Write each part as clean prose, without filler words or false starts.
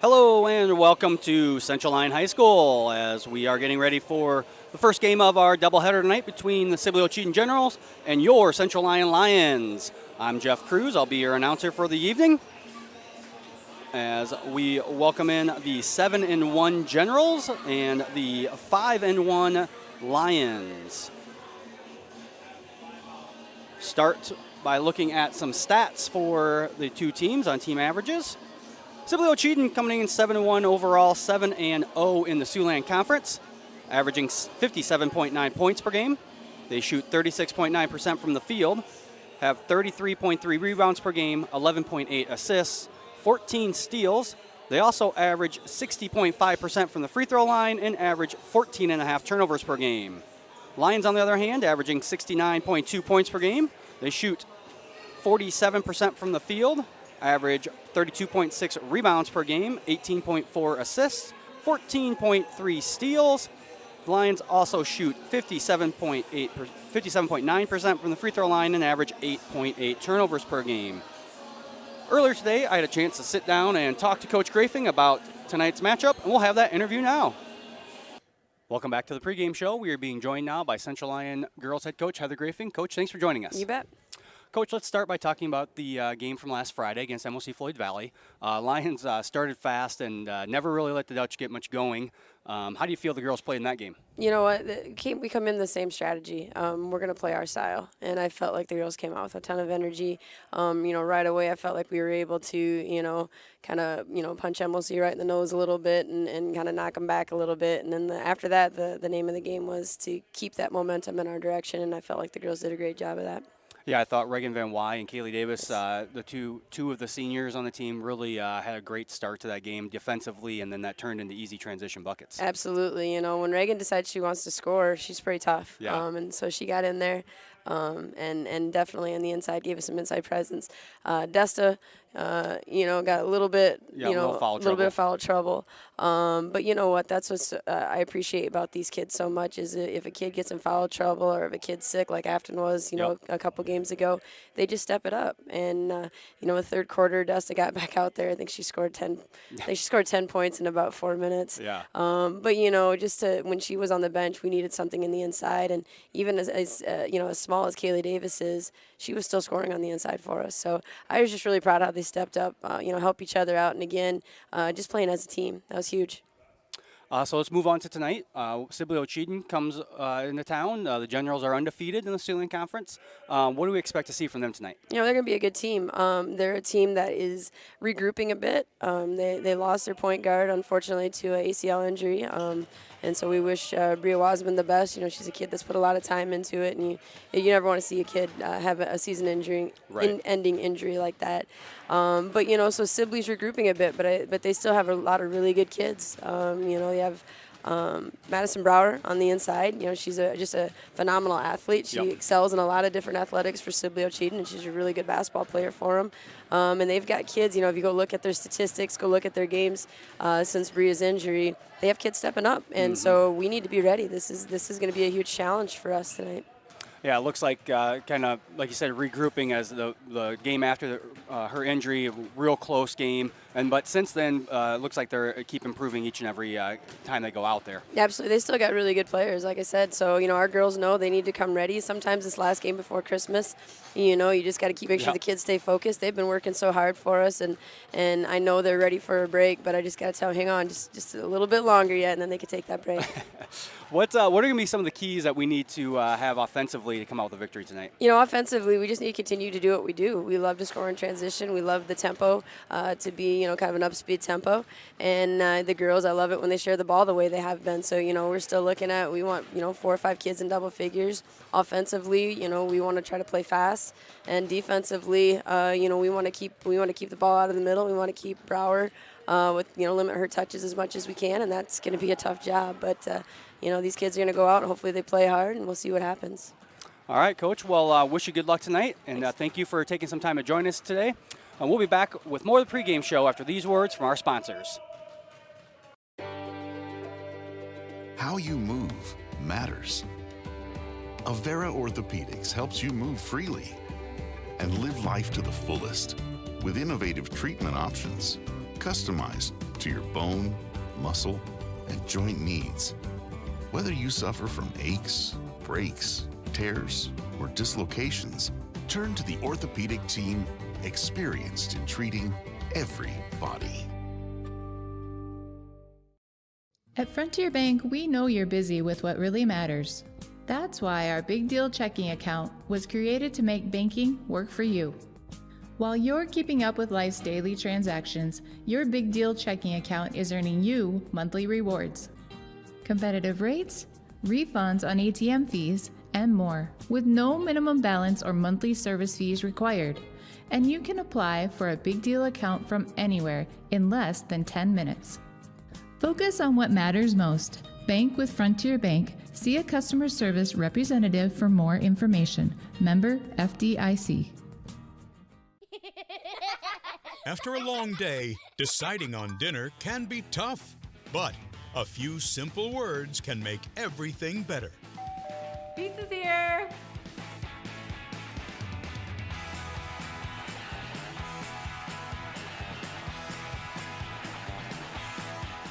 Hello and welcome to Central Lyon High School as we are getting ready for the first game of our doubleheader tonight between the Sibley-Ocheyedan Generals and your Central Lyon Lions. I'm Jeff Cruz. I'll be your announcer for the evening as we welcome in the 7-1 Generals and the 5-1 Lions. Start by looking at some stats for the two teams on team averages. Sibley-Ocheyedan coming in 7-1 overall, 7-0 in the Siouxland Conference, averaging 57.9 points per game. They shoot 36.9% from the field, have 33.3 rebounds per game, 11.8 assists, 14 steals. They also average 60.5% from the free throw line and average 14.5 turnovers per game. Lions, on the other hand, averaging 69.2 points per game. They shoot 47% from the field, average 32.6 rebounds per game, 18.4 assists, 14.3 steals. The Lions also shoot 57.9% from the free throw line and average 8.8 turnovers per game. Earlier today, I had a chance to sit down and talk to Coach Grafing about tonight's matchup, and we'll have that interview now. Welcome back to the pregame show. We are being joined now by Central Lyon girls head coach Heather Grafing. Coach, thanks for joining us. You bet. Coach, let's start by talking about the game from last Friday against MOC Floyd Valley. Lions started fast and never really let the Dutch get much going. How do you feel the girls played in that game? You know what? We come in the same strategy. We're going to play our style, and I felt like the girls came out with a ton of energy. Right away I felt like we were able to, kind of, punch MOC right in the nose a little bit and kind of knock them back a little bit. And then after that, the name of the game was to keep that momentum in our direction, and I felt like the girls did a great job of that. Yeah, I thought Reagan Van Wy and Kaylee Davis, the two of the seniors on the team, really had a great start to that game defensively, and then that turned into easy transition buckets. Absolutely. When Reagan decides she wants to score, she's pretty tough. Yeah. And so she got in there and definitely on the inside gave us some inside presence. Desta, got a little bit, a little bit of foul trouble. But you know what? That's what I appreciate about these kids so much is if a kid gets in foul trouble or if a kid's sick, like Afton was, a couple games ago, they just step it up. And the third quarter, Desta got back out there. I think she scored 10. I think she scored 10 points in about 4 minutes. Yeah. But when she was on the bench, we needed something in the inside, and even as small as Kaylee Davis is, she was still scoring on the inside for us. So I was just really proud how they stepped up, help each other out, and again, just playing as a team. That was huge. So let's move on to tonight. Sibley-Ocheyedan comes into town. The Generals are undefeated in the Siouxland Conference. What do we expect to see from them tonight? They're going to be a good team. They're a team that is regrouping a bit. They lost their point guard, unfortunately, to an ACL injury. And so we wish Bria Wasman the best. She's a kid that's put a lot of time into it, and you never want to see a kid have a season injury, ending injury like that. So Sibley's regrouping a bit, but they still have a lot of really good kids. They have Madison Brower on the inside. She's just a phenomenal athlete. She excels in a lot of different athletics for Sibley-Ocheyedan, and she's a really good basketball player for them. And they've got kids, if you go look at their statistics, go look at their games since Bria's injury, they have kids stepping up. And so we need to be ready. This is going to be a huge challenge for us tonight. Yeah, it looks like kind of, like you said, regrouping as the game after her injury, real close game. But since then, it looks like they keep improving each and every time they go out there. Yeah, absolutely. They still got really good players, like I said. So, our girls know they need to come ready. Sometimes this last game before Christmas, you just got to make sure the kids stay focused. They've been working so hard for us, and I know they're ready for a break, but I just got to tell them, hang on, just a little bit longer yet, and then they can take that break. What are going to be some of the keys that we need to have offensively to come out with a victory tonight? Offensively, we just need to continue to do what we do. We love to score in transition. We love the tempo to be, kind of an up-speed tempo. And the girls, I love it when they share the ball the way they have been. So, we're still looking at, we want, 4 or 5 kids in double figures. Offensively, we want to try to play fast. And defensively, we want to keep the ball out of the middle. We want to keep Brower limit her touches as much as we can, and that's going to be a tough job. But, these kids are going to go out, and hopefully they play hard, and we'll see what happens. All right, Coach. Well, wish you good luck tonight, and thank you for taking some time to join us today. And we'll be back with more of the pregame show after these words from our sponsors. How you move matters. Avera Orthopedics helps you move freely and live life to the fullest with innovative treatment options, customized to your bone, muscle, and joint needs. Whether you suffer from aches, breaks, tears, or dislocations, turn to the orthopedic team experienced in treating every body. At Frontier Bank, we know you're busy with what really matters. That's why our Big Deal checking account was created to make banking work for you. While you're keeping up with life's daily transactions, your Big Deal checking account is earning you monthly rewards. Competitive rates, refunds on ATM fees, and more, with no minimum balance or monthly service fees required. And you can apply for a Big Deal account from anywhere in less than 10 minutes. Focus on what matters most. Bank with Frontier Bank. See a customer service representative for more information. Member FDIC. After a long day, deciding on dinner can be tough, but a few simple words can make everything better. Pizza's here!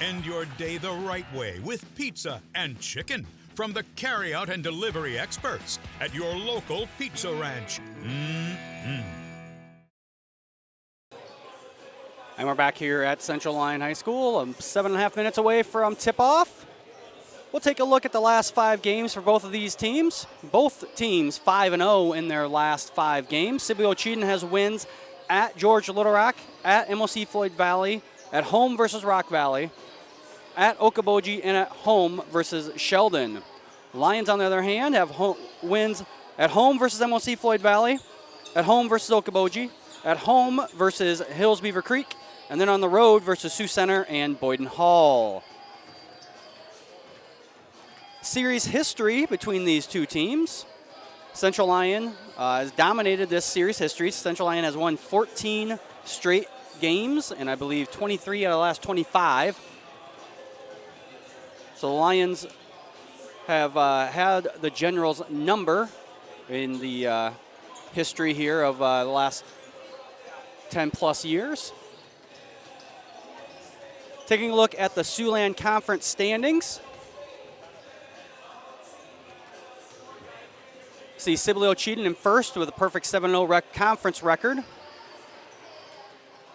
End your day the right way with pizza and chicken from the carryout and delivery experts at your local Pizza Ranch. And we're back here at Central Lyon High School. 7.5 minutes away from tip-off. We'll take a look at the last 5 games for both of these teams. Both teams 5-0 in their last 5 games. Sibley-Ocheyedan has wins at George Little Rock, at MOC Floyd Valley, at home versus Rock Valley, at Okoboji, and at home versus Sheldon. Lions, on the other hand, have wins at home versus MOC Floyd Valley, at home versus Okoboji, at home versus Hills Beaver Creek, and then on the road versus Sioux Center and Boyden Hall. Series history between these two teams. Central Lyon has dominated this series history. Central Lyon has won 14 straight games, and I believe 23 out of the last 25. So the Lions have had the Generals' number in the history here of the last 10-plus years. Taking a look at the Siouxland Conference standings. See Sibley-Ocheyedan in first with a perfect 7-0 conference record.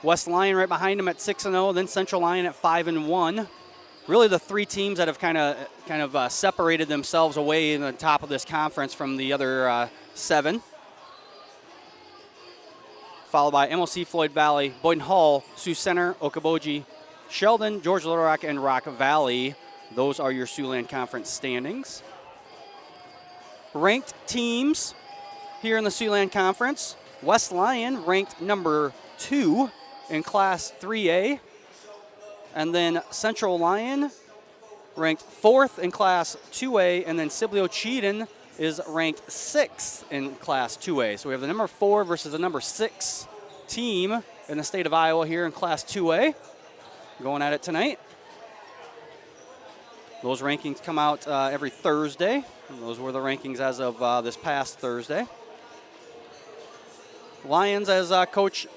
West Lyon right behind him at 6-0, then Central Lyon at 5-1. Really the 3 teams that have kind of separated themselves away in the top of this conference from the other 7. Followed by MOC Floyd Valley, Boyden Hall, Sioux Center, Okoboji, Sheldon, George Little Rock, and Rock Valley. Those are your Siouxland Conference standings. Ranked teams here in the Siouxland Conference. West Lyon ranked number 2 in Class 3A. And then Central Lyon ranked 4th in Class 2A. And then Sibley-Ocheyedan is ranked 6th in Class 2A. So we have the number 4 versus the number 6 team in the state of Iowa here in Class 2A. Going at it tonight. Those rankings come out every Thursday. And those were the rankings as of this past Thursday. Lions, as Coach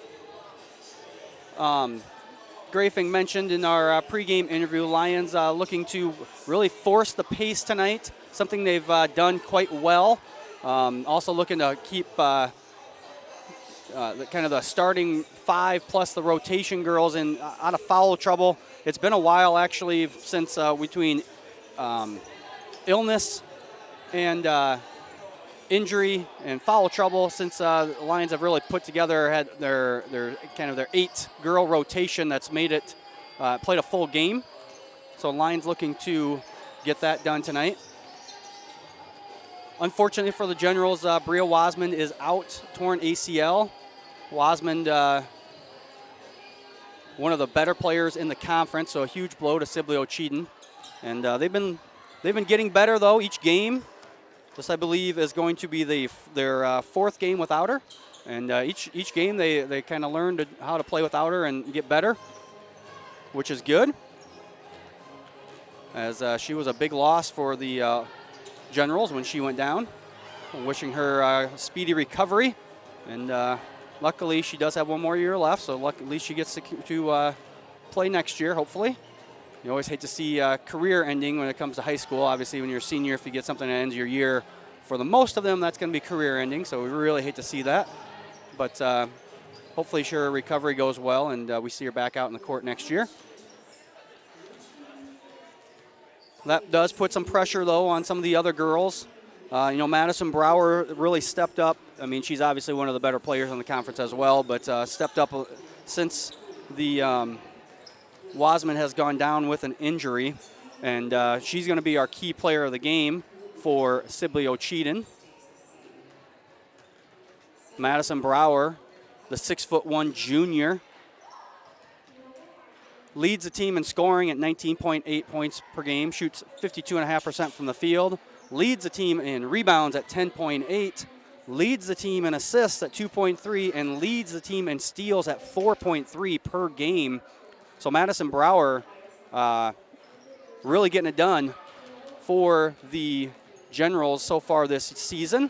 Grafing mentioned in our pregame interview, Lions looking to really force the pace tonight, something they've done quite well. Also looking to keep the starting 5 plus the rotation girls out of foul trouble. It's been a while actually since between illness and injury and foul trouble since the Lions have really put together had their 8-girl rotation that's made it played a full game. So Lions looking to get that done tonight. Unfortunately for the Generals, Bria Wasmond is out, torn ACL. Wasmond, one of the better players in the conference, so a huge blow to Sibley-Ocheyedan. And they've been getting better though each game. This, I believe, is going to be their 4th game without her. And each game they kind of learned how to play without her and get better, which is good. As she was a big loss for the Generals when she went down. I'm wishing her a speedy recovery. And luckily, she does have one more year left, so at least she gets to play next year, hopefully. You always hate to see career ending when it comes to high school. Obviously, when you're a senior, if you get something that ends your year, for the most of them, that's going to be career ending. So we really hate to see that. But hopefully, her recovery goes well, and we see her back out in the court next year. That does put some pressure, though, on some of the other girls. Madison Brower really stepped up. I mean, she's obviously one of the better players in the conference as well, but stepped up since the Wasman has gone down with an injury, and she's going to be our key player of the game for Sibley-Ocheyedan. Madison Brower, the 6'1" junior, leads the team in scoring at 19.8 points per game, shoots 52.5% from the field, leads the team in rebounds at 10.8, leads the team in assists at 2.3, and leads the team in steals at 4.3 per game. So Madison Brower really getting it done for the Generals so far this season.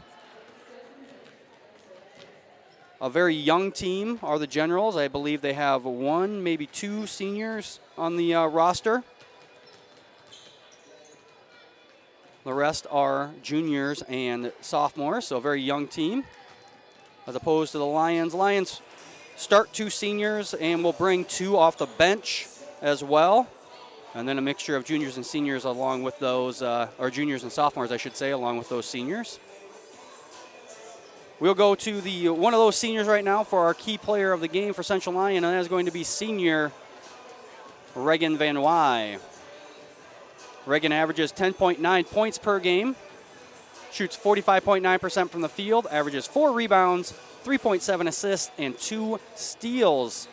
A very young team are the Generals. I believe they have one, maybe two seniors on the roster. The rest are juniors and sophomores, so a very young team. As opposed to the Lions. Lions start two seniors and will bring two off the bench as well. And then a mixture of juniors and seniors along with those, or juniors and sophomores, I should say, along with those seniors. We'll go to one of those seniors right now for our key player of the game for Central Lyon, and that is going to be senior Reagan Van Wy. Reagan averages 10.9 points per game, shoots 45.9% from the field, averages 4 rebounds, 3.7 assists, and 2 steals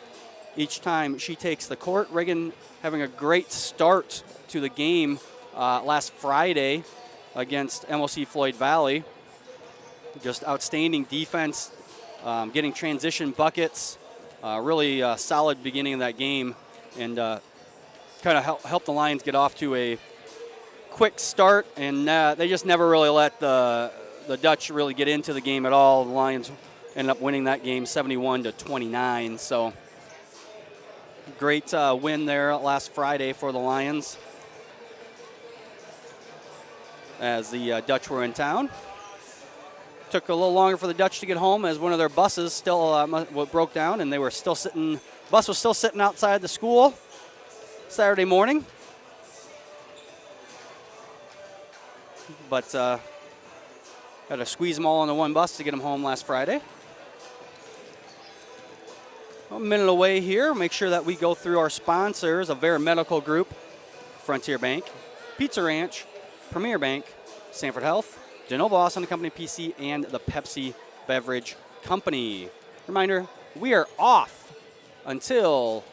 each time she takes the court. Reagan having a great start to the game last Friday against MLC Floyd Valley. Just outstanding defense, getting transition buckets, really solid beginning of that game, and kind of helped the Lions get off to a quick start, and they just never really let the Dutch really get into the game at all. The Lions ended up winning that game 71-29, so great win there last Friday for the Lions as the Dutch were in town. Took a little longer for the Dutch to get home as one of their buses still broke down, and they were still sitting. Bus was still sitting outside the school Saturday morning, but had to squeeze them all on the one bus to get them home last Friday. A minute away here. Make sure that we go through our sponsors: Avera Medical Group, Frontier Bank, Pizza Ranch, Premier Bank, Sanford Health, Denova Boston Company PC, and the Pepsi Beverage Company. Reminder, we are off until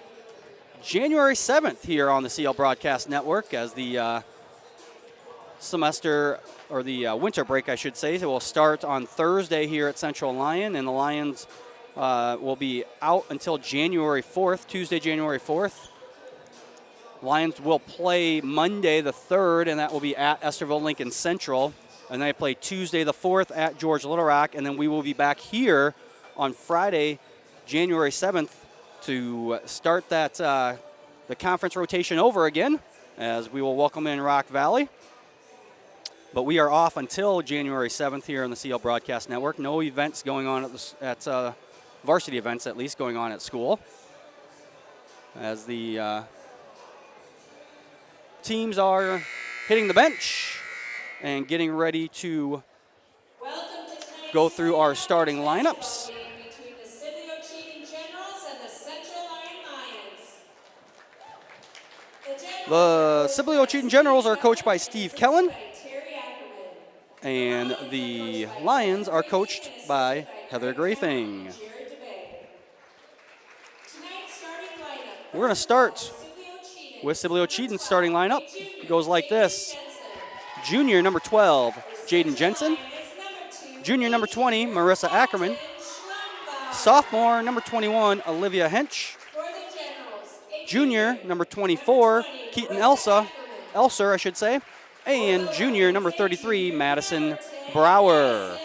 January 7th here on the CL Broadcast Network as the semester, or the winter break, I should say, will start on Thursday here at Central Lyon, and the Lions will be out until January 4th, Tuesday, January 4th. Lions will play Monday the 3rd, and that will be at Esterville Lincoln Central. And then they play Tuesday the 4th at George Little Rock, and then we will be back here on Friday, January 7th, to start that the conference rotation over again, as we will welcome in Rock Valley. But we are off until January 7th here on the CL Broadcast Network. No events going on at varsity events, at least, going on at school, as the teams are hitting the bench and getting ready to go through our starting lineups. Between the Sibley-Ocheyedan Generals and the Central Lyon Lions. The Sibley-Ocheyedan Generals are coached by Steve Kellen, and the Lions are coached by Heather Grafing. We're going to start with Sibley-Ocheyedan's starting lineup. It goes like this. Junior number 12, Jaden Jensen. Junior number 20, Marissa Ackerman. Sophomore number 21, Olivia Hench. Junior number 24, Keaton Elser, I should say. And junior number 33, Madison Brower.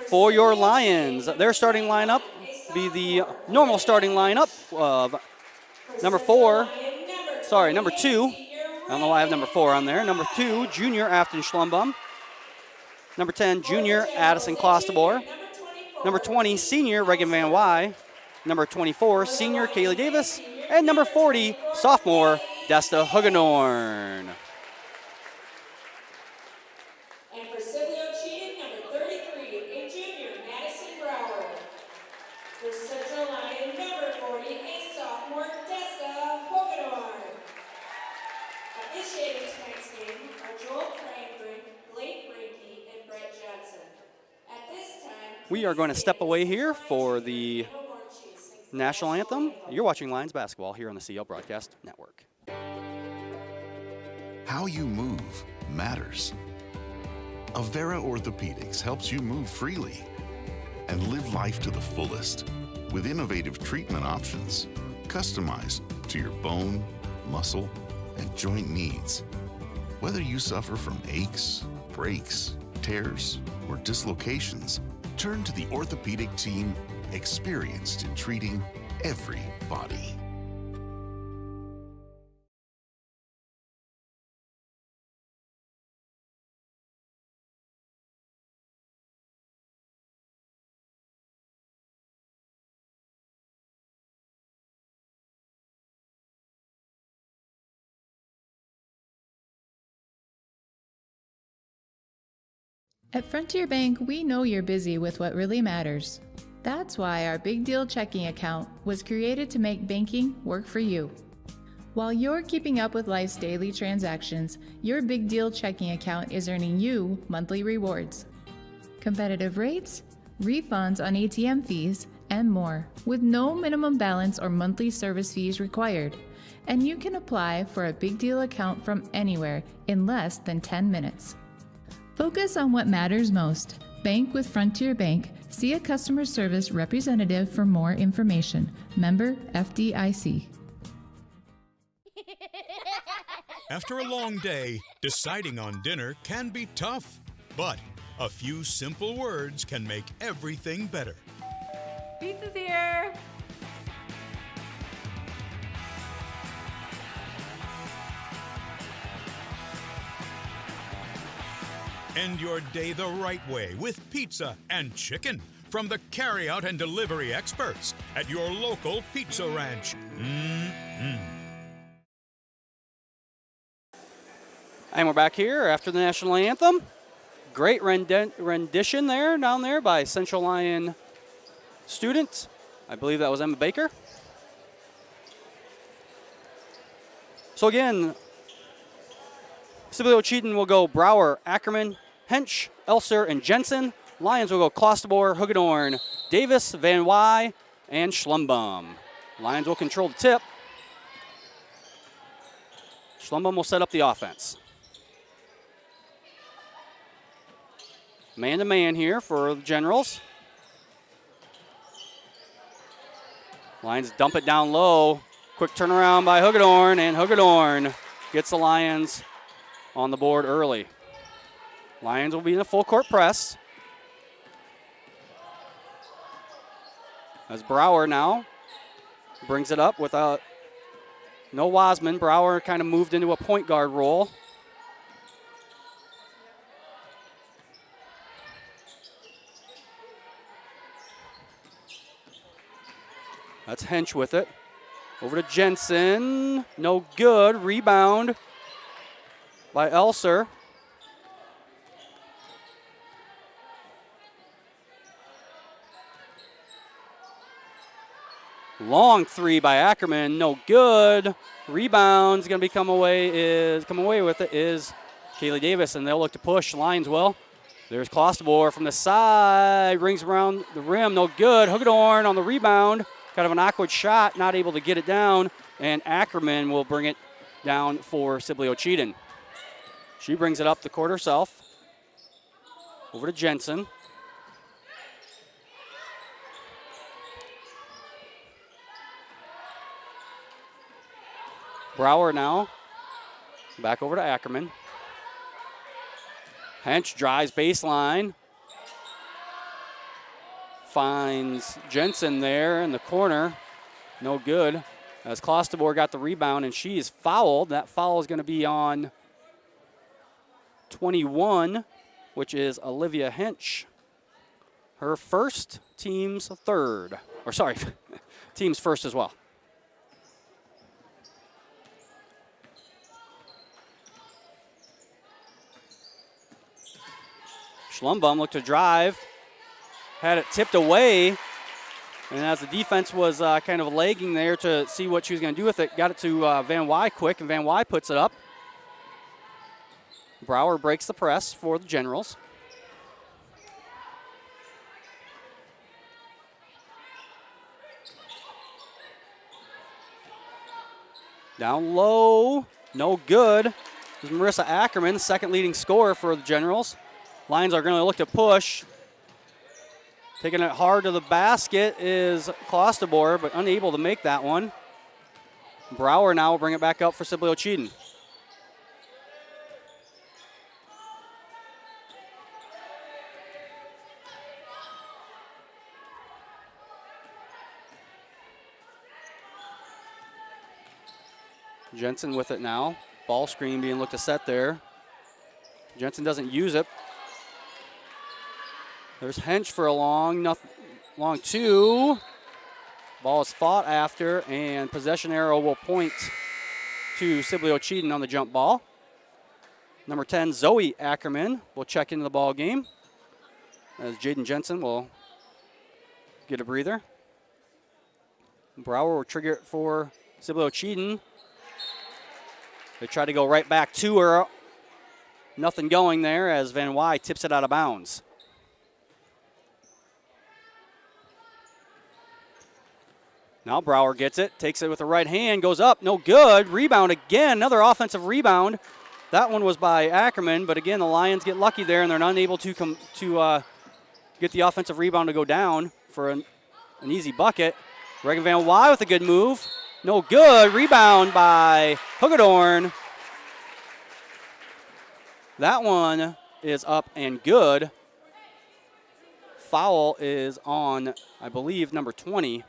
For your Lions, their starting lineup be the normal starting lineup of number 2. I don't know why I have number 4 on there. Number 2, junior Afton Schlumbum. Number 10, junior Addison Clostebor. Number 20, senior Reagan Van Wy. Number 24, senior Kaylee Davis. And number 40, sophomore Desta Hugenorn. And for Sibley-Ocheyedan, number 33, a junior, Madison Brower. For Central Lyon, number 40, a sophomore, Desta Hugenorn. Officiating tonight's game are Joel Cranbrink, Blake Rinke, and Brett Johnson. At this time, We are going to step away here for the national anthem. You're watching Lions basketball here on the CL Broadcast Network. How you move matters. Avera Orthopedics helps you move freely and live life to the fullest with innovative treatment options customized to your bone, muscle, and joint needs. Whether you suffer from aches, breaks, tears, or dislocations, turn to the orthopedic team experienced in treating every body. At Frontier Bank, we know you're busy with what really matters. That's why our Big Deal checking account was created to make banking work for you. While you're keeping up with life's daily transactions, your Big Deal checking account is earning you monthly rewards. Competitive rates, refunds on ATM fees, and more, with no minimum balance or monthly service fees required. And you can apply for a Big Deal account from anywhere in less than 10 minutes. Focus on what matters most. Bank with Frontier Bank. See a customer service representative for more information. Member FDIC. After a long day, deciding on dinner can be tough, but a few simple words can make everything better. Pizza's here. End your day the right way with pizza and chicken from the carryout and delivery experts at your local pizza ranch. And we're back here after the national anthem. Great rendition down there by Central Lyon student. I believe that was Emma Baker. So again, Sibley-Ocheyedan will go Brower, Ackerman, Hench, Elser, and Jensen. Lions will go Clostebor, Hugenorn, Davis, Van Wy, and Schlumbum. Lions will control the tip. Schlumbum will set up the offense. Man-to-man here for the Generals. Lions dump it down low. Quick turnaround by Hugenorn, and Hugenorn gets the Lions on the board early. Lions will be in a full court press. As Brower now brings it up without no Wasman. Brower kind of moved into a point guard role. That's Hench with it. Over to Jensen. No good. Rebound by Elser. Long three by Ackerman. No good. Rebound's going to come away with it is Kaylee Davis, and they'll look to push. Lions will. There's Clostebor from the side. Rings around the rim. No good. Hugenorn on the rebound. Kind of an awkward shot. Not able to get it down. And Ackerman will bring it down for Sibley-Ocheyedan. She brings it up the court herself. Over to Jensen. Brower now. Back over to Ackerman. Hench drives baseline. finds Jensen there in the corner. No good. As Clostebor got the rebound, and she is fouled. That foul is going to be on 21, which is Olivia Hench. Her first, team's third. Or sorry, team's first as well. Schlumbum looked to drive, had it tipped away, and as the defense was kind of lagging there to see what she was going to do with it, got it to Van Wy quick, and Van Wy puts it up. Brower breaks the press for the Generals. Down low, no good. This is Marissa Ackerman, the second leading scorer for the Generals. Lions are going to look to push. Taking it hard to the basket is Clostebor, but unable to make that one. Brower now will bring it back up for Sibley-Ocheyedan. Jensen with it now. Ball screen being looked to set there. Jensen doesn't use it. There's Hench for a long two. Ball is fought after, and possession arrow will point to Sibley-Ocheyedan on the jump ball. Number 10, Zoe Ackerman will check into the ball game, as Jaden Jensen will get a breather. Brower will trigger it for Sibley-Ocheyedan. They try to go right back to her. Nothing going there as Van Wy tips it out of bounds. Now Brower gets it, takes it with the right hand, goes up, no good. Rebound again, another offensive rebound. That one was by Ackerman, but again, the Lions get lucky there, and they're not able to get the offensive rebound to go down for an easy bucket. Reagan Van Wy with a good move. No good. Rebound by Hagedorn. That one is up and good. Foul is on, I believe, number 20.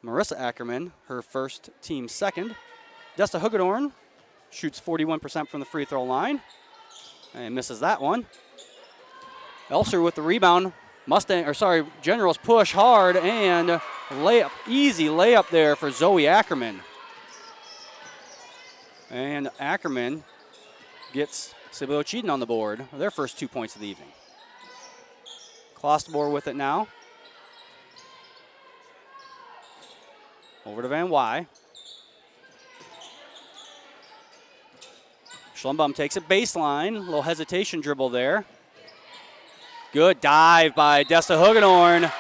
Marissa Ackerman, her first, team second. Desta Hagedorn shoots 41% from the free throw line and misses that one. Elser with the rebound. Generals push hard and layup, easy layup there for Zoe Ackerman. And Ackerman gets Sibley-Ocheyedan on the board, their first 2 points of the evening. Clostebor with it now. Over to Van Wy. Schlumbum takes it baseline. A little hesitation dribble there. Good dive by Desta Hagedorn.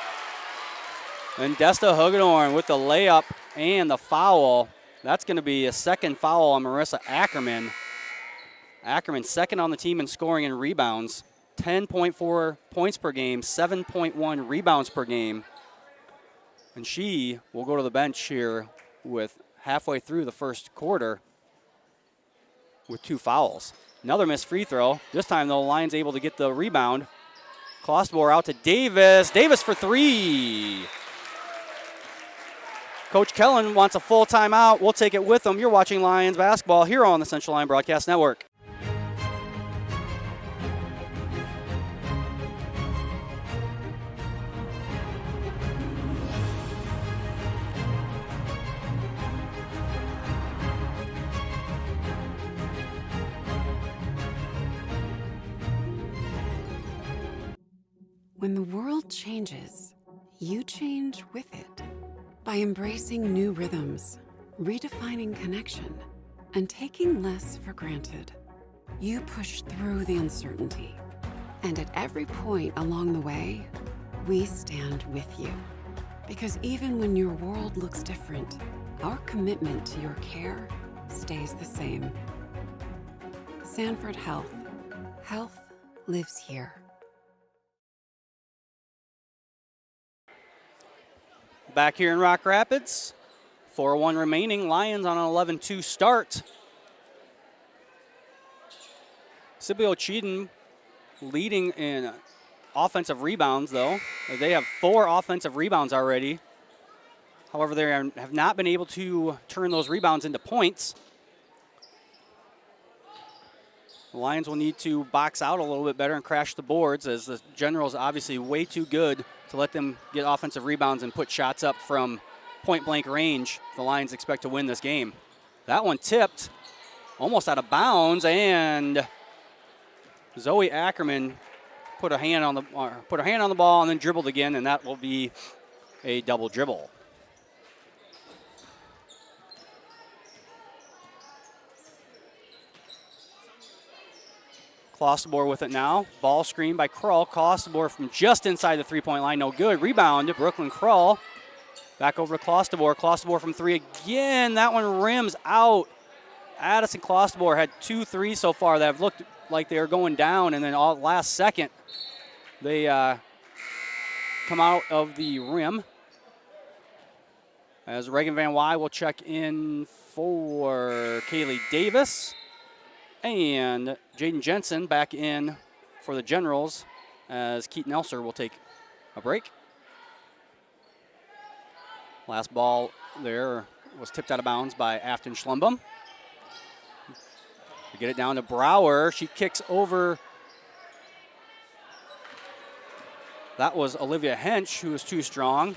And Desta Hagedorn with the layup and the foul. That's going to be a second foul on Marissa Ackerman. Ackerman second on the team in scoring and rebounds. 10.4 points per game, 7.1 rebounds per game. And she will go to the bench here with halfway through the first quarter with 2 fouls. Another missed free throw. This time, the Lions able to get the rebound. Clostebor out to Davis. Davis for 3. Coach Kellen wants a full timeout. We'll take it with him. You're watching Lions basketball here on the Central Line Broadcast Network. When the world changes, you change with it. By embracing new rhythms, redefining connection, and taking less for granted, you push through the uncertainty. And at every point along the way, we stand with you. Because even when your world looks different, our commitment to your care stays the same. Sanford Health. Health lives here. Back here in Rock Rapids, 4:01 remaining. Lions on an 11-2 start. Sibley-Ocheyedan leading in offensive rebounds, though. They have 4 offensive rebounds already. However, they have not been able to turn those rebounds into points. The Lions will need to box out a little bit better and crash the boards, as the Generals obviously way too good to let them get offensive rebounds and put shots up from point-blank range. The Lions expect to win this game. That one tipped almost out of bounds, and Zoe Ackerman put her hand on the ball and then dribbled again, and that will be a double dribble. Klosterboer with it now. Ball screen by Krull. Klosterboer from just inside the three-point line. No good. Rebound, Brooklyn Krull. Back over to Klosterboer. Klosterboer from 3 again. That one rims out. Addison Klosterboer had 2 threes so far that have looked like they are going down, and then last second they come out of the rim. As Reagan Van Wy will check in for Kaylee Davis. And Jaden Jensen back in for the Generals, as Keaton Elser will take a break. Last ball there was tipped out of bounds by Afton Schlumbum. We get it down to Brower. She kicks over. That was Olivia Hench, who was too strong.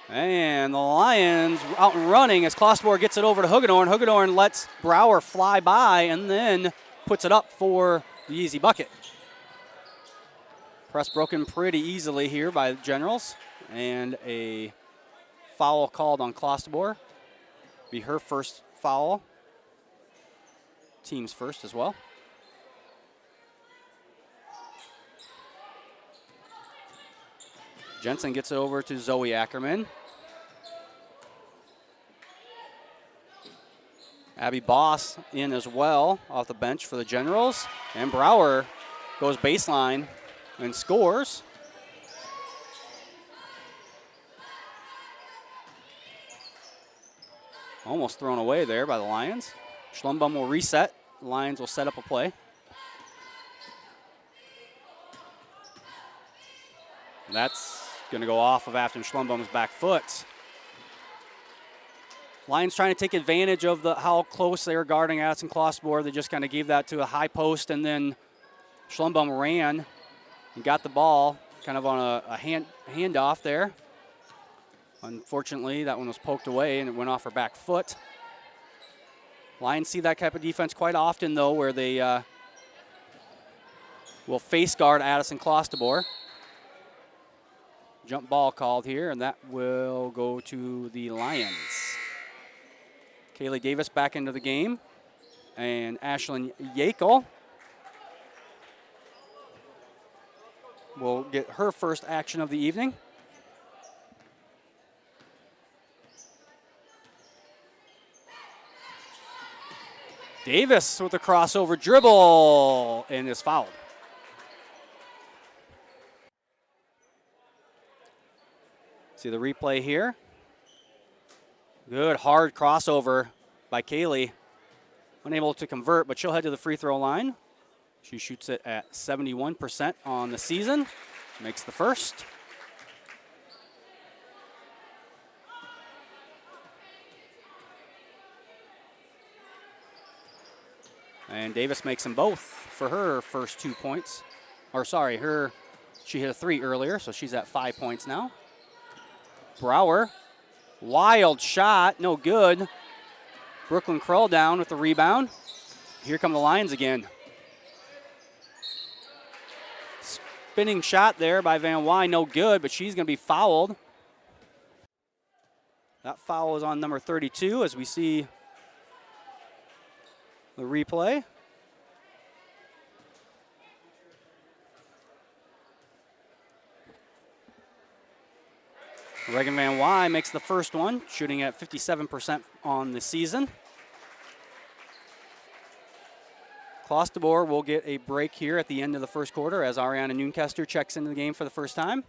And the Lions out and running as Klosterboer gets it over to Hugedorn. Hugedorn lets Brower fly by and then puts it up for the easy bucket. Press broken pretty easily here by the Generals. And a foul called on Klosterboer. Be her first foul. Team's first as well. Jensen gets it over to Zoe Ackerman. Abby Boss in as well off the bench for the Generals. And Brower goes baseline and scores. Almost thrown away there by the Lions. Schlumbum will reset. The Lions will set up a play. That's going to go off of Afton Schlumbum's back foot. Lions trying to take advantage of how close they were guarding Addison Klosterboer. They just kind of gave that to a high post, and then Schlumbum ran and got the ball kind of on a handoff there. Unfortunately, that one was poked away, and it went off her back foot. Lions see that type of defense quite often, though, where they will face guard Addison Klosterboer. Jump ball called here, and that will go to the Lions. Kaylee Davis back into the game, and Ashlyn Yakel will get her first action of the evening. Davis with a crossover dribble and is fouled. See the replay here. Good hard crossover by Kaylee. Unable to convert, but she'll head to the free throw line. She shoots it at 71% on the season. Makes the first. And Davis makes them both for her first 2 points. Or sorry, she hit a 3 earlier, so she's at 5 points now. Brower, wild shot, no good. Brooklyn Krull down with the rebound. Here come the Lions again. Spinning shot there by Van Wy, no good, but she's going to be fouled. That foul is on number 32 as we see the replay. Reagan Van Wy makes the first one, shooting at 57% on the season. Klosterboer will get a break here at the end of the first quarter as Ariana Noonkester checks into the game for the first time.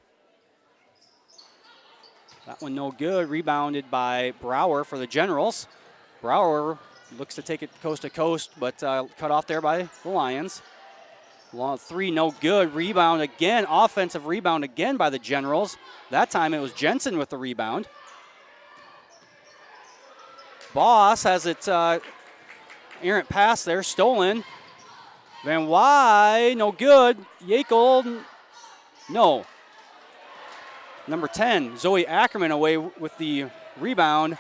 That one no good, rebounded by Brower for the Generals. Brower looks to take it coast to coast, but cut off there by the Lions. Long three, no good. Rebound again, offensive rebound again by the Generals. That time it was Jensen with the rebound. Boss has it errant pass there, stolen. Van Wy, no good. Yakel, no. Number 10, Zoe Ackerman away with the rebound.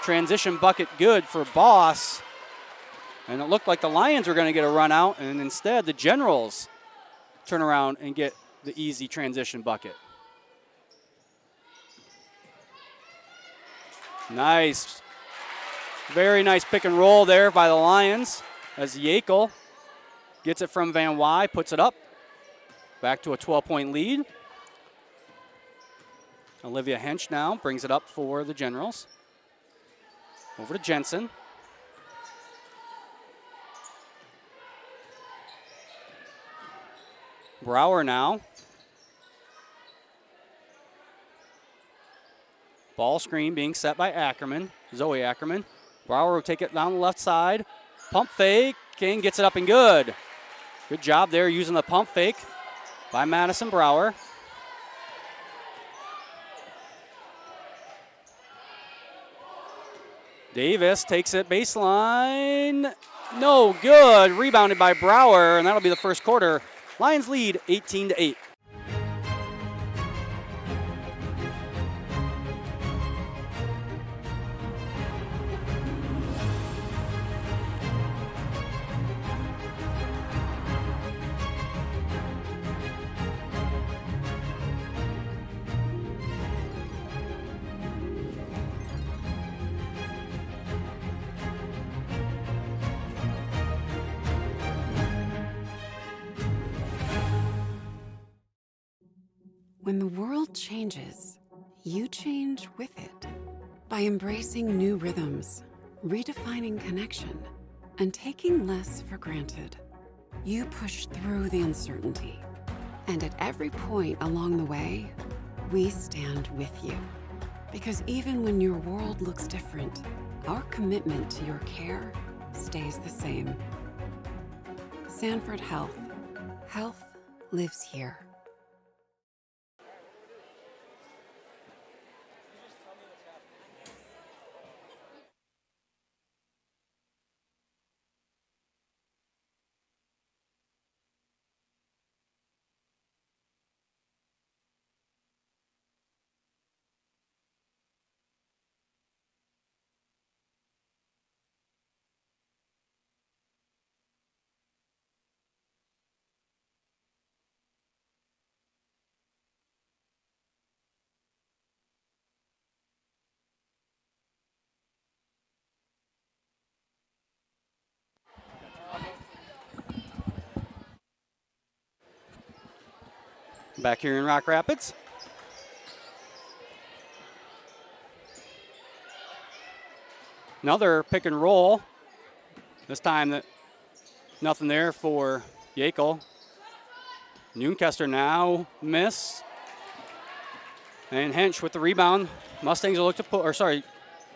Transition bucket good for Boss. And it looked like the Lions were going to get a run out, and instead the Generals turn around and get the easy transition bucket. Nice. Very nice pick and roll there by the Lions as Yakel gets it from Van Wy, puts it up. Back to a 12-point lead. Olivia Hench now brings it up for the Generals. Over to Jensen. Brower now. Ball screen being set by Ackerman, Zoe Ackerman. Brower will take it down the left side. Pump fake. King gets it up and good. Good job there using the pump fake by Madison Brower. Davis takes it baseline. No good. Rebounded by Brower, and that'll be the first quarter. Lions lead 18-8. When the world changes, you change with it. By embracing new rhythms, redefining connection, and taking less for granted, you push through the uncertainty. And at every point along the way, we stand with you. Because even when your world looks different, our commitment to your care stays the same. Sanford Health. Health lives here. Back here in Rock Rapids. Another pick and roll. This time nothing there for Yakel. Noonkester now miss. And Hench with the rebound. Mustangs will look to put, or sorry,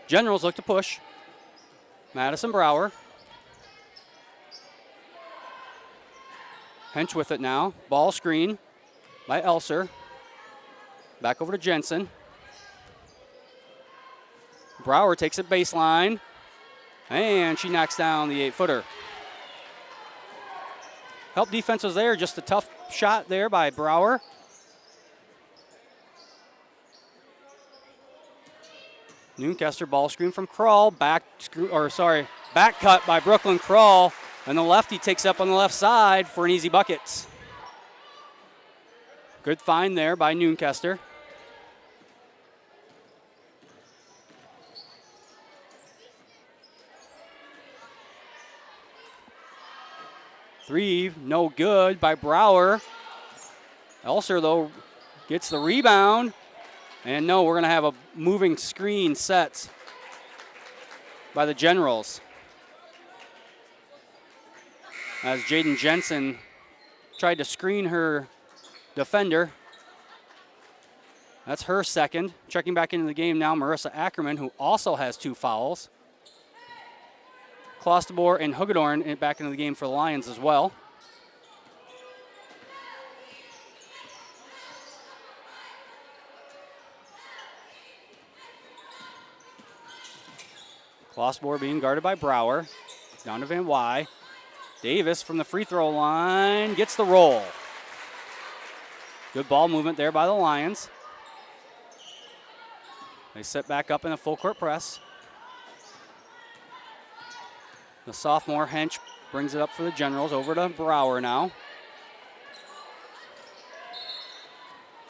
Generals look to push. Madison Brower. Hench with it now. Ball screen by Elser. Back over to Jensen. Brower takes it baseline. And she knocks down the 8-footer. Help defense was there. Just a tough shot there by Brower. Noonkester ball screen from Krull. Back cut by Brooklyn Krull. And the lefty takes up on the left side for an easy bucket. Good find there by Noonkester. Three, no good by Brower. Elser, though, gets the rebound. And no, we're going to have a moving screen set by the Generals. As Jaden Jensen tried to screen her defender. That's her second. Checking back into the game now, Marissa Ackerman, who also has 2 fouls. Klostebor and Hugedorn back into the game for the Lions as well. Klosterboer being guarded by Brower. Down to Van Wy. Davis from the free throw line gets the roll. Good ball movement there by the Lions. They set back up in a full court press. The sophomore Hench brings it up for the Generals. Over to Brower now.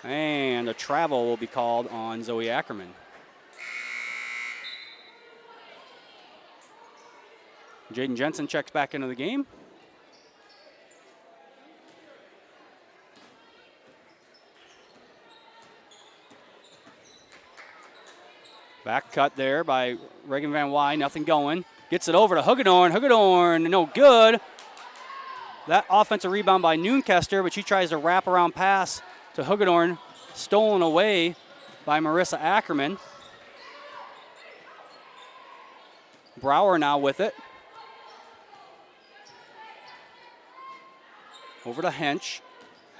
And a travel will be called on Zoe Ackerman. Jaden Jensen checks back into the game. Back cut there by Reagan Van Wy, nothing going. Gets it over to Hagedorn. Hagedorn, no good. That offensive rebound by Noonkester, but she tries to wrap around pass to Hagedorn, stolen away by Marissa Ackerman. Brower now with it. Over to Hench.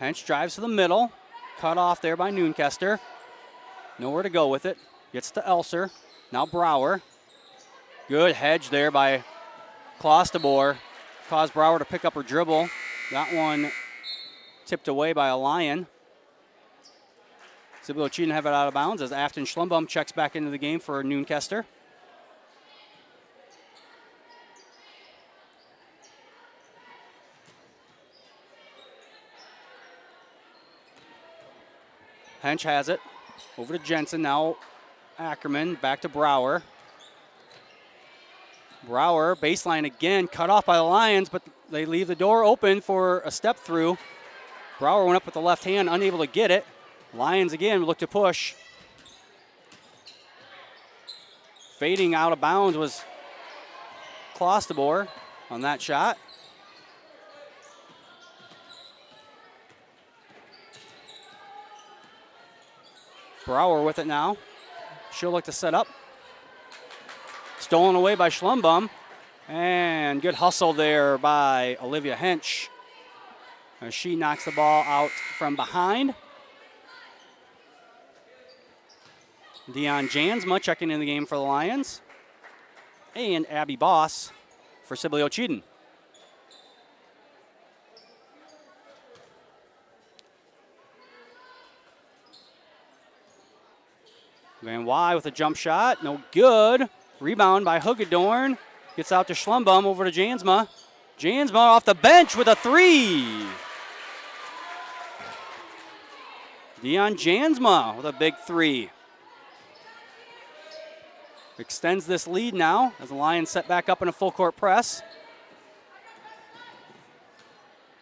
Hench drives to the middle. Cut off there by Noonkester. Nowhere to go with it. Gets to Elser. Now Brower. Good hedge there by Klosterboer. Caused Brower to pick up her dribble. That one tipped away by a Lion. Sibley-Ocheyedan have it out of bounds as Afton Schlumbum checks back into the game for Noonkester. Hench has it. Over to Jensen. Now Ackerman. Back to Brower. Brower, baseline again. Cut off by the Lions, but they leave the door open for a step through. Brower went up with the left hand, unable to get it. Lions again look to push. Fading out of bounds was Klosterboer on that shot. Brower with it now. She'll look to set up. Stolen away by Schlumbum. And good hustle there by Olivia Hench as she knocks the ball out from behind. Dion Jansma checking in the game for the Lions. And Abby Boss for Sibley-Ocheyedan. Van Wy with a jump shot, no good. Rebound by Hagedorn. Gets out to Schlumbum, over to Jansma. Jansma off the bench with a three. Dion Jansma with a big three. Extends this lead now as the Lions set back up in a full court press.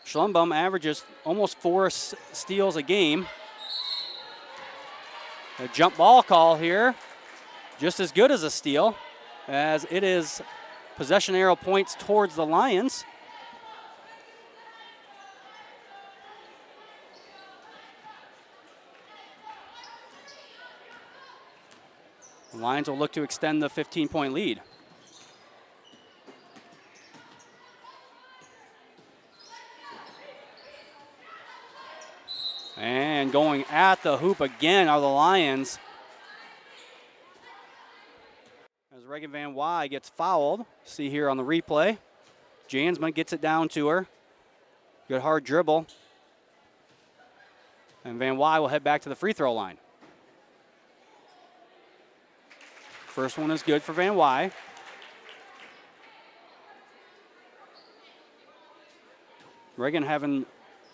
Schlumbum averages almost 4 steals a game. A jump ball call here, just as good as a steal, as it is possession arrow points towards the Lions. The Lions will look to extend the 15-point lead. And going at the hoop again are the Lions. As Reagan Van Wy gets fouled, see here on the replay. Jansma gets it down to her. Good hard dribble. And Van Wy will head back to the free throw line. First one is good for Van Wy. Reagan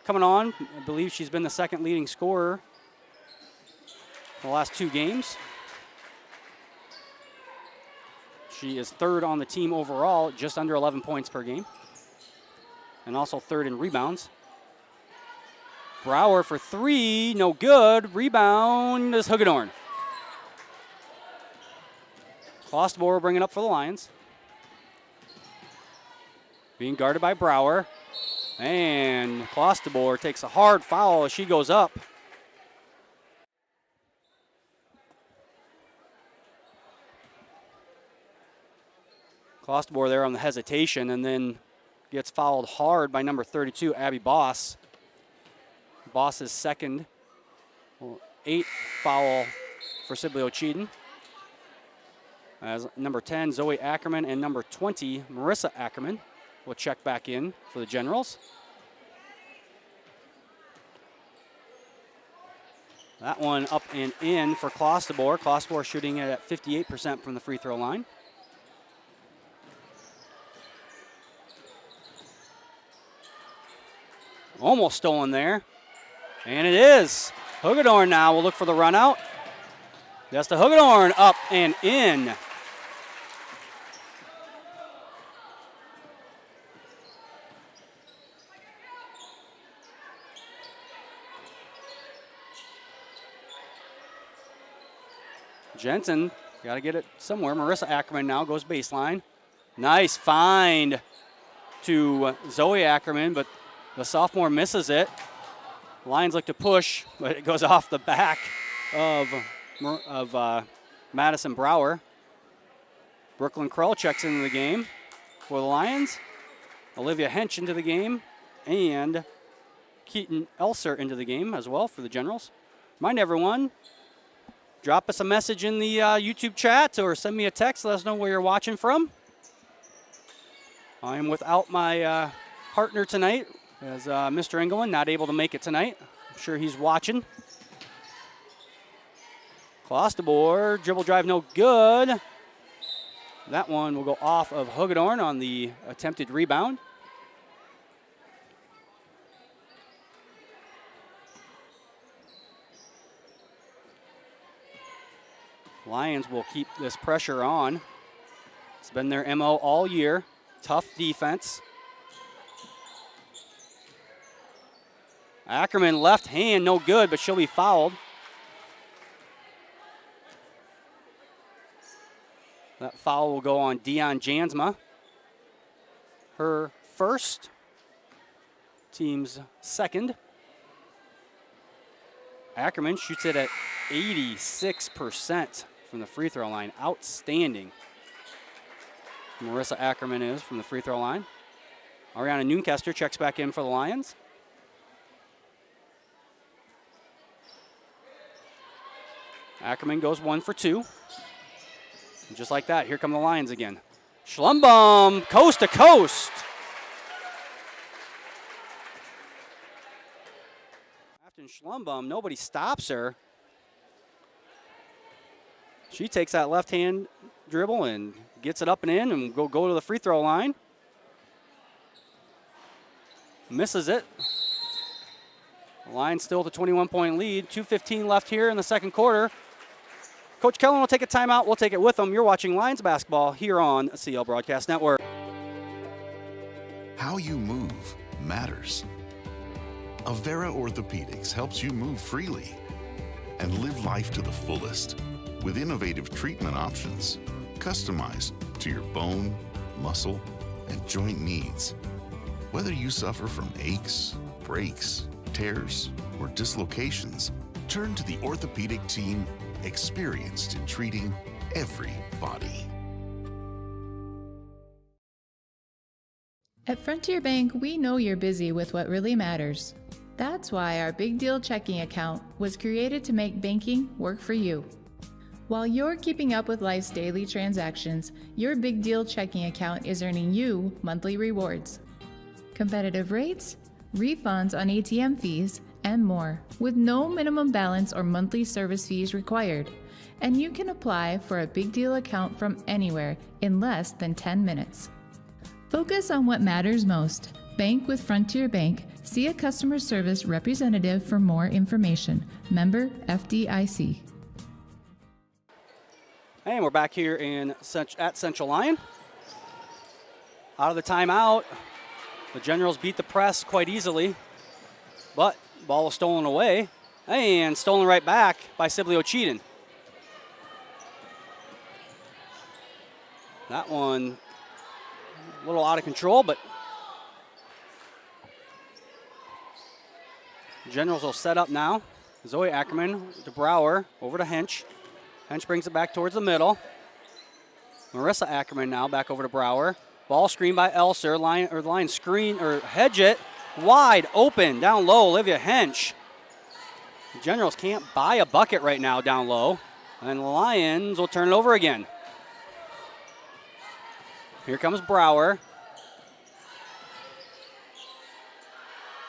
coming on, I believe she's been the second leading scorer in the last 2 games. She is third on the team overall, just under 11 points per game. And also third in rebounds. Brower for 3, no good. Rebound is Hagedorn. Klosterboer bringing up for the Lions. Being guarded by Brower. And Klosterboer takes a hard foul as she goes up. Klosterboer there on the hesitation and then gets fouled hard by number 32, Abby Boss. Boss's second, 8th foul for Sibley-Ocheyedan. as number 10, Zoe Ackerman, and number 20, Marissa Ackerman, will check back in for the Generals. That one up and in for Klostebor. Klostebor shooting it at 58% from the free throw line. Almost stolen there. And it is. Hagedorn now will look for the run out. Just a Hagedorn up and in. Jensen, got to get it somewhere. Marissa Ackerman now goes baseline. Nice find to Zoe Ackerman, but the sophomore misses it. Lions look to push, but it goes off the back of Madison Brower. Brooklyn Krull checks into the game for the Lions. Olivia Hench into the game, and Keaton Elser into the game as well for the Generals. Remind everyone, drop us a message in the YouTube chat or send me a text. Let us know where you're watching from. I am without my partner tonight, as Mr. Engelman not able to make it tonight. I'm sure he's watching. Klostebor, dribble drive no good. That one will go off of Hagedorn on the attempted rebound. Lions will keep this pressure on. It's been their MO all year. Tough defense. Ackerman left hand, no good, but she'll be fouled. That foul will go on Dion Jansma. Her first, team's second. Ackerman shoots it at 86% from the free throw line. Outstanding. Marissa Ackerman is from the free throw line. Ariana Noonkester checks back in for the Lions. Ackerman goes 1 for 2. And just like that, here come the Lions again. Schlumbum, coast to coast. After Schlumbum, nobody stops her. She takes that left hand dribble and gets it up and in and go to the free throw line. Misses it. The Lions still with a 21-point lead. 2:15 left here in the second quarter. Coach Kellen will take a timeout. We'll take it with him. You're watching Lions basketball here on CL Broadcast Network. How you move matters. Avera Orthopedics helps you move freely and live life to the fullest with innovative treatment options customized to your bone, muscle, and joint needs. Whether you suffer from aches, breaks, tears, or dislocations, turn to the orthopedic team experienced in treating every body. At Frontier Bank, we know you're busy with what really matters. That's why our Big Deal checking account was created to make banking work for you. While you're keeping up with life's daily transactions, your Big Deal checking account is earning you monthly rewards. Competitive rates, refunds on ATM fees, and more, with no minimum balance or monthly service fees required. And you can apply for a Big Deal account from anywhere in less than 10 minutes. Focus on what matters most. Bank with Frontier Bank. See a customer service representative for more information. Member FDIC. And we're back here at Central Lyon. Out of the timeout. The Generals beat the press quite easily, but ball was stolen away and stolen right back by Sibley-Ocheyedan. That one a little out of control, but Generals will set up now. Zoe Ackerman to Brower, over to Hench. Hench brings it back towards the middle. Marissa Ackerman now back over to Brower. Ball screen by Elser. Line screen or hedge it. Wide open down low. Olivia Hench. The Generals can't buy a bucket right now down low. And the Lions will turn it over again. Here comes Brower.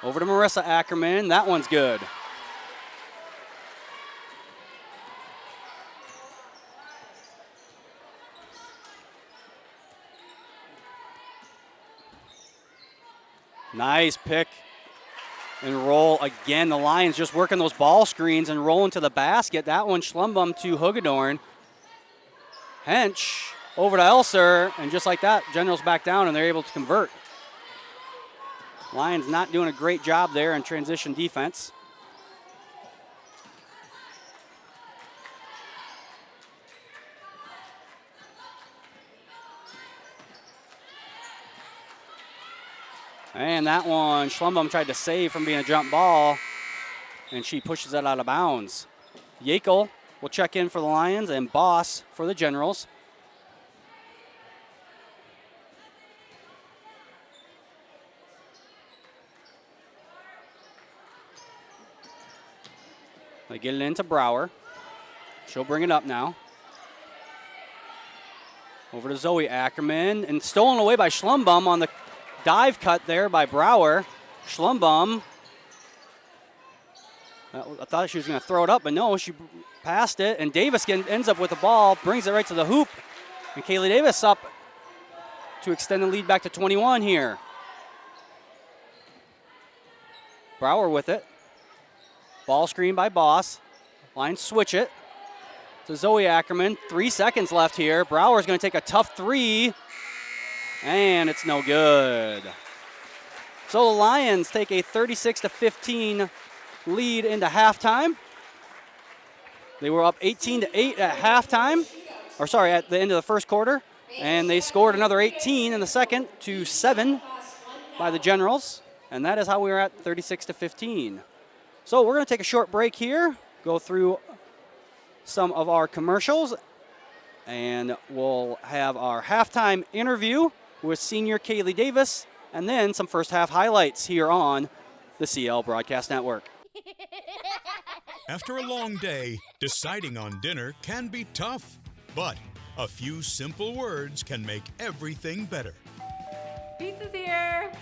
Over to Marissa Ackerman. That one's good. Nice pick and roll again. The Lions just working those ball screens and rolling to the basket. That one Schlumbum to Hagedorn. Hench over to Elser, and just like that, Generals back down and they're able to convert. Lions not doing a great job there in transition defense. And that one, Schlumbum tried to save from being a jump ball, and she pushes it out of bounds. Yakel will check in for the Lions, and Boss for the Generals. They get it into Brower. She'll bring it up now. Over to Zoe Ackerman, and stolen away by Schlumbum on the dive cut there by Brower. Schlumbum. I thought she was going to throw it up, but no, she passed it, and Davis ends up with the ball, brings it right to the hoop, and Kaylee Davis up to extend the lead back to 21 here. Brower with it. Ball screen by Boss. Lions switch it to Zoe Ackerman. 3 seconds left here. Brower's going to take a tough three, and it's no good. So the Lions take a 36-15 lead into halftime. They were up 18-8 at halftime, at the end of the first quarter, and they scored another 18 in the second to 7 by the Generals, and that is how we were at 36-15. So we're going to take a short break here, go through some of our commercials, and we'll have our halftime interview with senior Kaylee Davis, and then some first half highlights here on the CL Broadcast Network. After a long day, deciding on dinner can be tough, but a few simple words can make everything better. Pizza's here.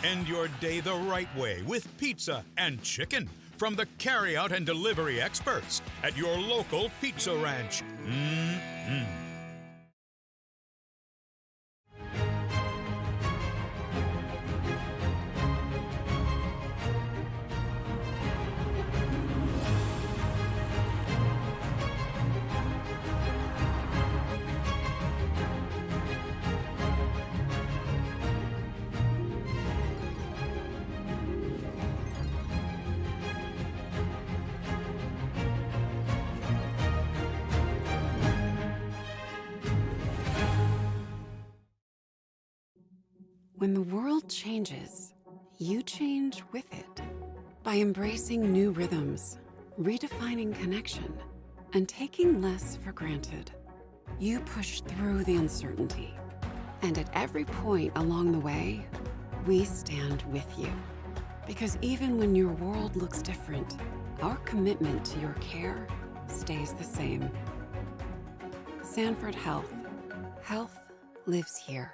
End your day the right way with pizza and chicken from the carryout and delivery experts at your local pizza ranch. When the world changes, you change with it. By embracing new rhythms, redefining connection, and taking less for granted, you push through the uncertainty. And at every point along the way, we stand with you. Because even when your world looks different, our commitment to your care stays the same. Sanford Health. Health lives here.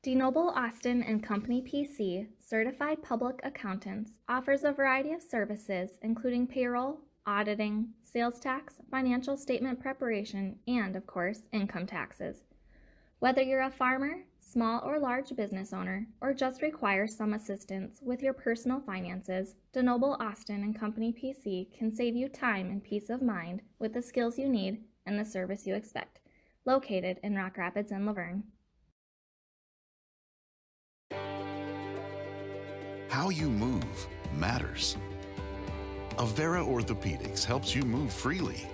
DeNoble Austin and Company PC, certified public accountants, offers a variety of services including payroll, auditing, sales tax, financial statement preparation, and, of course, income taxes. Whether you're a farmer, small or large business owner, or just require some assistance with your personal finances, DeNoble Austin and Company PC can save you time and peace of mind with the skills you need and the service you expect. Located in Rock Rapids and Laverne. How you move matters. Avera Orthopedics helps you move freely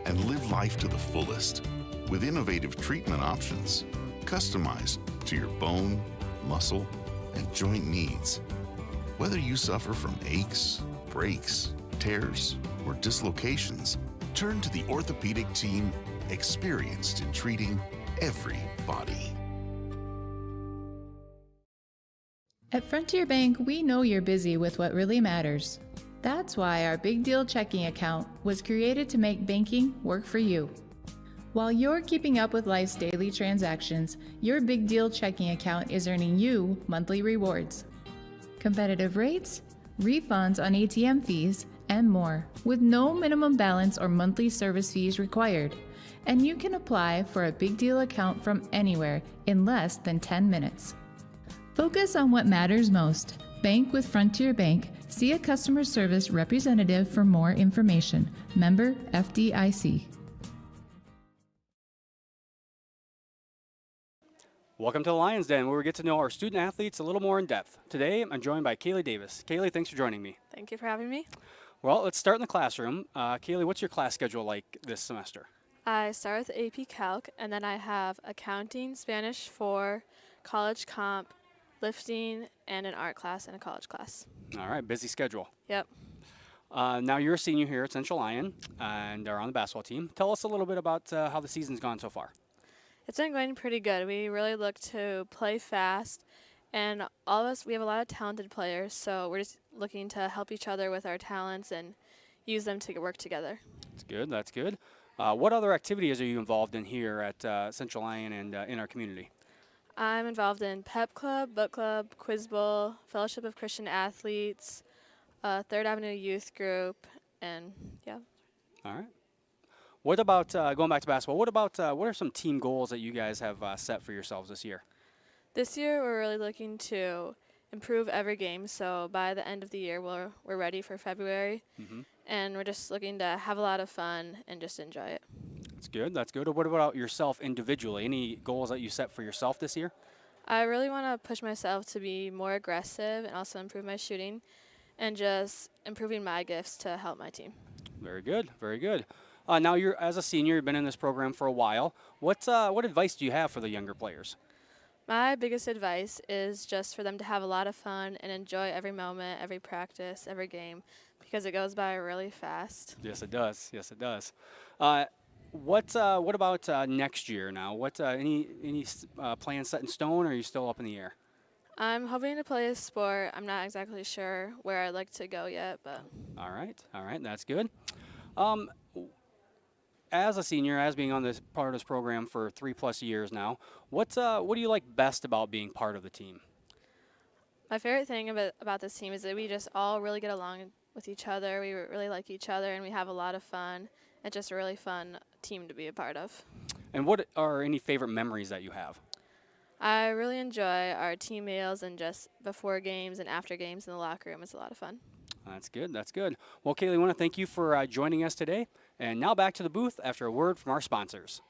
and live life to the fullest with innovative treatment options customized to your bone, muscle, and joint needs. Whether you suffer from aches, breaks, tears, or dislocations, turn to the orthopedic team experienced in treating every body. At Frontier Bank, we know you're busy with what really matters. That's why our Big Deal checking account was created to make banking work for you. While you're keeping up with life's daily transactions, your Big Deal checking account is earning you monthly rewards. Competitive rates, refunds on ATM fees, and more, with no minimum balance or monthly service fees required. And you can apply for a Big Deal account from anywhere in less than 10 minutes. Focus on what matters most. Bank with Frontier Bank. See a customer service representative for more information. Member FDIC. Welcome to the Lions Den, where we get to know our student athletes a little more in depth. Today, I'm joined by Kaylee Davis. Kaylee, thanks for joining me. Thank you for having me. Well, let's start in the classroom. Kaylee, what's your class schedule like this semester? I start with AP Calc, and then I have accounting, Spanish 4, college comp, lifting, and an art class and a college class. All right, busy schedule. Yep. Now you're a senior here at Central Lyon and are on the basketball team. Tell us a little bit about how the season's gone so far. It's been going pretty good. We really look to play fast, and all of us, we have a lot of talented players, so we're just looking to help each other with our talents and use them to work together. That's good, that's good. What other activities are you involved in here at Central Lyon and in our community? I'm involved in Pep Club, Book Club, Quiz Bowl, Fellowship of Christian Athletes, Third Avenue Youth Group, and yeah. All right. What about, going back to basketball, what are some team goals that you guys have set for yourselves this year? This year we're really looking to improve every game, so by the end of the year we're ready for February, and we're just looking to have a lot of fun and just enjoy it. That's good, that's good. What about yourself individually? Any goals that you set for yourself this year? I really want to push myself to be more aggressive and also improve my shooting and just improving my gifts to help my team. Very good, very good. Now, you're as a senior, you've been in this program for a while. What advice do you have for the younger players? My biggest advice is just for them to have a lot of fun and enjoy every moment, every practice, every game, because it goes by really fast. Yes, it does. Yes, it does. What about next year now? Any plans set in stone, or are you still up in the air? I'm hoping to play a sport. I'm not exactly sure where I'd like to go yet, but. All right, that's good. As a senior, as being on this part of this program for 3+ years now, what do you like best about being part of the team? My favorite thing about this team is that we just all really get along with each other. We really like each other, and we have a lot of fun. It's just a really fun team to be a part of. And what are any favorite memories that you have? I really enjoy our team meals and just before games and after games in the locker room. It's a lot of fun. That's good. That's good. Well, Kaylee, I want to thank you for joining us today. And now back to the booth after a word from our sponsors.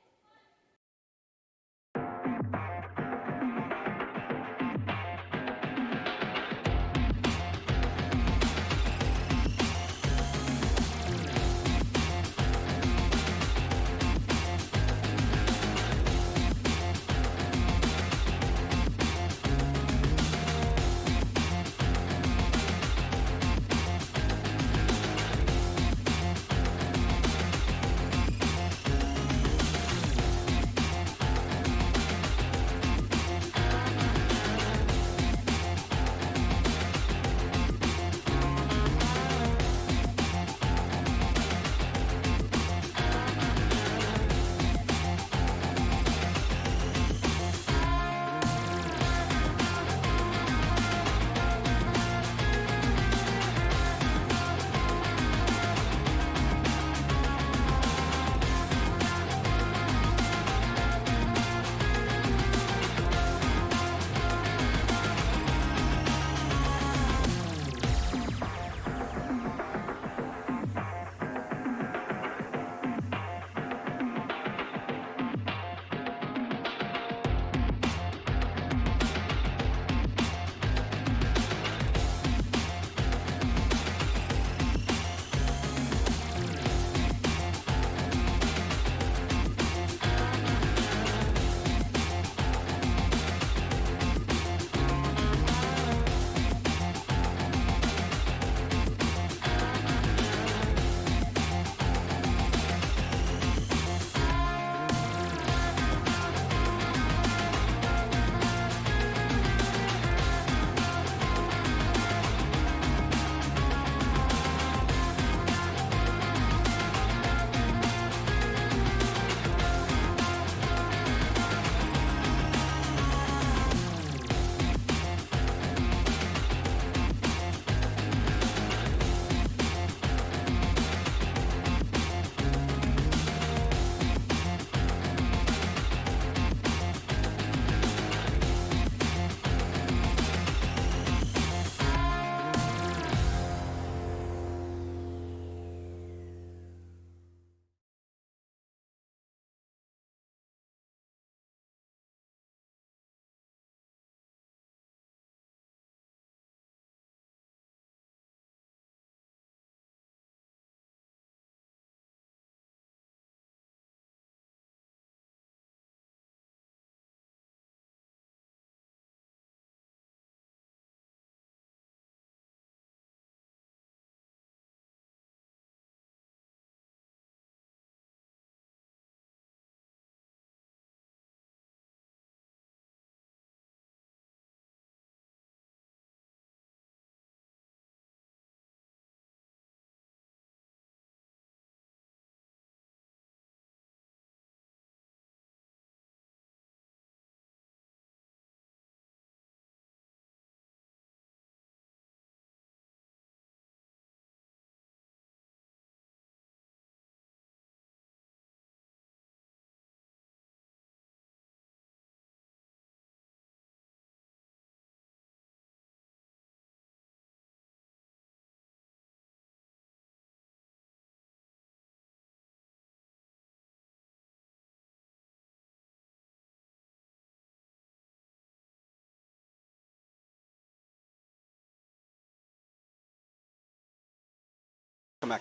Come back.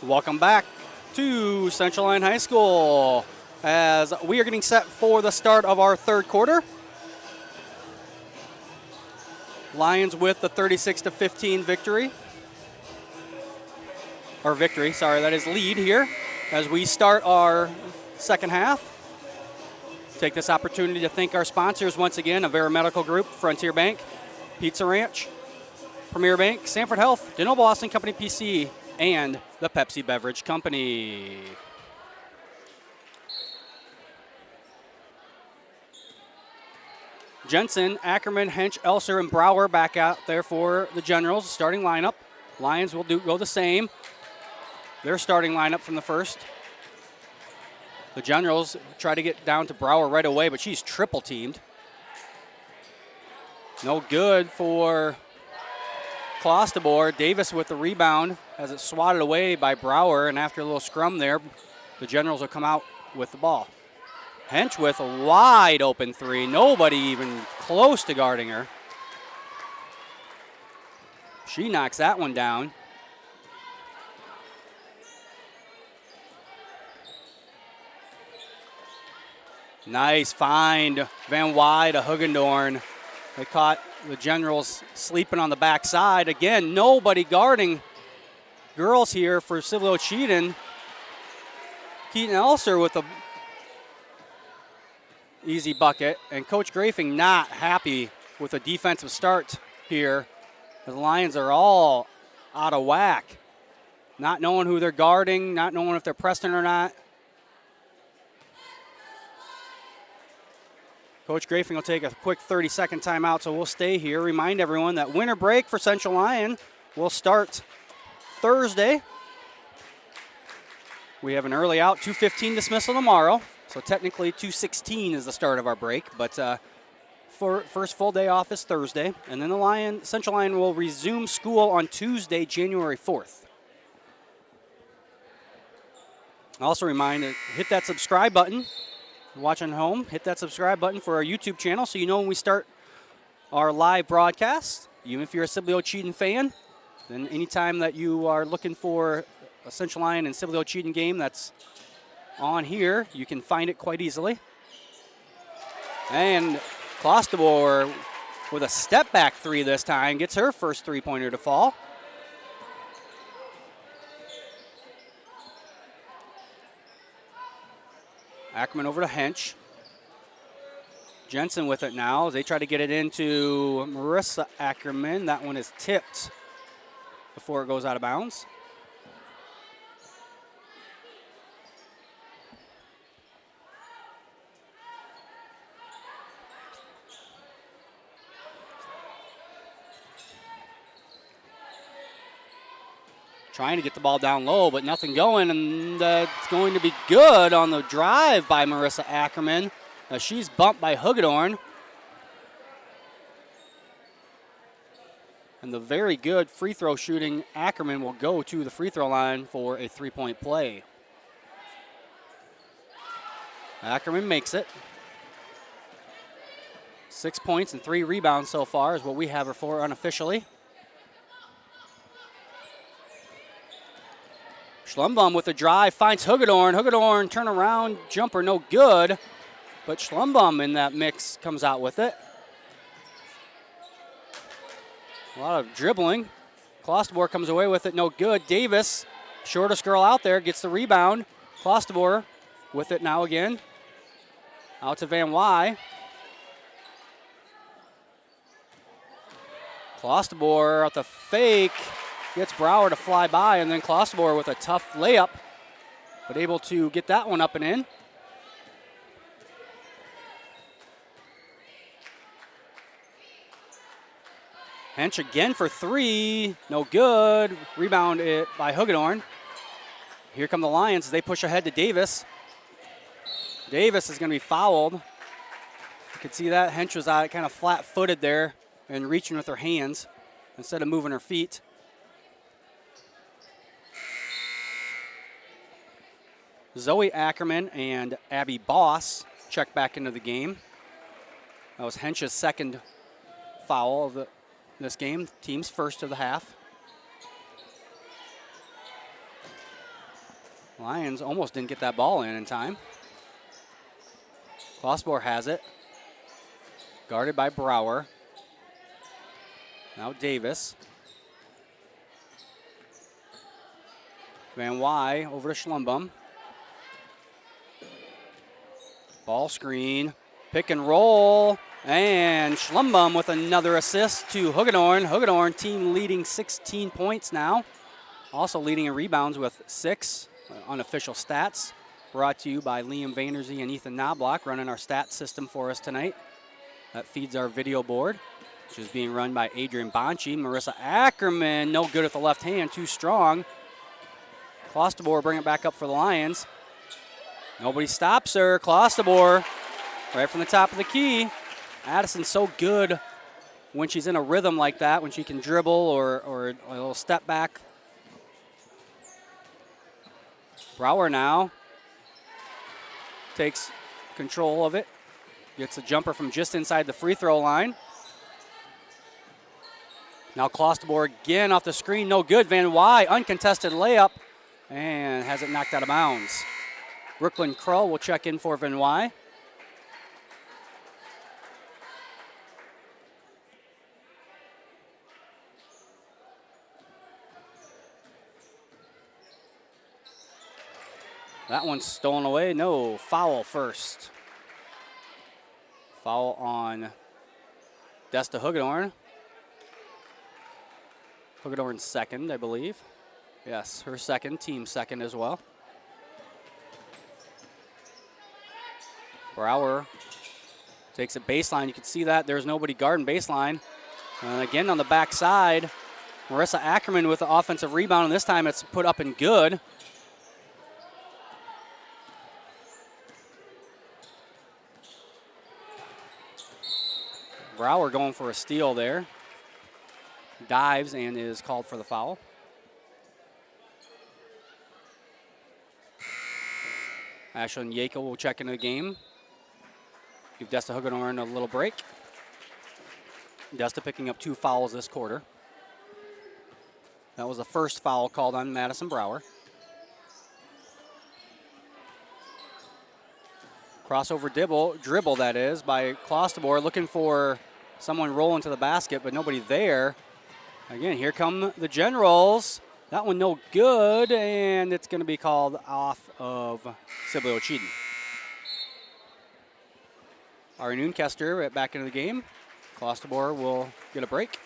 Welcome back to Central Lyon High School as we are getting set for the start of our third quarter. Lions with the 36-15 victory. Or victory, sorry, that is lead here as we start our second half. Take this opportunity to thank our sponsors once again, Avera Medical Group, Frontier Bank, Pizza Ranch, Premier Bank, Sanford Health, Dental Boston Company PC, and the Pepsi Beverage Company. Jensen, Ackerman, Hench, Elser, and Brower back out there for the Generals. Starting lineup. Lions will go the same. Their starting lineup from the first. The Generals try to get down to Brower right away, but she's triple teamed. No good for Clostebor. Davis with the rebound has it swatted away by Brower, and after a little scrum there, the Generals will come out with the ball. Hench with a wide open three. Nobody even close to guarding her. She knocks that one down. Nice find. Van Wy to Hugendorn. They caught the Generals sleeping on the backside. Again, nobody guarding girls here for Sibley-Ocheyedan. Keaton Elser with a easy bucket. And Coach Grafing not happy with a defensive start here. The Lions are all out of whack. Not knowing who they're guarding, not knowing if they're pressing or not. Coach Grafing will take a quick 30-second timeout, so we'll stay here. Remind everyone that winter break for Central Lyon will start Thursday. We have an early out, 2:15 dismissal tomorrow, so technically 2:16 is the start of our break, but for first full day off is Thursday, and then the Central Lyon will resume school on Tuesday, January 4th. Also remind to hit that subscribe button. Watching home, hit that subscribe button for our YouTube channel so you know when we start our live broadcast. Even if you're a Sibley-Ocheyedan fan, then anytime that you are looking for a Central Lyon and Sibley-Ocheyedan game that's on here, you can find it quite easily. And Clostebor with a step back three this time gets her first three-pointer to fall. Ackerman over to Hench. Jensen with it now as they try to get it into Marissa Ackerman. That one is tipped before it goes out of bounds. Trying to get the ball down low, but nothing going, and it's going to be good on the drive by Marissa Ackerman. She's bumped by Hugendorn. And the very good free throw shooting Ackerman will go to the free throw line for a three-point play. Ackerman makes it. 6 points and 3 rebounds so far is what we have her for unofficially. Schlumbaum with a drive, finds Hugendorn. Hugendorn, turn around, jumper, no good. But Schlumbaum in that mix comes out with it. A lot of dribbling. Clostebor comes away with it, no good. Davis, shortest girl out there, gets the rebound. Clostebor with it now again. Out to Van Wy. Clostebor at the fake. Gets Brower to fly by, and then Clostebor with a tough layup, but able to get that one up and in. Hench again for three, no good. Rebound it by Hugendorn. Here come the Lions as they push ahead to Davis. Davis is going to be fouled. You can see that Hench was out kind of flat-footed there and reaching with her hands instead of moving her feet. Zoe Ackerman and Abby Boss check back into the game. That was Hench's second foul of this game, team's first of the half. Lions almost didn't get that ball in time. Klossbor has it. Guarded by Brower. Now Davis. Van Wy over to Schlumbum. Ball screen. Pick and roll. And Schlumbum with another assist to Hagedorn. Hagedorn team leading 16 points now. Also leading in rebounds with 6 unofficial stats. Brought to you by Liam Vanderzee and Ethan Knobloch running our stat system for us tonight. That feeds our video board, which is being run by Adrian Bonchi. Marissa Ackerman, no good at the left hand, too strong. Klosterboer bring it back up for the Lions. Nobody stops her. Klosterboer right from the top of the key. Addison's so good when she's in a rhythm like that, when she can dribble or a little step back. Brower now takes control of it. Gets a jumper from just inside the free throw line. Now Klosterboer again off the screen, no good. Van Wy, uncontested layup, and has it knocked out of bounds. Brooklyn Krull will check in for Van Wy. That one's stolen away. No, foul first. Foul on Desta Hagedorn. Hagedorn's second, I believe. Yes, her second, team second as well. Brower takes a baseline. You can see that there's nobody guarding baseline. And again on the backside, Marissa Ackerman with the offensive rebound, and this time it's put up and good. Brower going for a steal there. Dives and is called for the foul. Ashlyn Yako will check into the game. Give Desta Hagedorn a little break. Desta picking up 2 fouls this quarter. That was the first foul called on Madison Brower. Crossover dribble that is, by Klosterboer, looking for someone rolling to the basket, but nobody there. Again, here come the Generals. That one no good, and it's going to be called off of Sibley-Ocheyedan. Ari Noonkester back into the game. Klosterboer will get a break.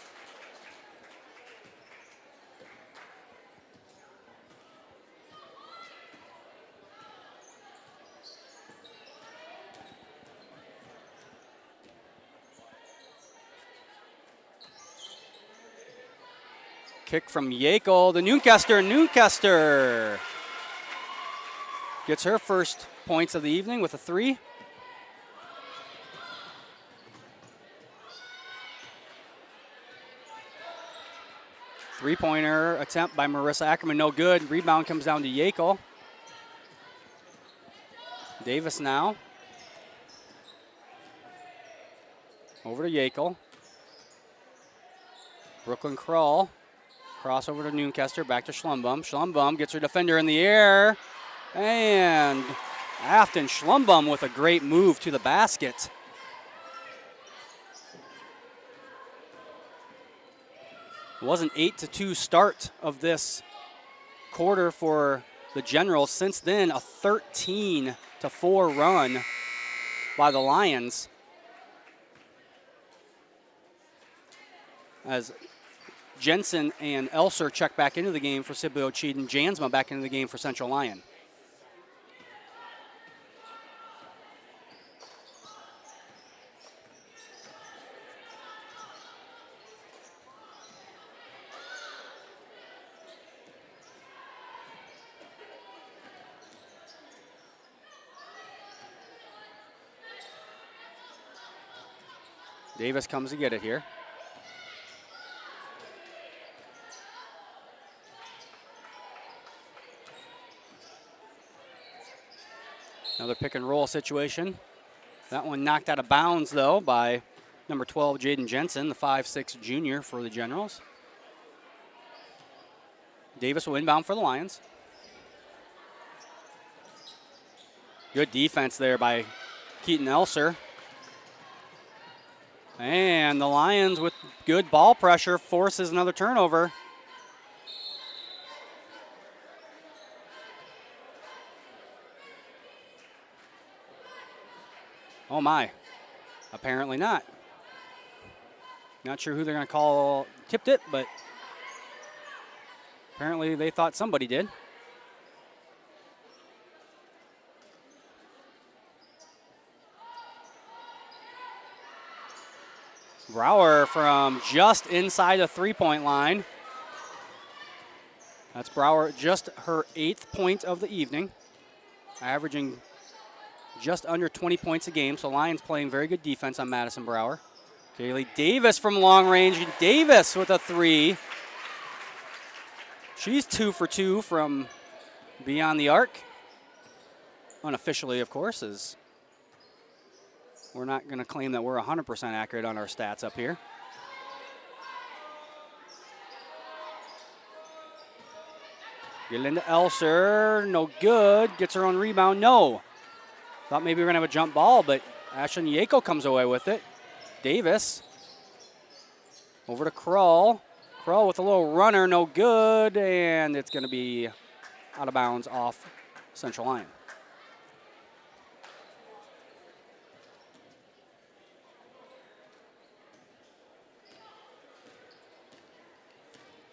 Kick from Yako to Noonkester. Noonkester gets her first points of the evening with a 3. Three-pointer attempt by Marissa Ackerman, no good. Rebound comes down to Yako. Davis now. Over to Yako. Brooklyn Krull. Cross over to Noonkester, back to Schlumbum. Schlumbum gets her defender in the air. And Afton Schlumbum with a great move to the basket. It was an 8-2 start of this quarter for the Generals. Since then, a 13-4 run by the Lions. As Jensen and Elser check back into the game for Sibley-Ocheyedan. Jansma back into the game for Central Lyon. Davis comes to get it here. Another pick and roll situation. That one knocked out of bounds, though, by number 12, Jaden Jensen, the 5'6" junior for the Generals. Davis will inbound for the Lions. Good defense there by Keaton Elser. And the Lions with good ball pressure forces another turnover. Oh my, apparently not. Not sure who they're going to call tipped it, but apparently they thought somebody did. Brower from just inside the three-point line. That's Brower, just her 8th point of the evening, averaging just under 20 points a game. So Lions playing very good defense on Madison Brower. Kaylee Davis from long range. Davis with a 3. She's 2 for 2 from beyond the arc. Unofficially, of course, as we're not going to claim that we're 100% accurate on our stats up here. Get it into Elser. No good. Gets her own rebound. No. Thought maybe we were going to have a jump ball, but Ashlyn Yako comes away with it. Davis. Over to Krull. Krull with a little runner. No good. And it's going to be out of bounds off Central Lyon.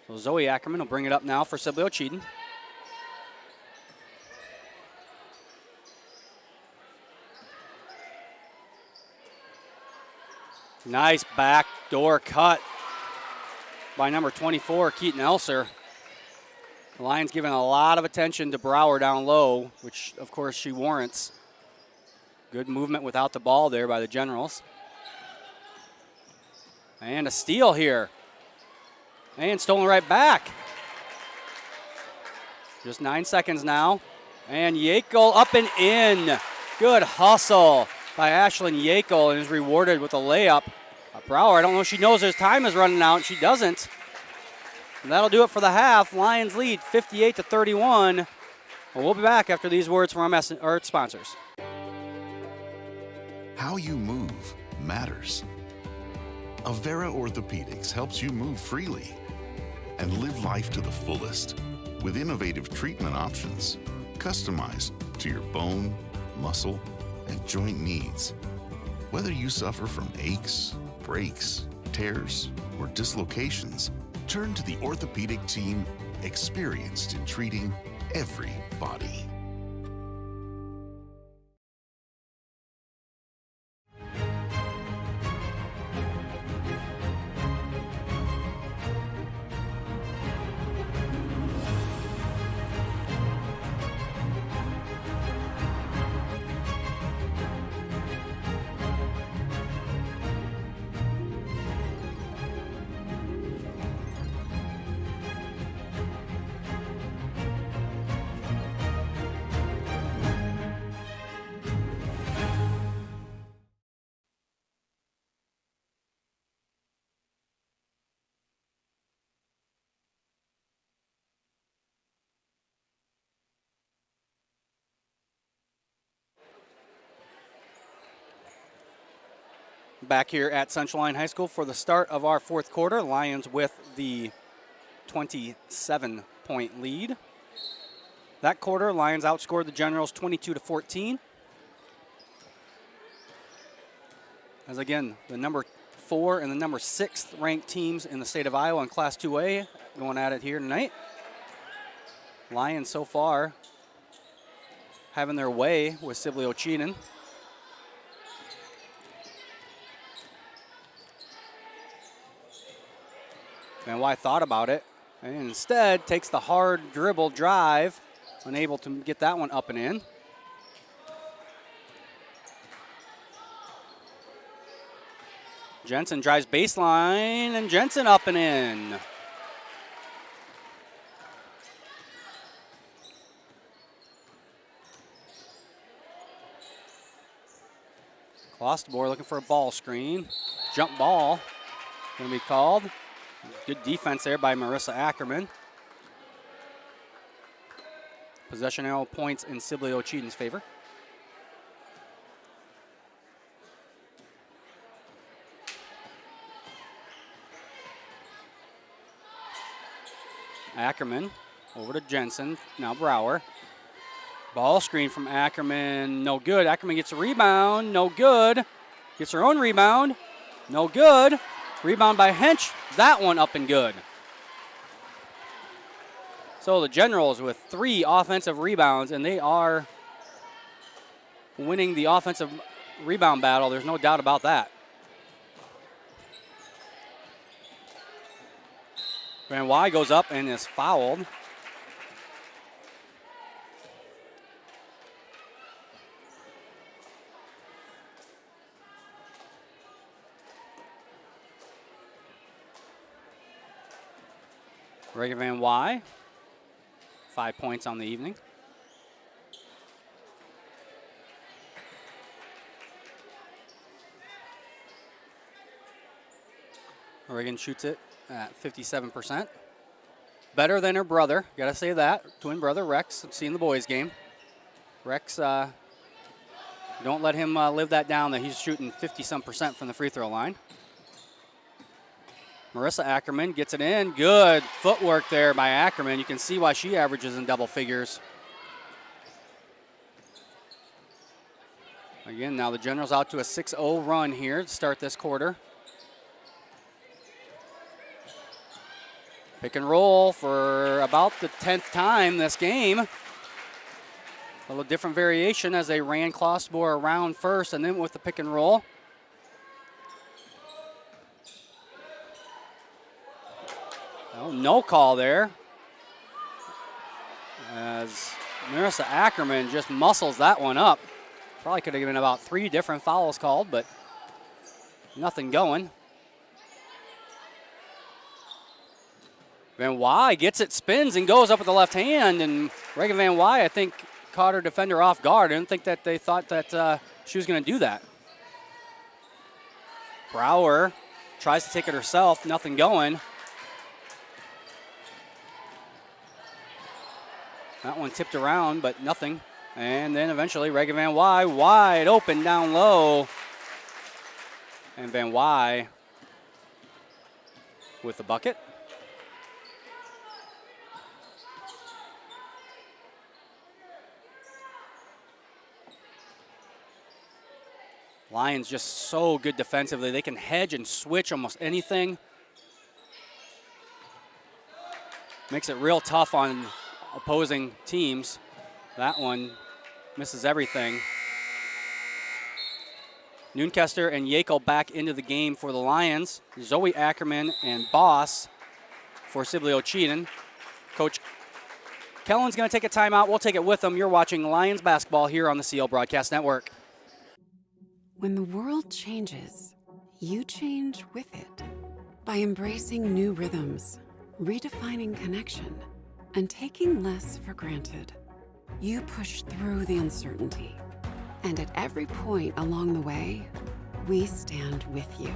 So Zoe Ackerman will bring it up now for Sibley-Ocheyedan. Nice backdoor cut by number 24, Keaton Elser. The Lions giving a lot of attention to Brower down low, which of course she warrants. Good movement without the ball there by the Generals. And a steal here. And stolen right back. Just 9 seconds now. And Yackel up and in. Good hustle by Ashlyn Yackel and is rewarded with a layup. Brower, I don't know if she knows his time is running out. She doesn't. And that'll do it for the half. Lions lead 58-31. Well, we'll be back after these words from our sponsors. How you move matters. Avera Orthopedics helps you move freely and live life to the fullest with innovative treatment options customized to your bone, muscle, and joint needs. Whether you suffer from aches, breaks, tears, or dislocations, turn to the orthopedic team experienced in treating every body. Back here at Central Lyon High School for the start of our fourth quarter. Lions with the 27-point lead. That quarter, Lions outscored the Generals 22-14. As again, the number 4 and the number 6 ranked teams in the state of Iowa in Class 2A going at it here tonight. Lions so far having their way with Sibley-Ocheyedan. And White thought about it, and instead takes the hard dribble drive, unable to get that one up and in. Jensen drives baseline, and Jensen up and in. Klosterboer looking for a ball screen. Jump ball going to be called. Good defense there by Marissa Ackerman. Possession arrow points in Sibley-Ocheyedan's favor. Ackerman over to Jensen. Now Brower. Ball screen from Ackerman. No good. Ackerman gets a rebound. No good. Gets her own rebound. No good. Rebound by Hench. That one up and good. So the Generals with 3 offensive rebounds, and they are winning the offensive rebound battle. There's no doubt about that. Van Wy goes up and is fouled. Reagan Van Wy, 5 points on the evening. Reagan shoots it at 57%. Better than her brother, gotta say that. Twin brother Rex, seeing the boys game. Rex, don't let him live that down that he's shooting 50-some% from the free throw line. Marissa Ackerman gets it in. Good footwork there by Ackerman. You can see why she averages in double figures. Again, now the Generals out to a 6-0 run here to start this quarter. Pick and roll for about the 10th time this game. A little different variation as they ran Klosterboer around first and then with the pick and roll. Oh, no call there. As Marissa Ackerman just muscles that one up. Probably could have given about 3 different fouls called, but nothing going. Van Wy gets it, spins, and goes up with the left hand. And Reagan Van Wy, I think, caught her defender off guard. I didn't think that they thought that she was going to do that. Brower tries to take it herself, nothing going. That one tipped around, but nothing. And then eventually Reagan Van Wy wide open down low. And Van Wy with the bucket. Lions just so good defensively. They can hedge and switch almost anything. Makes it real tough on opposing teams. That one misses everything. Noonkester and Yakel back into the game for the Lions. Zoe Ackerman and Boss for Sibley-Ocheyedan. Coach Kellen's going to take a timeout. We'll take it with them. You're watching Lions basketball here on the CL Broadcast Network. When the world changes, you change with it. By embracing new rhythms, redefining connection, and taking less for granted, you push through the uncertainty. And at every point along the way, we stand with you.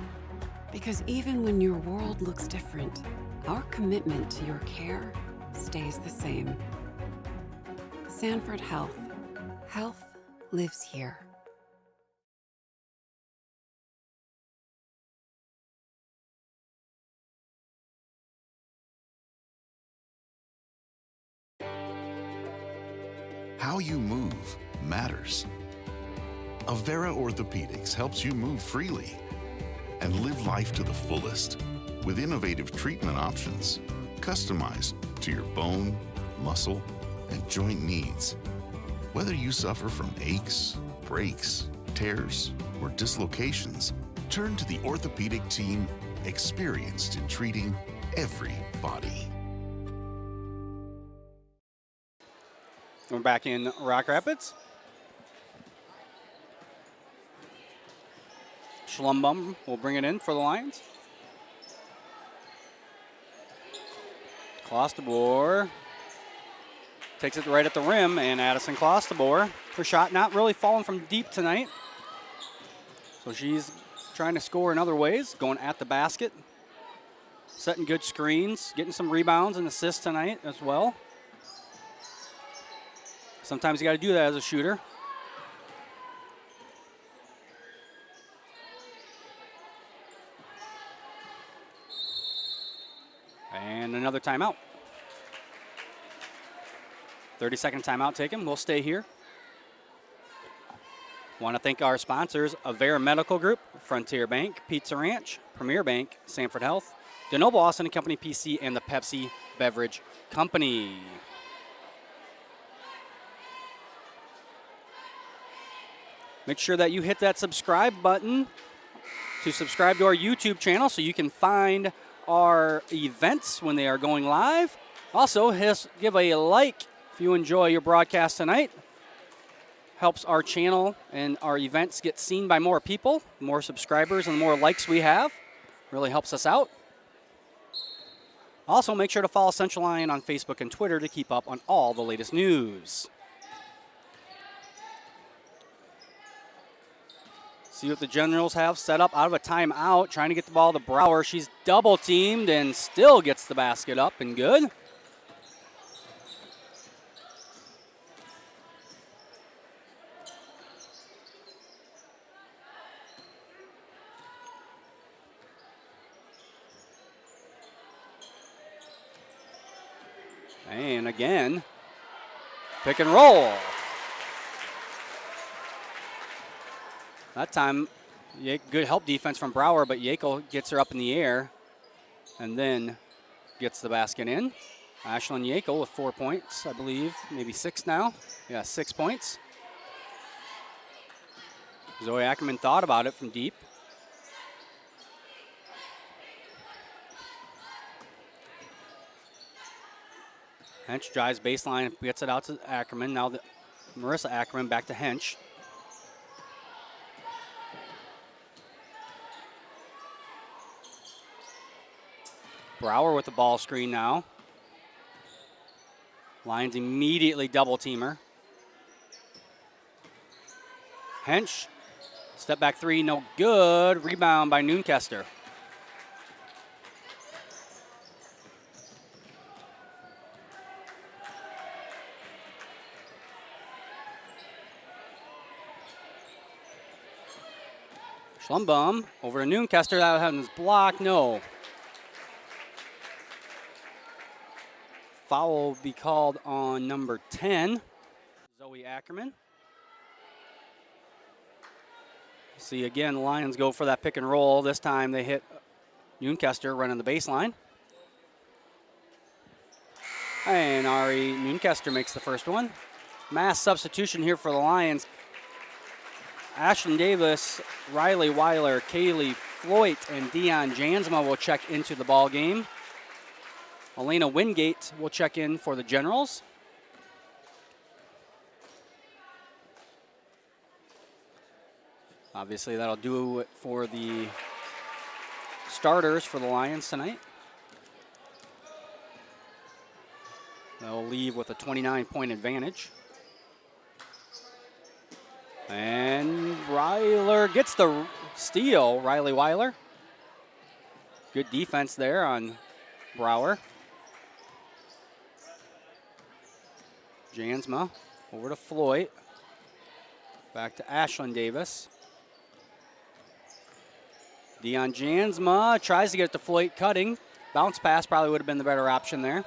Because even when your world looks different, our commitment to your care stays the same. Sanford Health. Health lives here. How you move matters. Avera Orthopedics helps you move freely and live life to the fullest with innovative treatment options customized to your bone, muscle, and joint needs. Whether you suffer from aches, breaks, tears, or dislocations, turn to the orthopedic team experienced in treating every body. We're back in Rock Rapids. Schlumbum will bring it in for the Lions. Klosterboer takes it right at the rim, and Addison Klosterboer, her shot not really falling from deep tonight. So she's trying to score in other ways, going at the basket, setting good screens, getting some rebounds and assists tonight as well. Sometimes you got to do that as a shooter. And another timeout. 30-second timeout taken. We'll stay here. Want to thank our sponsors, Avera Medical Group, Frontier Bank, Pizza Ranch, Premier Bank, Sanford Health, DeNoble Austin & Company PC, and the Pepsi Beverage Company. Make sure that you hit that subscribe button to subscribe to our YouTube channel so you can find our events when they are going live. Also, give a like if you enjoy your broadcast tonight. Helps our channel and our events get seen by more people. The more subscribers and the more likes we have, really helps us out. Also, make sure to follow Central Lyon on Facebook and Twitter to keep up on all the latest news. See what the Generals have set up out of a timeout, trying to get the ball to Brower. She's double teamed and still gets the basket up and good. And again, pick and roll. That time, good help defense from Brower, but Yackel gets her up in the air and then gets the basket in. Ashlyn Yackel with 4 points, I believe, maybe 6 now. Yeah, 6 points. Zoe Ackerman thought about it from deep. Hench drives baseline, gets it out to Ackerman. Now Marissa Ackerman back to Hench. Brower with the ball screen now. Lions immediately double team her. Hench, step back three, no good. Rebound by Noonkester. Schlumbum over to Noonkester. That happens blocked. No. Foul will be called on number 10, Zoe Ackerman. See again, the Lions go for that pick and roll. This time they hit Noonkester running the baseline. And Ari Noonkester makes the first one. Mass substitution here for the Lions. Ashlyn Davis, Riley Weiler, Kaylee Floyd, and Dion Jansma will check into the ball game. Elena Wingate will check in for the Generals. Obviously, that'll do it for the starters for the Lions tonight. They'll leave with a 29-point advantage. And Ryler gets the steal, Riley Weiler. Good defense there on Brower. Jansma over to Floyd. Back to Ashlyn Davis. Dion Jansma tries to get it to Floyd cutting. Bounce pass probably would have been the better option there.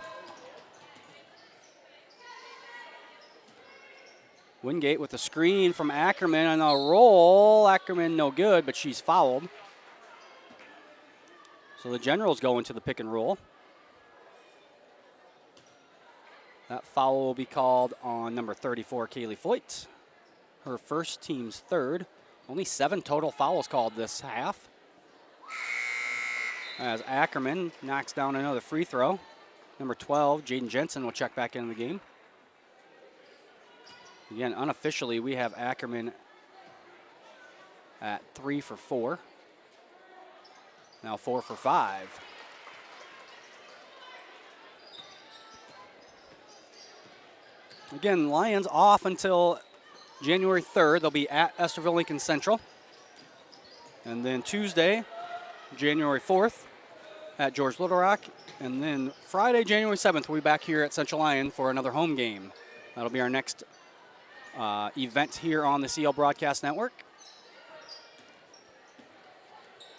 Wingate with the screen from Ackerman on a roll. Ackerman no good, but she's fouled. So the Generals go into the pick and roll. That foul will be called on number 34, Kaylee Floyd. Her first, team's third. Only 7 total fouls called this half. As Ackerman knocks down another free throw. Number 12, Jaden Jensen will check back into the game. Again, unofficially, we have Ackerman at 3 for 4. Now 4 for 5. Again, Lions off until January 3rd. They'll be at Esterville Lincoln Central. And then Tuesday, January 4th, at George Little Rock. And then Friday, January 7th, we'll be back here at Central Lyon for another home game. That'll be our next event here on the CL Broadcast Network.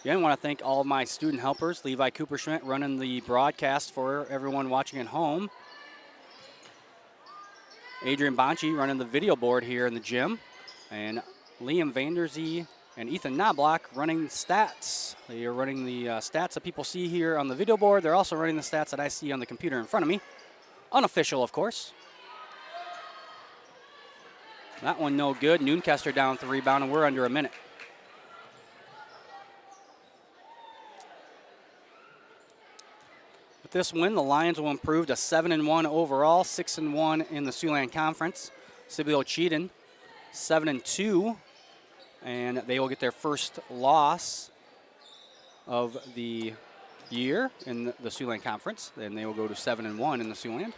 Again, I want to thank all of my student helpers. Levi Cooperschmidt running the broadcast for everyone watching at home. Adrian Bonchi running the video board here in the gym. And Liam Vanderzee and Ethan Knobloch running stats. They are running the stats that people see here on the video board. They're also running the stats that I see on the computer in front of me. Unofficial, of course. That one no good. Noonkester down with the rebound, and we're under a minute. With this win, the Lions will improve to 7-1 overall, 6-1 in the Siouxland Conference. Sibley-Ocheyedan 7-2, and they will get their first loss of the year in the Siouxland Conference. Then they will go to 7-1 in the Siouxland.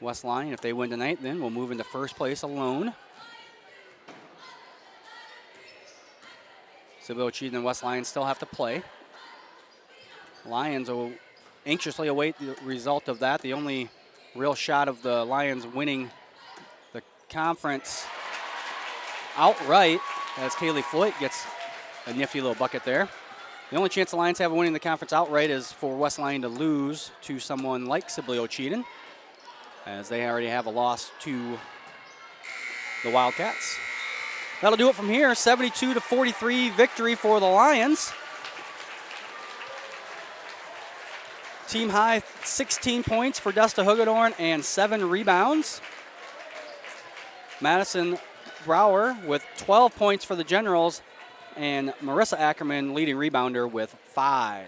West Lyon, if they win tonight, then will move into first place alone. Sibley-Ocheyedan and West Lyon still have to play. Lions will anxiously await the result of that. The only real shot of the Lions winning the conference outright, as Kaylee Floyd gets a nifty little bucket there. The only chance the Lions have of winning the conference outright is for West Lyon to lose to someone like Sibley-Ocheyedan, as they already have a loss to the Wildcats. That'll do it from here. 72-43 victory for the Lions. Team high 16 points for Desta Hugedorn and 7 rebounds. Madison Brower with 12 points for the Generals, and Marissa Ackerman leading rebounder with 5.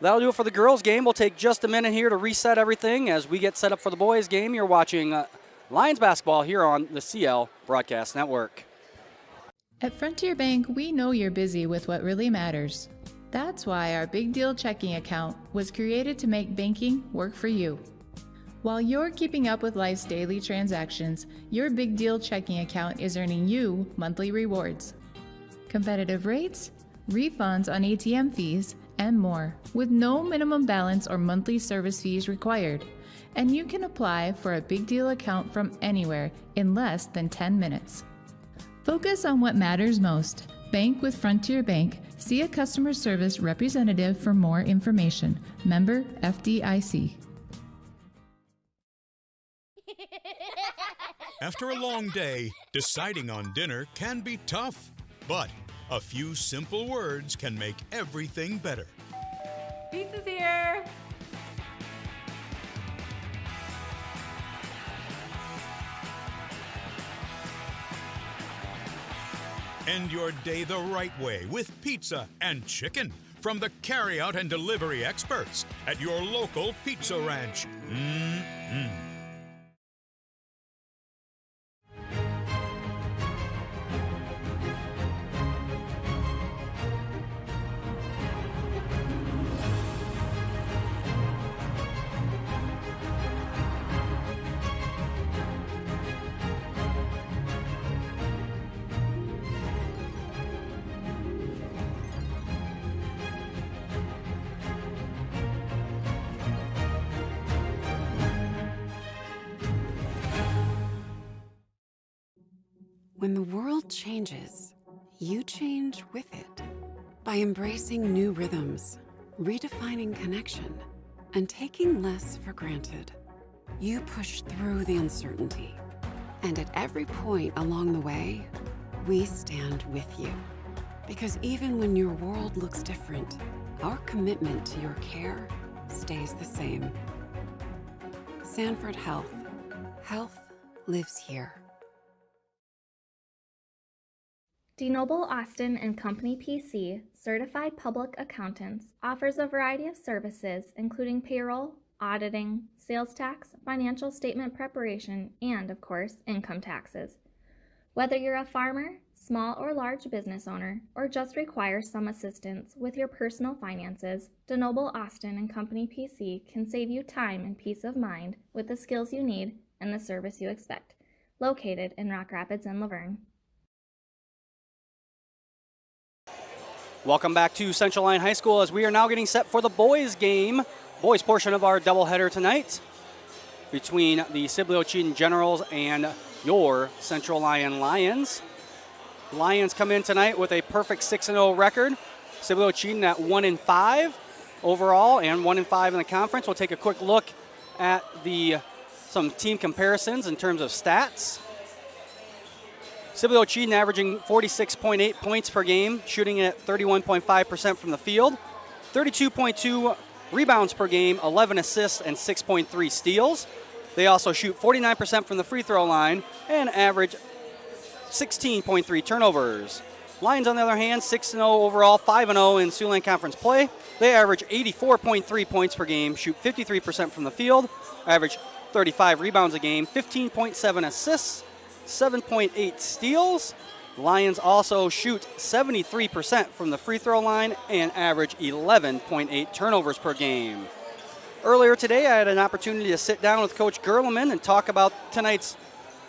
That'll do it for the girls' game. We'll take just a minute here to reset everything as we get set up for the boys' game. You're watching Lions basketball here on the CL Broadcast Network. At Frontier Bank, we know you're busy with what really matters. That's why our Big Deal checking account was created to make banking work for you. While you're keeping up with life's daily transactions, your Big Deal checking account is earning you monthly rewards. Competitive rates, refunds on ATM fees, and more, with no minimum balance or monthly service fees required. And you can apply for a Big Deal account from anywhere in less than 10 minutes. Focus on what matters most. Bank with Frontier Bank. See a customer service representative for more information. Member FDIC. After a long day, deciding on dinner can be tough, but a few simple words can make everything better. Pizza's here. End your day the right way with pizza and chicken from the carryout and delivery experts at your local pizza ranch. When the world changes, you change with it. By embracing new rhythms, redefining connection, and taking less for granted, you push through the uncertainty. And at every point along the way, we stand with you. Because even when your world looks different, our commitment to your care stays the same. Sanford Health. Health lives here. DeNoble Austin and Company PC, certified public accountants, offers a variety of services including payroll, auditing, sales tax, financial statement preparation, and, of course, income taxes. Whether you're a farmer, small or large business owner, or just require some assistance with your personal finances, DeNoble Austin and Company PC can save you time and peace of mind with the skills you need and the service you expect. Located in Rock Rapids and Laverne. Welcome back to Central Lyon High School as we are now getting set for the boys' game, boys' portion of our doubleheader tonight between the Sibley-Ocheyedan Generals and your Central Lyon Lions. Lions come in tonight with a perfect 6-0 record. Sibley-Ocheyedan at 1-5 overall and 1-5 in the conference. We'll take a quick look at the some team comparisons in terms of stats. Sibley-Ocheyedan averaging 46.8 points per game, shooting at 31.5% from the field, 32.2 rebounds per game, 11 assists, and 6.3 steals. They also shoot 49% from the free throw line and average 16.3 turnovers. Lions, on the other hand, 6-0 overall, 5-0 in Siouxland Conference play. They average 84.3 points per game, shoot 53% from the field, average 35 rebounds a game, 15.7 assists, 7.8 steals. Lions also shoot 73% from the free throw line and average 11.8 turnovers per game. Earlier today, I had an opportunity to sit down with Coach Gerleman and talk about tonight's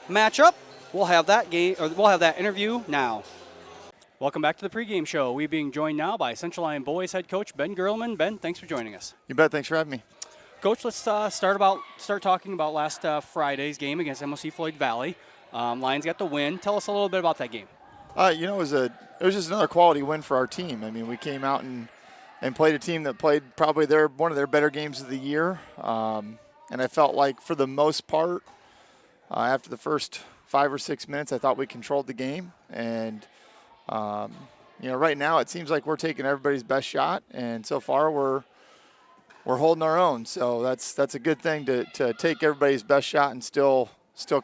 matchup. We'll have that interview now. Welcome back to the pregame show. We being joined now by Central Lyon boys head coach Ben Gerleman. Ben, thanks for joining us. You bet. Thanks for having me. Coach, let's start talking about last Friday's game against MOC Floyd Valley. Lions got the win. Tell us a little bit about that game. It was just another quality win for our team. I mean, we came out and played a team that played probably one of their better games of the year. And I felt like for the most part, after the first 5 or 6 minutes, I thought we controlled the game. And right now it seems like we're taking everybody's best shot, and so far we're holding our own. So that's a good thing to take everybody's best shot and still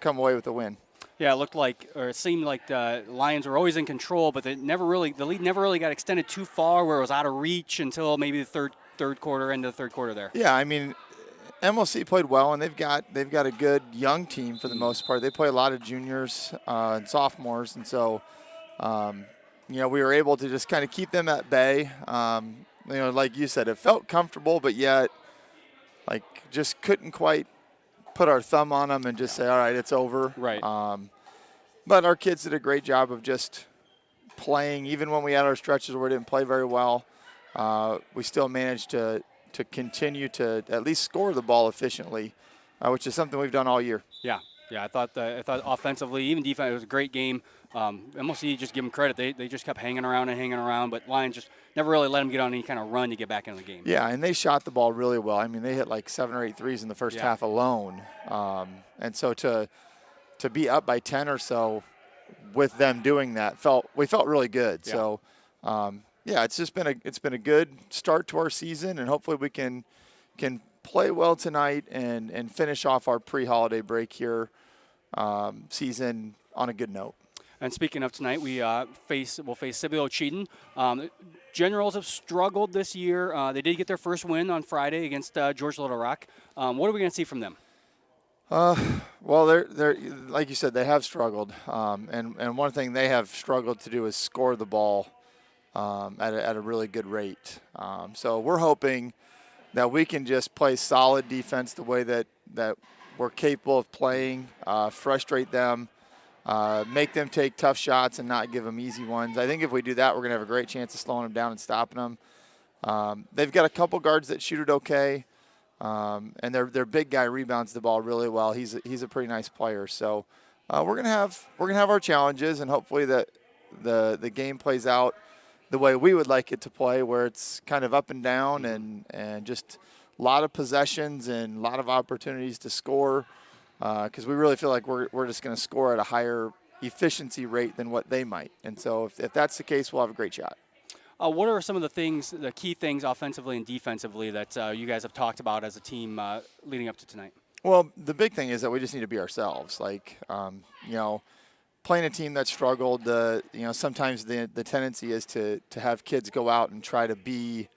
come away with a win. Yeah, it seemed like the Lions were always in control, but the lead never really got extended too far where it was out of reach until maybe the third quarter, end of the third quarter there. Yeah, I mean, MLC played well, and they've got a good young team for the most part. They play a lot of juniors and sophomores, and so we were able to just kind of keep them at bay. Like you said, it felt comfortable, but yet just couldn't quite put our thumb on them and just say, all right, it's over. Right. But our kids did a great job of just playing. Even when we had our stretches where we didn't play very well, we still managed to continue to at least score the ball efficiently, which is something we've done all year. Yeah. I thought offensively, even defense, it was a great game. MLC, just give them credit. They just kept hanging around, but Lions just never really let them get on any kind of run to get back into the game. Yeah, and they shot the ball really well. I mean, they hit like 7 or 8 threes in the first half alone. And so to be up by 10 or so with them doing that, we felt really good. Yeah. So, it's been a good start to our season, and hopefully we can play well tonight and finish off our pre-holiday break here season on a good note. And speaking of tonight, we'll face Sibley-Ocheyedan. Generals have struggled this year. They did get their first win on Friday against George Little Rock. What are we going to see from them? Well, they're like you said, they have struggled. And one thing they have struggled to do is score the ball at a really good rate. So we're hoping that we can just play solid defense the way that we're capable of playing, frustrate them, make them take tough shots and not give them easy ones. I think if we do that, we're going to have a great chance of slowing them down and stopping them. They've got a couple guards that shoot it okay, and their big guy rebounds the ball really well. He's a pretty nice player. So we're gonna have our challenges, and hopefully that the game plays out the way we would like it to play, where it's kind of up and down and just a lot of possessions and a lot of opportunities to score. Because we really feel like we're just going to score at a higher efficiency rate than what they might. And so if that's the case, we'll have a great shot. What are some of the key things offensively and defensively that you guys have talked about as a team leading up to tonight? Well, the big thing is that we just need to be ourselves. Playing a team that struggled, sometimes the tendency is to have kids go out and try to be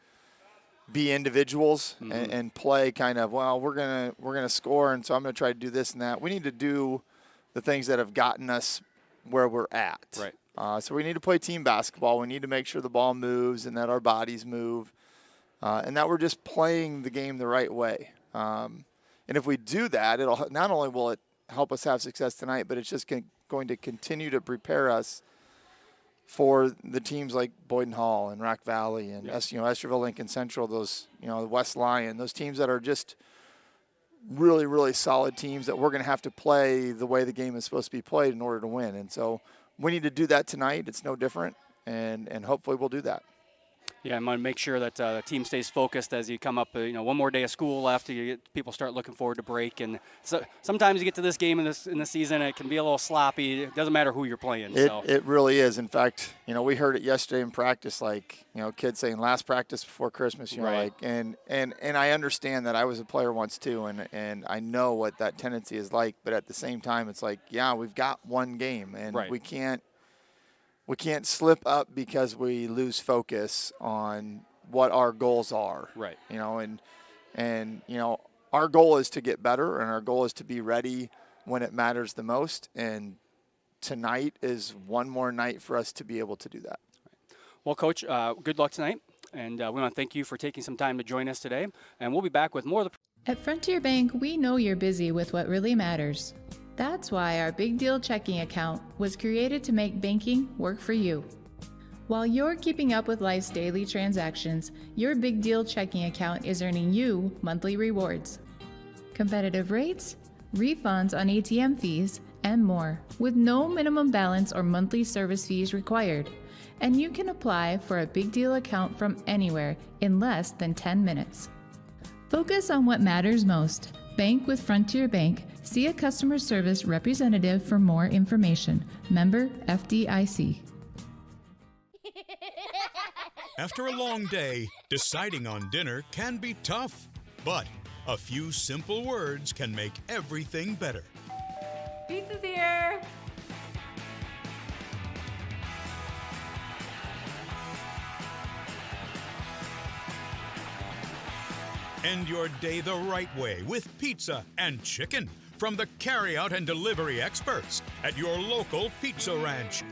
individuals and play kind of, well, we're gonna score, and so I'm gonna try to do this and that. We need to do the things that have gotten us where we're at. Right. So we need to play team basketball. We need to make sure the ball moves and that our bodies move, and that we're just playing the game the right way. And if we do that, it'll not only will it help us have success tonight, but it's just going to continue to prepare us for the teams like Boyden Hall and Rock Valley and Esterville Lincoln Central, those West Lyon, those teams that are just really, really solid teams that we're going to have to play the way the game is supposed to be played in order to win. And so we need to do that tonight. It's no different, and hopefully we'll do that. Yeah, I'm going to make sure that the team stays focused as you come up. One more day of school left. People start looking forward to break, and so sometimes you get to this game in the season, it can be a little sloppy. It doesn't matter who you're playing. It really is. In fact, we heard it yesterday in practice, kids saying last practice before Christmas. Right. And I understand that. I was a player once too, and I know what that tendency is like. But at the same time, it's we've got one game, and right. we can't slip up because we lose focus on what our goals are. Right. And our goal is to get better, and our goal is to be ready when it matters the most. And tonight is one more night for us to be able to do that. Well, Coach, good luck tonight. And we want to thank you for taking some time to join us today. And we'll be back with more of the. At Frontier Bank, we know you're busy with what really matters. That's why our Big Deal checking account was created to make banking work for you. While you're keeping up with life's daily transactions, your Big Deal checking account is earning you monthly rewards. Competitive rates, refunds on ATM fees, and more, with no minimum balance or monthly service fees required. And you can apply for a Big Deal account from anywhere in less than 10 minutes. Focus on what matters most. Bank with Frontier Bank. See a customer service representative for more information. Member FDIC. After a long day, deciding on dinner can be tough, but a few simple words can make everything better. Pizza's here. End your day the right way with pizza and chicken from the carryout and delivery experts at your local pizza ranch.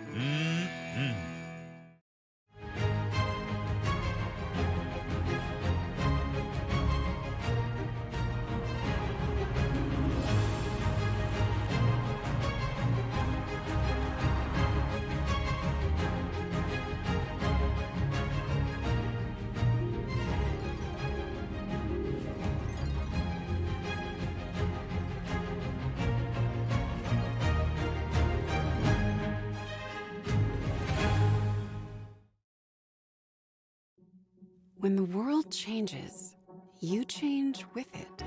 When the world changes, you change with it.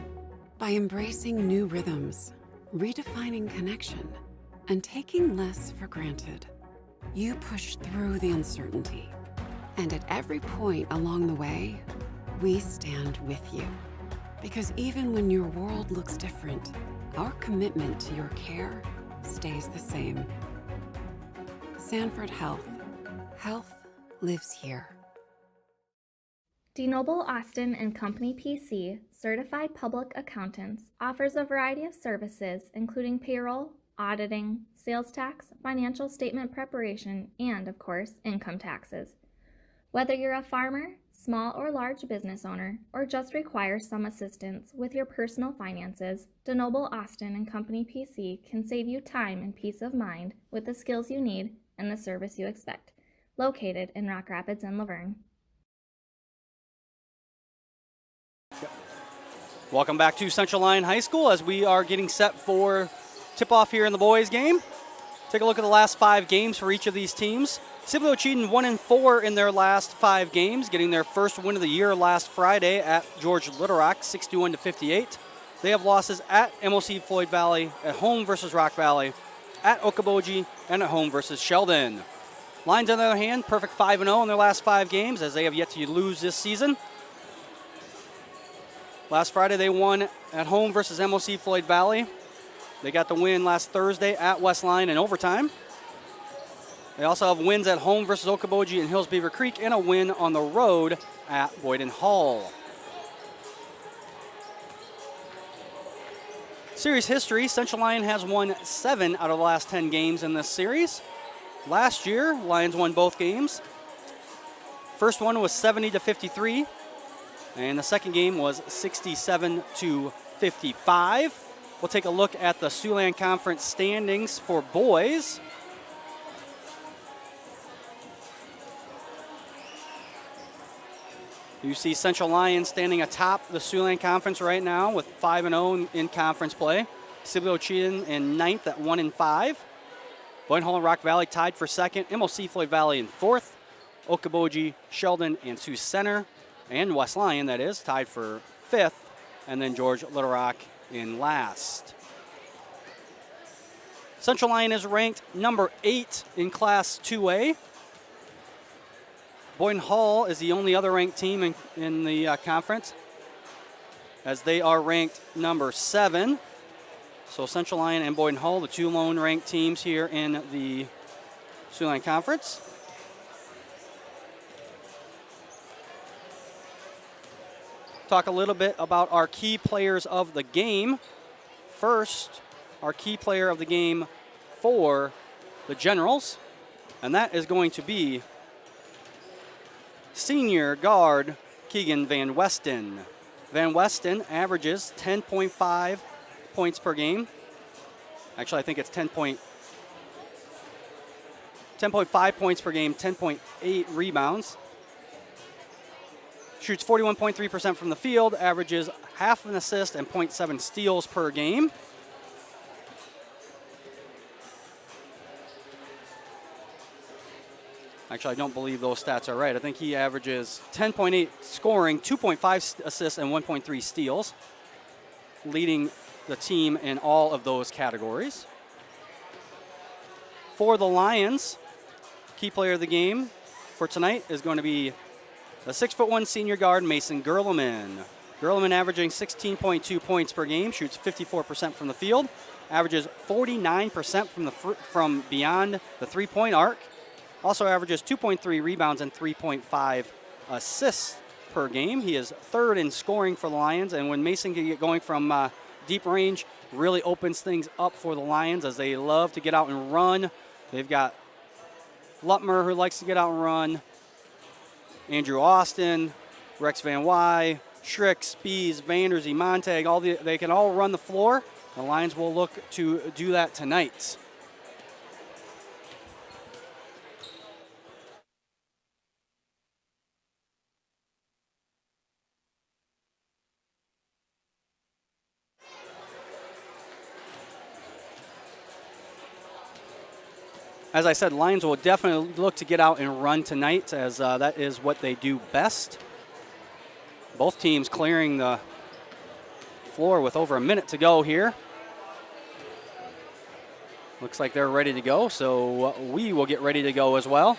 By embracing new rhythms, redefining connection, and taking less for granted, you push through the uncertainty. And at every point along the way, we stand with you. Because even when your world looks different, our commitment to your care stays the same. Sanford Health. Health lives here. DeNoble Austin and Company PC, certified public accountants, offers a variety of services including payroll, auditing, sales tax, financial statement preparation, and, of course, income taxes. Whether you're a farmer, small or large business owner, or just require some assistance with your personal finances, DeNoble Austin and Company PC can save you time and peace of mind with the skills you need and the service you expect. Located in Rock Rapids and Laverne. Welcome back to Central Lyon High School as we are getting set for tip-off here in the boys' game. Take a look at the last 5 games for each of these teams. Sibley-Ocheyedan 1-4 in their last 5 games, getting their first win of the year last Friday at George Little Rock, 61-58. They have losses at MOC Floyd Valley, at home versus Rock Valley, at Okoboji, and at home versus Sheldon. Lions, on the other hand, perfect 5-0 in their last 5 games as they have yet to lose this season. Last Friday, they won at home versus MOC Floyd Valley. They got the win last Thursday at West Lyon in overtime. They also have wins at home versus Okoboji and Hills Beaver Creek and a win on the road at Boyden Hall. Series history, Central Lyon has won 7 out of the last 10 games in this series. Last year, Lions won both games. First one was 70-53. And the second game was 67-55. We'll take a look at the Siouxland Conference standings for boys. You see Central Lyon standing atop the Siouxland Conference right now with 5-0 in conference play. Sibley-Ocheyedan in 9th at 1-5. Boyden Hall and Rock Valley tied for 2nd. MOC Floyd Valley in 4th. Sibley-Ocheyedan, and Sioux Center, and West Lyon, that is, tied for 5th, and then George Little Rock in last. Central Lyon is ranked number 8 in Class 2A. Boynton Hall is the only other ranked team in the conference, as they are ranked number 7. So Central Lyon and Boynton Hall, the 2 lone ranked teams here in the Siouxland Conference. Talk a little bit about our key players of the game. First, our key player of the game for the Generals, and that is going to be senior guard Keegan Van Westen. Van Westen averages 10.5 points per game. Actually, I think it's 10.5 points per game, 10.8 rebounds. Shoots 41.3% from the field, averages half an assist and 0.7 steals per game. Actually, I don't believe those stats are right. I think he averages 10.8 scoring, 2.5 assists, and 1.3 steals, leading the team in all of those categories. For the Lions, key player of the game for tonight is going to be the 6'1" senior guard, Mason Gerleman. Gerleman averaging 16.2 points per game, shoots 54% from the field, averages 49% from beyond the three-point arc. Also averages 2.3 rebounds and 3.5 assists per game. He is 3rd in scoring for the Lions, and when Mason can get going from deep range, really opens things up for the Lions as they love to get out and run. They've got Lutmer, who likes to get out and run, Andrew Austin, Rex Van Wy, Schrick, Spies, Vandersey, Montag, they can all run the floor. The Lions will look to do that tonight. As I said, Lions will definitely look to get out and run tonight, as that is what they do best. Both teams clearing the floor with over a minute to go here. Looks like they're ready to go, so we will get ready to go as well.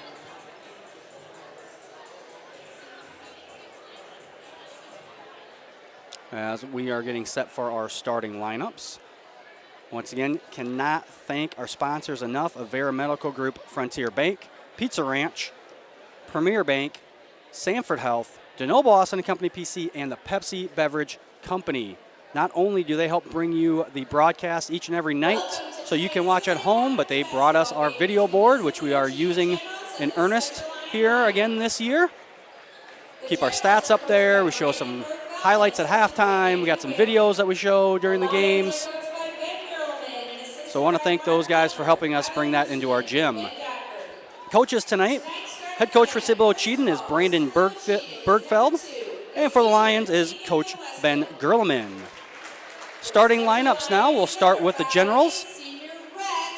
As we are getting set for our starting lineups. Once again, cannot thank our sponsors enough: Avera Medical Group, Frontier Bank, Pizza Ranch, Premier Bank, Sanford Health, DeNoble Austin & Company PC, and the Pepsi Beverage Company. Not only do they help bring you the broadcast each and every night so you can watch at home, but they brought us our video board, which we are using in earnest here again this year. Keep our stats up there. We show some highlights at halftime. We got some videos that we show during the games. So I want to thank those guys for helping us bring that into our gym. Coaches tonight, head coach for Sibley-Ocheyedan is Brandon Bergfeld, and for the Lions is Coach Ben Gerleman. Starting lineups now, we'll start with the Generals.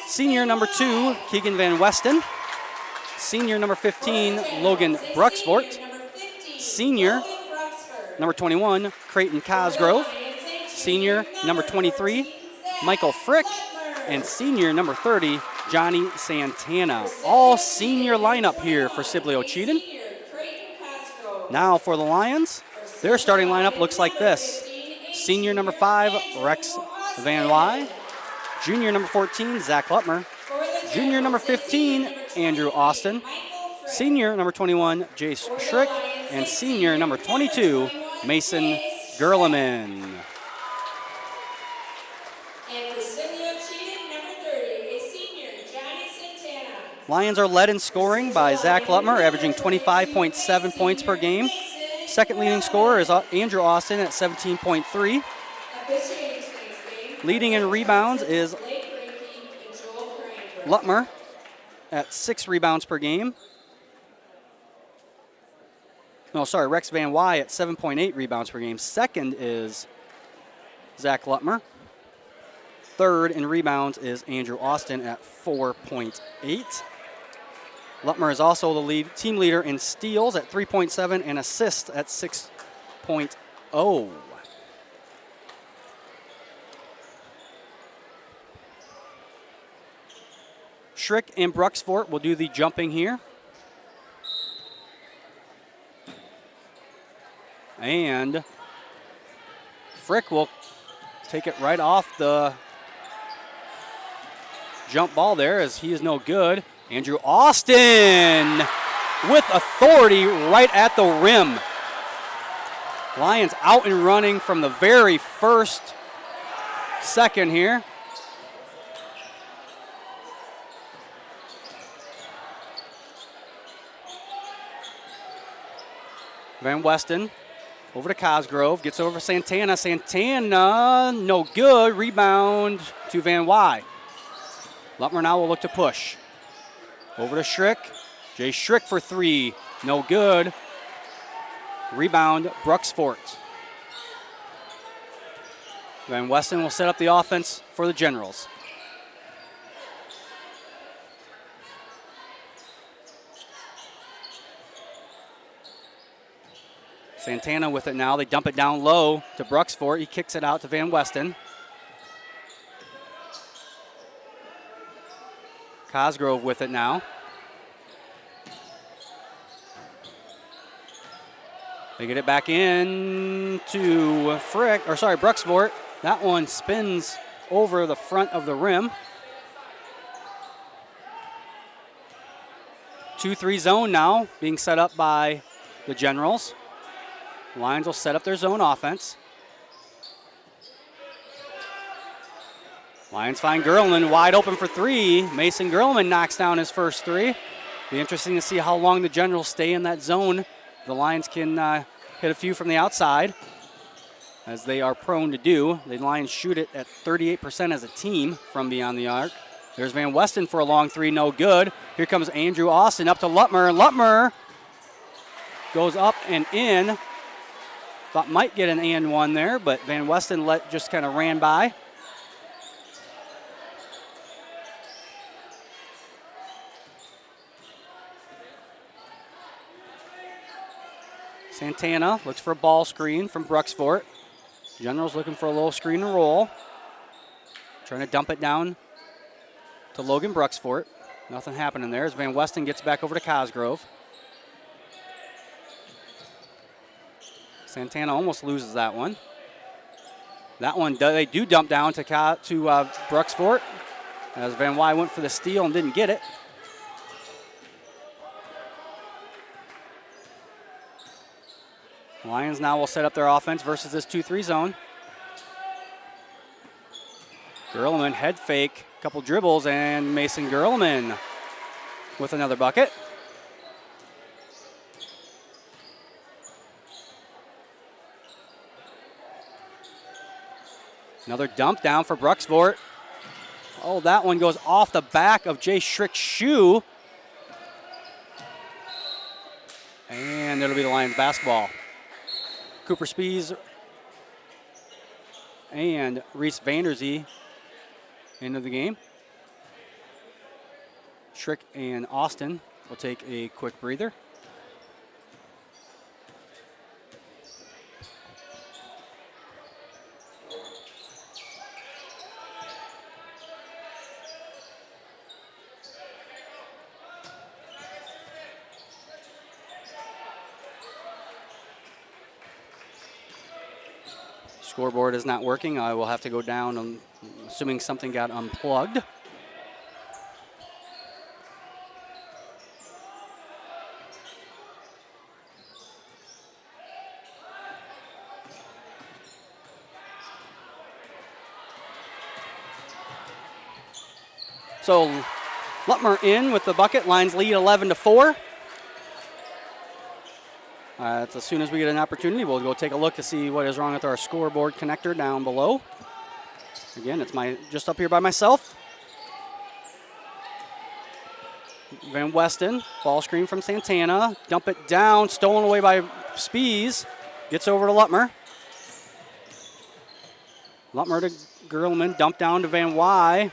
Senior number 2, Keegan Van Westen. Senior number 15, Logan Bruxfort. Senior number 21, Creighton Cosgrove. Senior number 23, Michael Frick. And senior number 30, Johnny Santana. All senior lineup here for Sibley-Ocheyedan. Now for the Lions, their starting lineup looks like this. Senior number 5, Rex Van Wy. Junior number 14, Zach Lutmer. Junior number 15, Andrew Austin. Senior number 21, Jace Schrick. And senior number 22, Mason Gerleman. Lions are led in scoring by Zach Lutmer, averaging 25.7 points per game. Second leading scorer is Andrew Austin at 17.3. Leading in rebounds is Lutmer at 6 rebounds per game. Rex Van Wy at 7.8 rebounds per game. Second is Zach Lutmer. Third in rebounds is Andrew Austin at 4.8. Lutmer is also the team leader in steals at 3.7 and assists at 6.0. Schrick and Bruxfort will do the jumping here. And Frick will take it right off the jump ball there as he is no good. Andrew Austin with authority right at the rim. Lions out and running from the very first second here. Van Westen over to Cosgrove, gets over Santana. Santana, no good. Rebound to Van Wy. Lutmer now will look to push. Over to Schrick. Jay Schrick for three, no good. Rebound, Bruxfort. Van Westen will set up the offense for the Generals. Santana with it now. They dump it down low to Bruxfort. He kicks it out to Van Westen. Cosgrove with it now. They get it back in to Bruxfort. That one spins over the front of the rim. 2-3 zone now being set up by the Generals. Lions will set up their zone offense. Lions find Gerlman wide open for three. Mason Gerlman knocks down his first three. Be interesting to see how long the Generals stay in that zone. The Lions can hit a few from the outside, as they are prone to do. The Lions shoot it at 38% as a team from beyond the arc. There's Van Westen for a long three, no good. Here comes Andrew Austin up to Lutmer. Lutmer goes up and in. Thought might get an and one there, but Van Westen just kind of ran by. Santana looks for a ball screen from Bruxfort. Generals looking for a little screen and roll. Trying to dump it down to Logan Bruxfort. Nothing happening there as Van Westen gets back over to Cosgrove. Santana almost loses that one. That one, they do dump down to Bruxfort as Van Wy went for the steal and didn't get it. Lions now will set up their offense versus this 2-3 zone. Gerlman head fake, couple dribbles, and Mason Gerlman with another bucket. Another dump down for Bruxfort. Oh, that one goes off the back of Jay Schrick's shoe. And it'll be the Lions basketball. Cooper Spies and Reese Vanderzee into the game. Schrick and Austin will take a quick breather. Scoreboard is not working. I will have to go down. I'm assuming something got unplugged. So Lutmer in with the bucket. Lions lead 11-4. As soon as we get an opportunity, we'll go take a look to see what is wrong with our scoreboard connector down below. Again, it's just up here by myself. Van Westen, ball screen from Santana. Dump it down, stolen away by Spies. Gets over to Lutmer. Lutmer to Gerlman, dump down to Van Wy.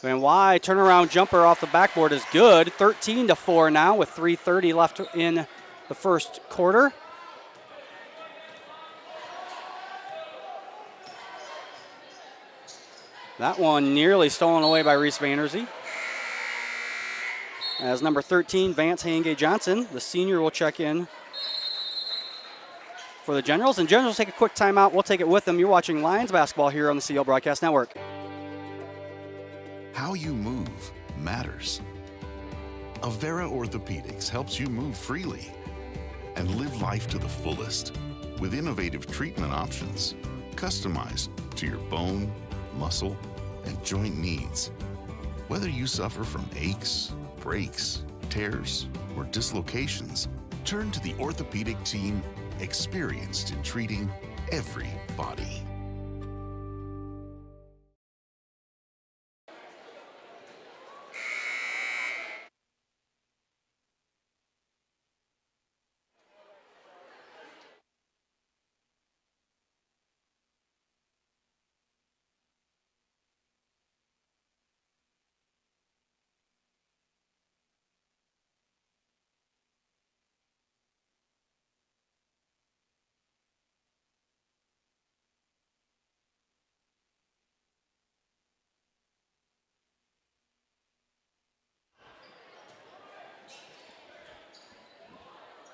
Van Wy turnaround jumper off the backboard is good. 13-4 now with 3:30 left in the first quarter. That one nearly stolen away by Reese Vanderzee. As number 13, Vance Hangay-Johnson, the senior, will check in for the Generals. And Generals take a quick timeout. We'll take it with them. You're watching Lions basketball here on the CL Broadcast Network. How you move matters. Avera Orthopedics helps you move freely and live life to the fullest with innovative treatment options customized to your bone, muscle, and joint needs. Whether you suffer from aches, breaks, tears, or dislocations, turn to the orthopedic team experienced in treating every body.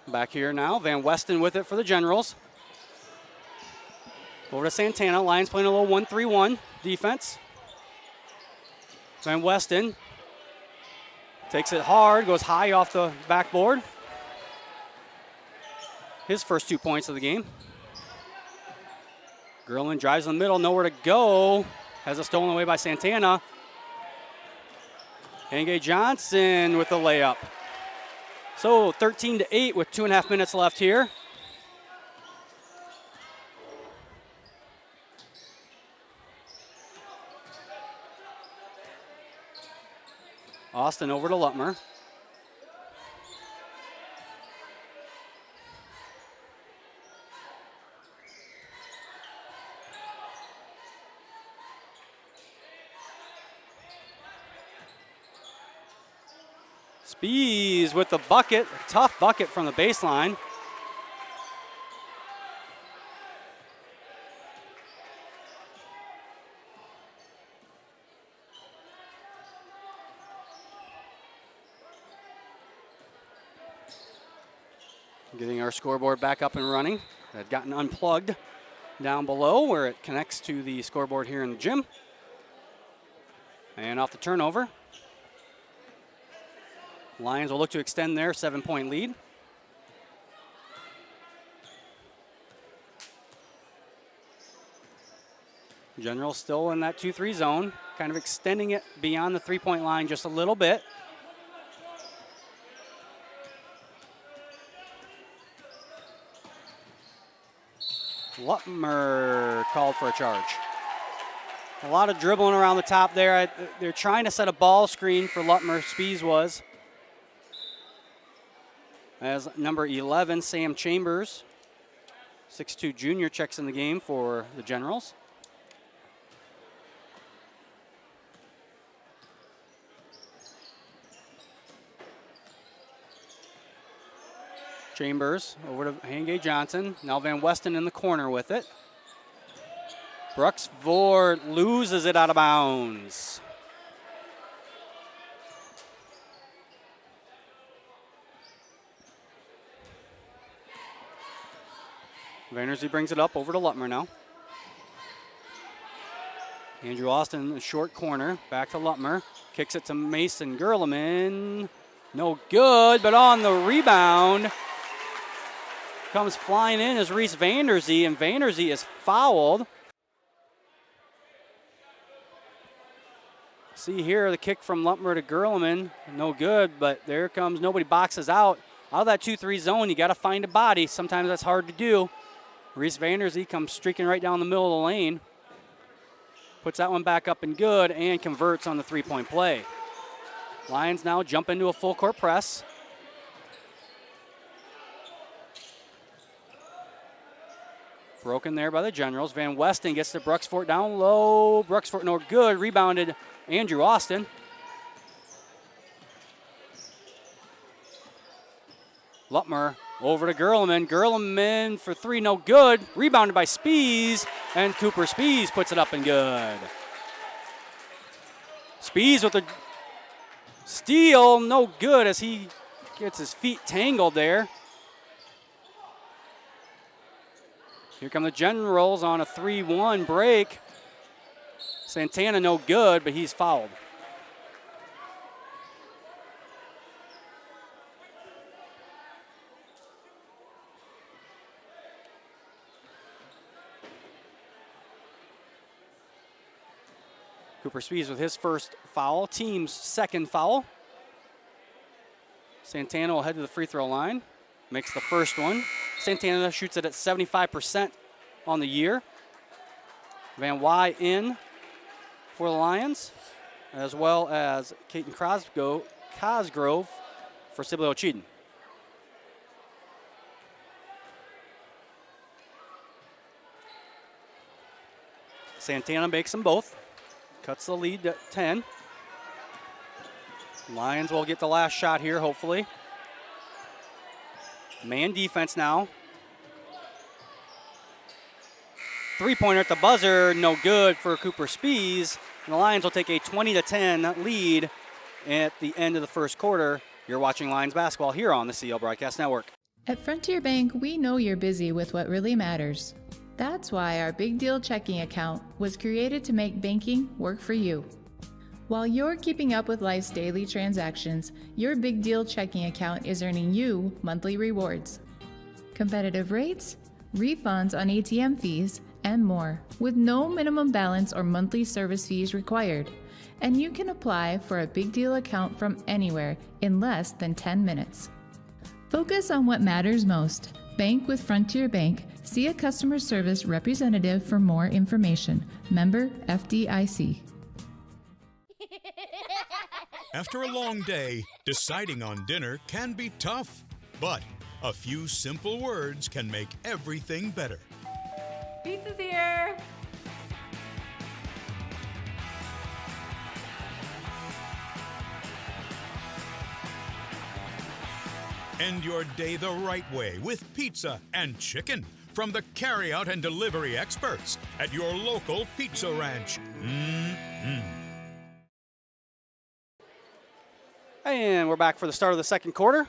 Back here now, Van Weston with it for the Generals. Over to Santana. Lions playing a little 1-3-1 defense. Van Weston takes it hard, goes high off the backboard. His first 2 points of the game. Gerlin drives in the middle, nowhere to go. Has it stolen away by Santana. Hangay-Johnson with the layup. So 13-8 with 2.5 minutes left here. Austin over to Lutmer. Spees with the bucket, tough bucket from the baseline. Getting our scoreboard back up and running. It had gotten unplugged down below where it connects to the scoreboard here in the gym. And off the turnover. Lions will look to extend their 7-point lead. General still in that 2-3 zone, kind of extending it beyond the 3-point line just a little bit. Lutmer called for a charge. A lot of dribbling around the top there. They're trying to set a ball screen for Lutmer. Spees was. As number 11, Sam Chambers, 6'2" junior, checks in the game for the Generals. Chambers over to Hangay-Johnson. Now Van Weston in the corner with it. Brooks Vord loses it out of bounds. Vanderzee brings it up over to Lutmer now. Andrew Austin in the short corner. Back to Lutmer. Kicks it to Mason Gerleman. No good, but on the rebound comes flying in is Reese Vanderzee, and Vanderzee is fouled. See here the kick from Lutmer to Gerleman. No good, but there comes, nobody boxes out. Out of that 2-3 zone, you got to find a body. Sometimes that's hard to do. Reese Vanderzee comes streaking right down the middle of the lane. Puts that one back up and good and converts on the 3-point play. Lions now jump into a full court press. Broken there by the Generals. Van Westen gets to Bruxfort down low. Bruxfort no good. Rebounded Andrew Austin. Lutmer over to Gerleman. Gerleman for three, no good. Rebounded by Spees, and Cooper Spees puts it up and good. Spees with the steal, no good as he gets his feet tangled there. Here come the Generals on a 3-1 break. Santana no good, but he's fouled. Cooper Spees with his first foul, team's second foul. Santana will head to the free throw line, makes the first one. Santana shoots it at 75% on the year. Van Wy in for the Lions, as well as Caton Cosgrove for Sibley-Ocheyedan. Santana makes them both. Cuts the lead to 10. Lions will get the last shot here, hopefully. Man defense now. Three-pointer at the buzzer, no good for Cooper Spees. And the Lions will take a 20-10 lead at the end of the first quarter. You're watching Lions basketball here on the CL Broadcast Network. At Frontier Bank, we know you're busy with what really matters. That's why our Big Deal checking account was created to make banking work for you. While you're keeping up with life's daily transactions, your Big Deal checking account is earning you monthly rewards. Competitive rates, refunds on ATM fees, and more, with no minimum balance or monthly service fees required. And you can apply for a Big Deal account from anywhere in less than 10 minutes. Focus on what matters most. Bank with Frontier Bank. See a customer service representative for more information. Member FDIC. After a long day, deciding on dinner can be tough, but a few simple words can make everything better. Pizza's here. End your day the right way with pizza and chicken from the carryout and delivery experts at your local pizza ranch. And we're back for the start of the second quarter.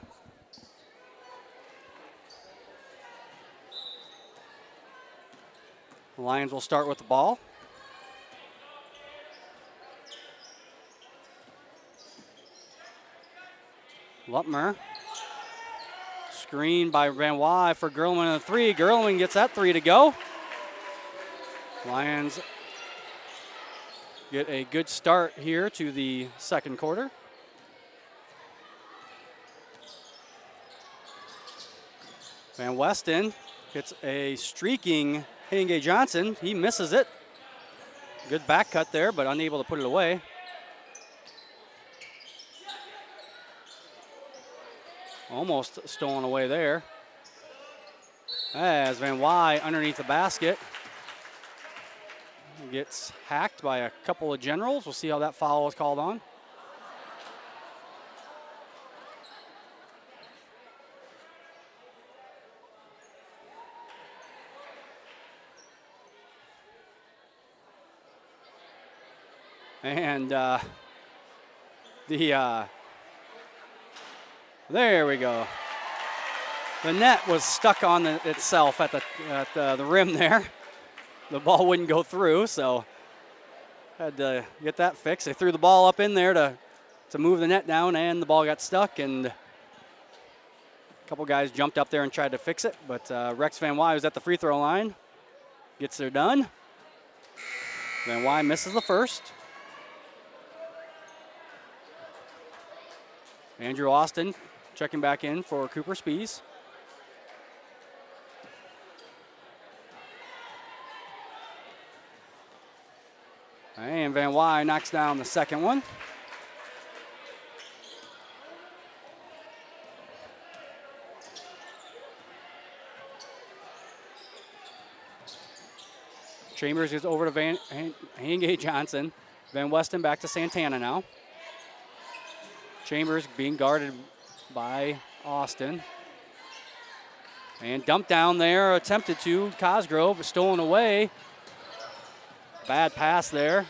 The Lions will start with the ball. Lutmer. Screen by Van Wy for Gerleman on the three. Gerleman gets that three to go. Lions get a good start here to the second quarter. Van Westen hits a streaking Hayden Johnson. He misses it. Good back cut there, but unable to put it away. Almost stolen away there. As Van Wy underneath the basket gets hacked by a couple of Generals. We'll see how that foul is called on. And there we go. The net was stuck on itself at the rim there. The ball wouldn't go through, so had to get that fixed. They threw the ball up in there to move the net down, and the ball got stuck, and a couple guys jumped up there and tried to fix it, but Rex Van Wy was at the free throw line. Gets there done. Van Wy misses the first. Andrew Austin checking back in for Cooper Spees. And Van Wy knocks down the second one. Chambers is over to Hangay Johnson. Van Westen back to Santana now. Chambers being guarded by Austin. And dumped down there, attempted to. Cosgrove stolen away. Bad pass there.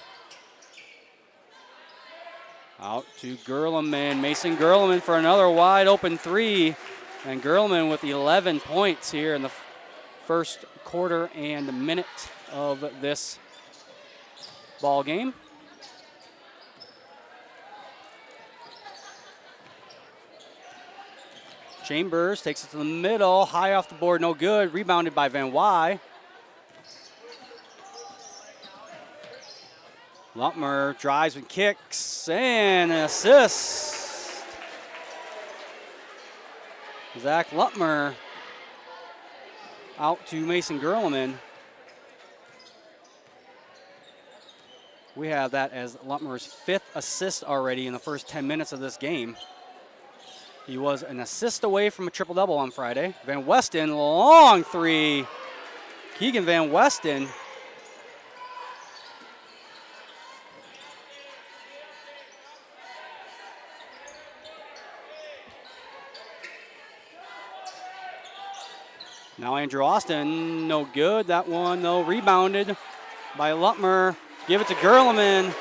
Out to Gerleman. Mason Gerleman for another wide open three. And Gerleman with 11 points here in the first quarter and minute of this ball game. Chambers takes it to the middle, high off the board, no good. Rebounded by Van Wy. Lutmer drives and kicks and an assist. Zach Lutmer out to Mason Gerleman. We have that as Lutmer's 5th assist already in the first 10 minutes of this game. He was an assist away from a triple-double on Friday. Van Westen, long three. Keegan Van Westen. Now Andrew Austin, no good. That one, though, rebounded by Lutmer. Give it to Gerleman.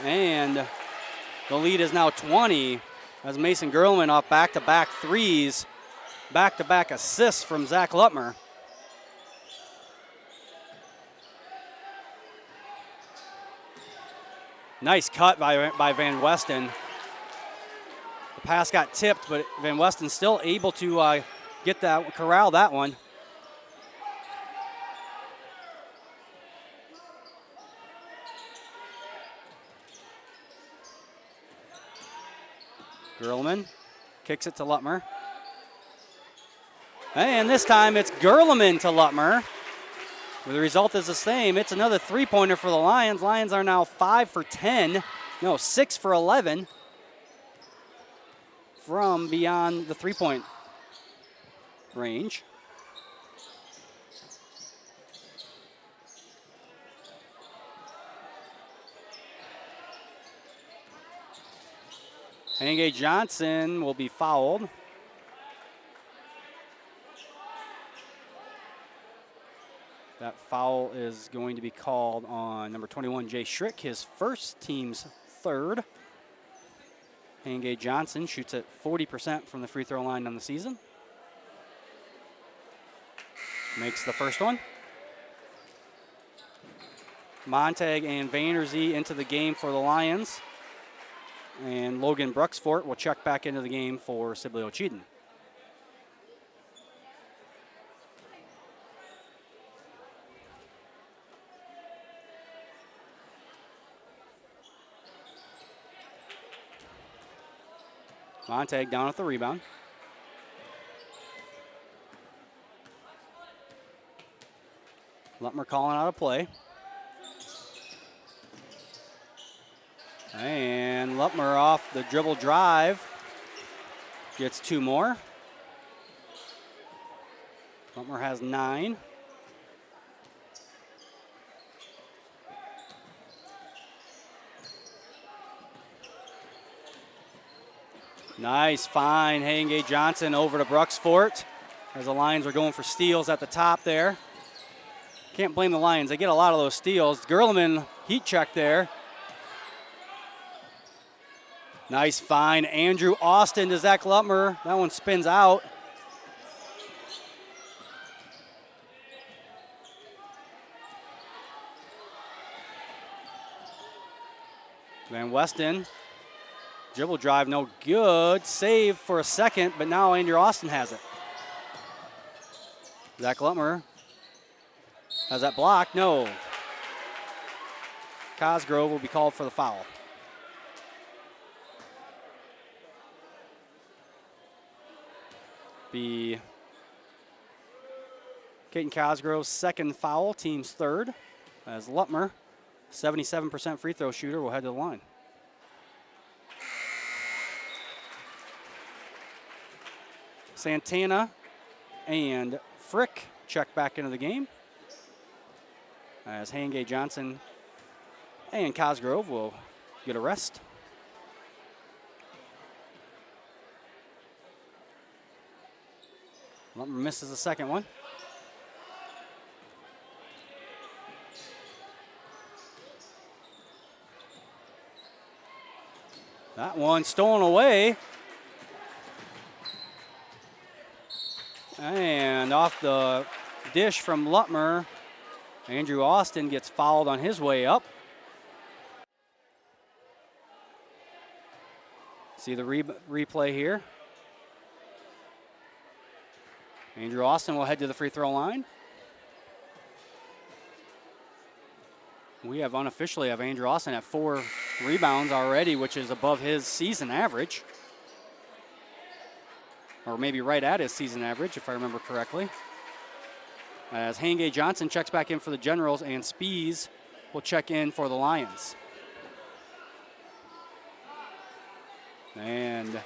And the lead is now 20 as Mason Gerleman off back-to-back threes. Back-to-back assists from Zach Lutmer. Nice cut by Van Westen. The pass got tipped, but Van Westen still able to corral that one. Gerleman kicks it to Lutmer. And this time it's Gerleman to Lutmer. The result is the same. It's another three-pointer for the Lions. Lions are now 6 for 11 from beyond the three-point range. Hangay Johnson will be fouled. That foul is going to be called on number 21, Jay Schrick, his first, team's third. Hangay Johnson shoots at 40% from the free throw line on the season. Makes the first one. Montag and Vanderzee into the game for the Lions. And Logan Bruxfort will check back into the game for Sibley-Ocheyedan. Montag down at the rebound. Lutmer calling out a play. And Lutmer off the dribble drive. Gets two more. Lutmer has 9. Nice find, Hangay Johnson over to Bruxfort as the Lions are going for steals at the top there. Can't blame the Lions. They get a lot of those steals. Gerleman heat check there. Nice find. Andrew Austin to Zach Lutmer. That one spins out. Van Westen. Dribble drive, no good. Save for a second, but now Andrew Austin has it. Zach Lutmer has that blocked. No. Cosgrove will be called for the foul. Be Caden Cosgrove's second foul, team's third, as Lutmer, 77% free throw shooter, will head to the line. Santana and Frick check back into the game. as Hangay Johnson and Cosgrove will get a rest. Lutmer misses the second one. That one stolen away. And off the dish from Lutmer, Andrew Austin gets fouled on his way up. See the replay here. Andrew Austin will head to the free throw line. We have unofficially have Andrew Austin at 4 rebounds already, which is above his season average. Or maybe right at his season average, if I remember correctly. As Hangay Johnson checks back in for the Generals, and Spees will check in for the Lions. And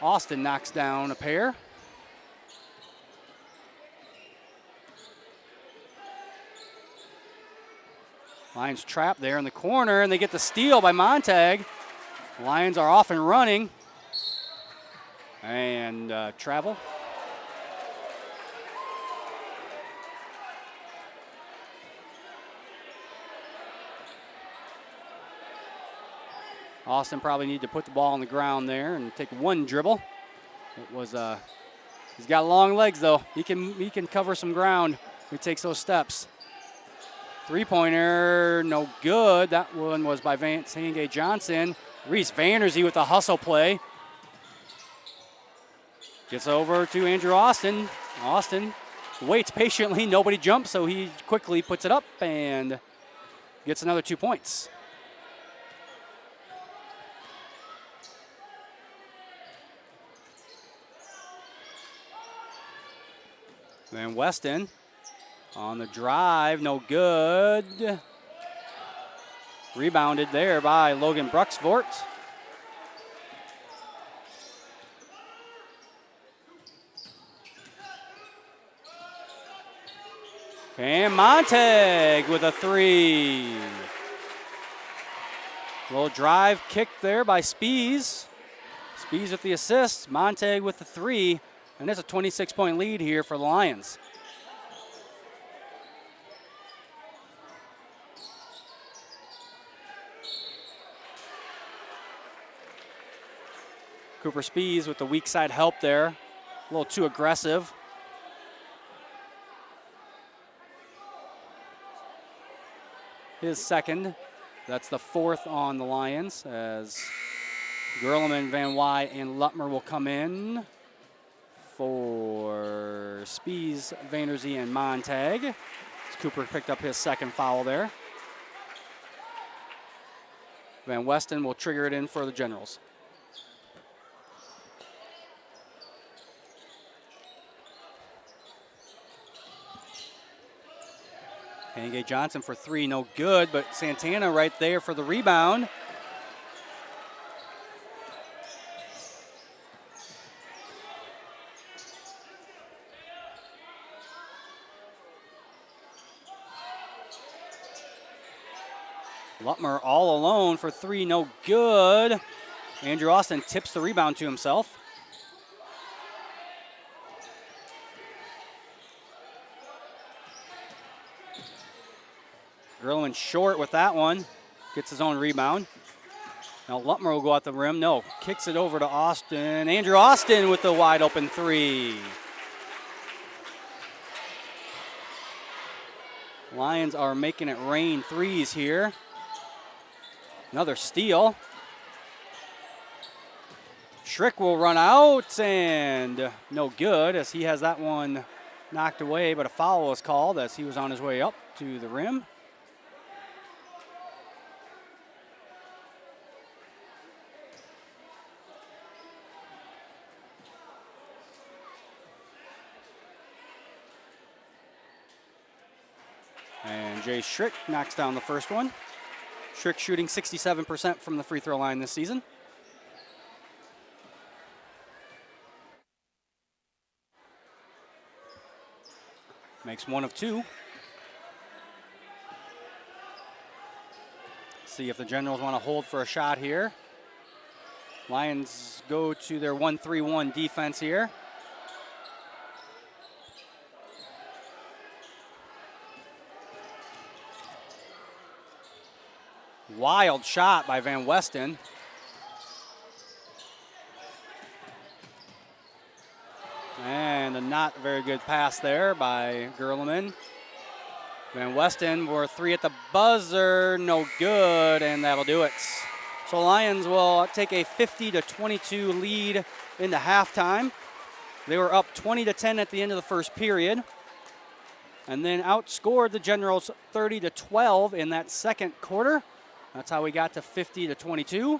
Austin knocks down a pair. Lions trapped there in the corner, and they get the steal by Montag. Lions are off and running. And travel. Austin probably need to put the ball on the ground there and take one dribble. It was he's got long legs though. He can cover some ground. He takes those steps. Three-pointer, no good. That one was by Hangay Johnson. Reese Vanderzee with the hustle play. Gets over to Andrew Austin. Austin waits patiently. Nobody jumps, so he quickly puts it up and gets another 2 points. Van Weston on the drive, no good. Rebounded there by Logan Bruxvort. And Montag with a 3. Little drive kick there by Spees. Spees with the assist, Montag with the 3. And there's a 26-point lead here for the Lions. Cooper Spees with the weak side help there. A little too aggressive. His second. That's the 4th on the Lions as Gerleman, Van Wy, and Lutmer will come in for Spees, Vanderzee, and Montag. As Cooper picked up his second foul there. Van Weston will trigger it in for the Generals. Hangay Johnson for 3, no good, but Santana right there for the rebound. Lutmer all alone for 3, no good. Andrew Austin tips the rebound to himself. Gerleman short with that one. Gets his own rebound. Now Lutmer will go out the rim. No, kicks it over to Austin. Andrew Austin with the wide open 3. Lions are making it rain threes here. Another steal. Schrick will run out and no good as he has that one knocked away, but a foul was called as he was on his way up to the rim. And Jay Schrick knocks down the first one. Schrick shooting 67% from the free throw line this season. Makes 1 of 2. See if the Generals want to hold for a shot here. Lions go to their 1-3-1 defense here. Wild shot by Van Westen. And a not very good pass there by Gerleman. Van Westen were 3 at the buzzer, no good, and that'll do it. So Lions will take a 50-22 lead into halftime. They were up 20-10 at the end of the first period, and then outscored the Generals 30-12 in that second quarter. That's how we got to 50-22. Student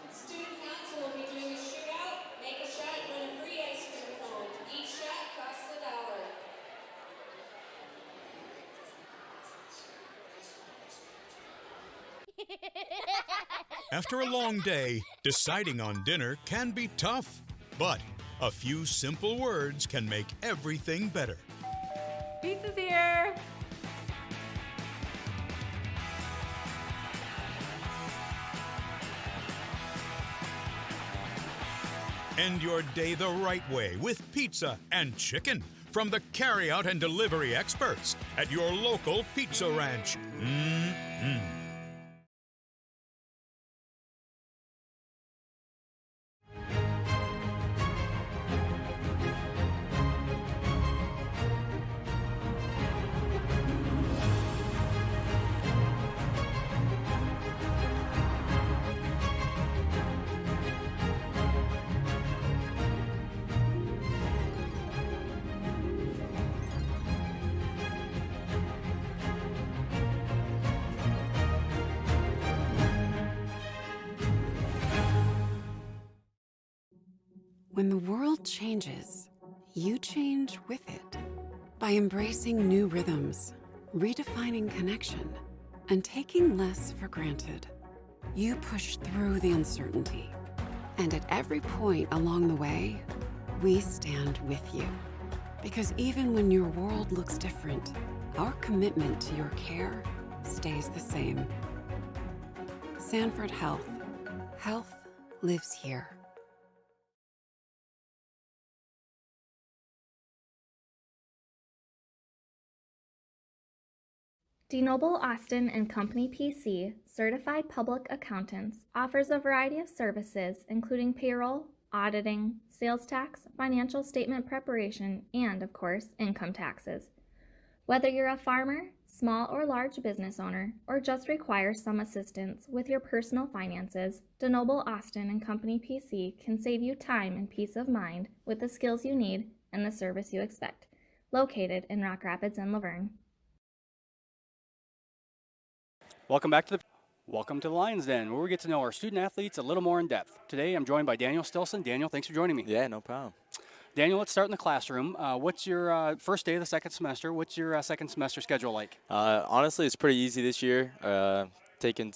council will be doing a shootout. Make a shot, win a free ice cream cone. Each shot costs $1. After a long day, deciding on dinner can be tough, but a few simple words can make everything better. Pizza's here. End your day the right way with pizza and chicken from the carryout and delivery experts at your local pizza ranch. When the world changes, you change with it. By embracing new rhythms, redefining connection, and taking less for granted, you push through the uncertainty. And at every point along the way, we stand with you. Because even when your world looks different, our commitment to your care stays the same. Sanford Health. Health lives here. DeNoble Austin and Company PC, certified public accountants, offers a variety of services including payroll, auditing, sales tax, financial statement preparation, and, of course, income taxes. Whether you're a farmer, small or large business owner, or just require some assistance with your personal finances, DeNoble Austin and Company PC can save you time and peace of mind with the skills you need and the service you expect. Located in Rock Rapids and Laverne. Welcome to the Lions Den, where we get to know our student athletes a little more in depth. Today, I'm joined by Daniel Stilson. Daniel, thanks for joining me. Yeah, no problem. Daniel, let's start in the classroom. What's your first day of the second semester? What's your second semester schedule like? Honestly, it's pretty easy this year. Taking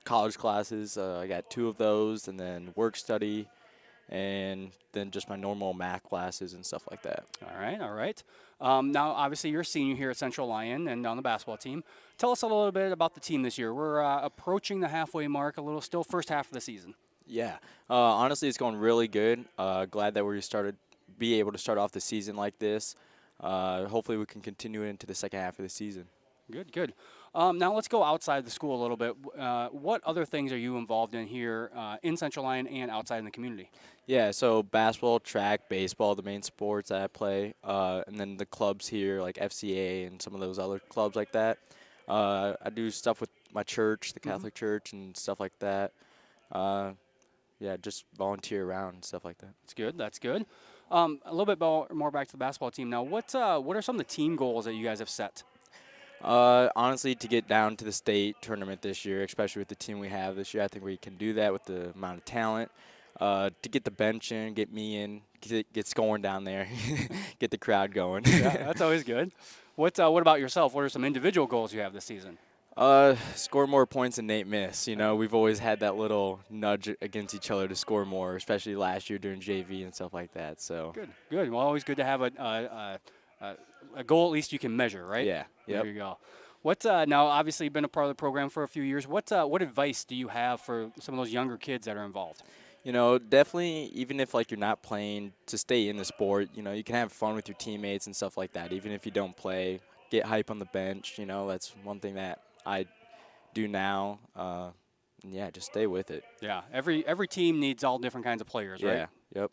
college classes, I got 2 of those, and then work study, and then just my normal math classes and stuff like that. All right. Now, obviously, you're a senior here at Central Lyon and on the basketball team. Tell us a little bit about the team this year. We're approaching the halfway mark, still first half of the season. Yeah, honestly, it's going really good. Glad that we be able to start off the season like this. Hopefully, we can continue into the second half of the season. Good. Now let's go outside the school a little bit. What other things are you involved in here in Central Lyon and outside in the community? Yeah, so basketball, track, baseball, the main sports that I play, and then the clubs here like FCA and some of those other clubs like that. I do stuff with my church, the Catholic Church, and stuff like that. Yeah, just volunteer around and stuff like that. That's good. A little bit more back to the basketball team now. What are some of the team goals that you guys have set? Honestly, to get down to the state tournament this year, especially with the team we have this year, I think we can do that with the amount of talent. To get the bench in, get me in, get scoring down there, get the crowd going. Yeah, that's always good. What about yourself? What are some individual goals you have this season? Score more points than Nate Miss. You know, we've always had that little nudge against each other to score more, especially last year during JV and stuff like that. So good. Well, always good to have a goal at least you can measure, right? Yeah. There you go. What now? Obviously, you've been a part of the program for a few years. What advice do you have for some of those younger kids that are involved? You know, definitely, even if like you're not playing, to stay in the sport, you know, you can have fun with your teammates and stuff like that. Even if you don't play, get hype on the bench. You know, that's one thing that I do now. And yeah, just stay with it. Yeah, every team needs all different kinds of players, right? Yeah. Yep.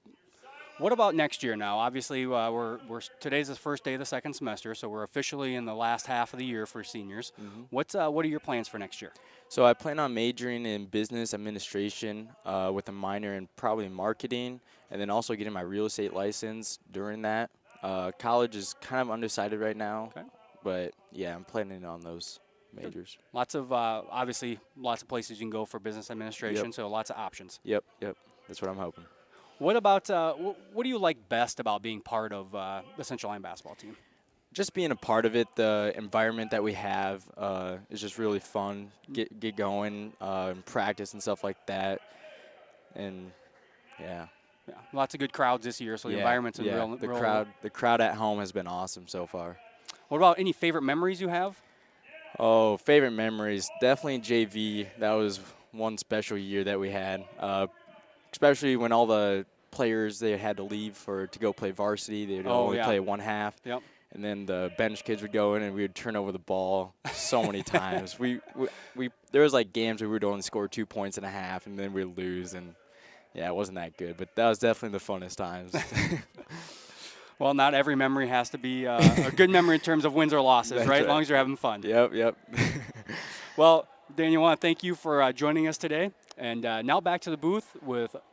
What about next year now? Obviously, we're today's the first day of the second semester, so we're officially in the last half of the year for seniors. Mm-hmm. What are your plans for next year? So I plan on majoring in business administration with a minor in probably marketing, and then also getting my real estate license during that. College is kind of undecided right now, but yeah, I'm planning on those majors. Lots of obviously lots of places you can go for business administration, Yep. so lots of options. Yep. That's what I'm hoping. What about what do you like best about being part of the Central Lyon basketball team? Just being a part of it, the environment that we have is just really fun. Get going, and practice and stuff like that, and yeah. Yeah, lots of good crowds this year, so the environment's in real. The crowd at home has been awesome so far. What about any favorite memories you have? Oh, favorite memories, definitely JV. That was one special year that we had, especially when all the players, they had to leave to go play varsity. They would only play one half. Yep. And then the bench kids would go in and we would turn over the ball so many times. We there was like games where we would only score 2 points and a half and then we'd lose, and yeah, it wasn't that good. But that was definitely the funnest times. Well, not every memory has to be a good memory in terms of wins or losses, right? As long as you're having fun. Yep. Well, Daniel, I want to thank you for joining us today. And now back to the booth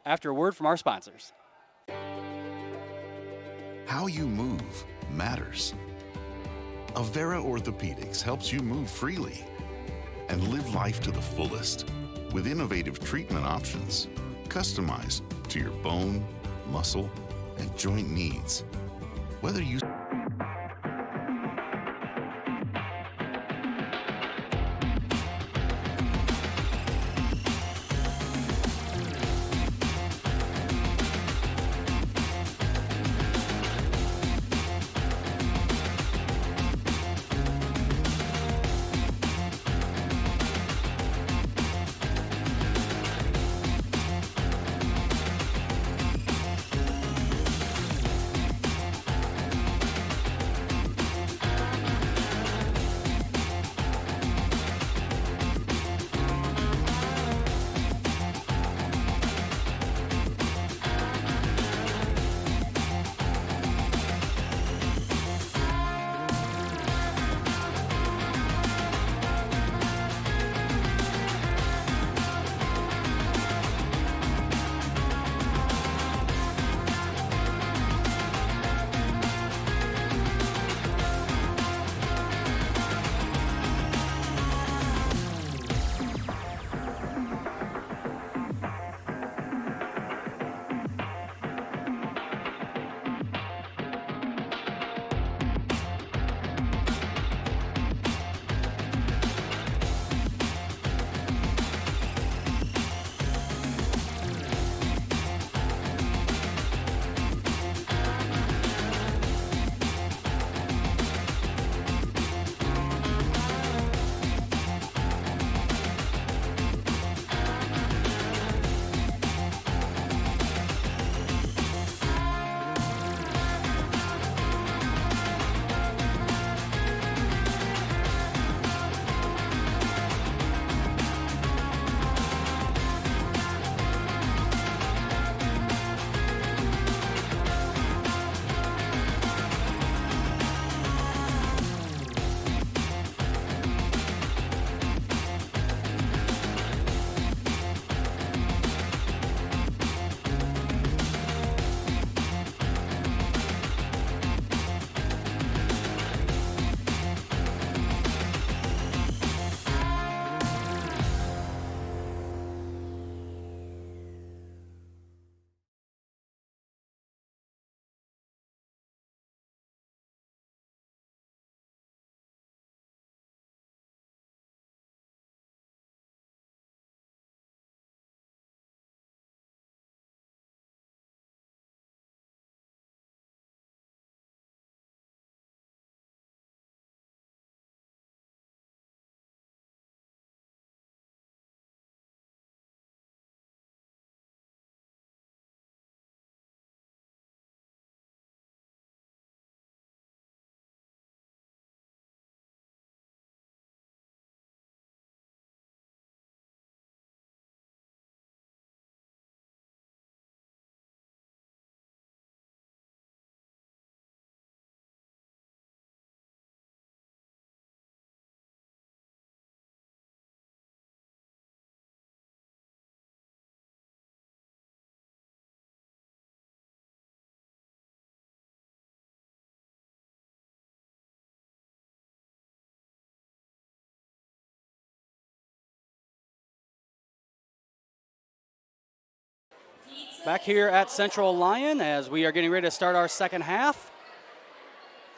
after a word from our sponsors. How you move matters. Avera Orthopedics helps you move freely and live life to the fullest with innovative treatment options customized to your bone, muscle, and joint needs. Whether you Back here at Central Lyon as we are getting ready to start our second half.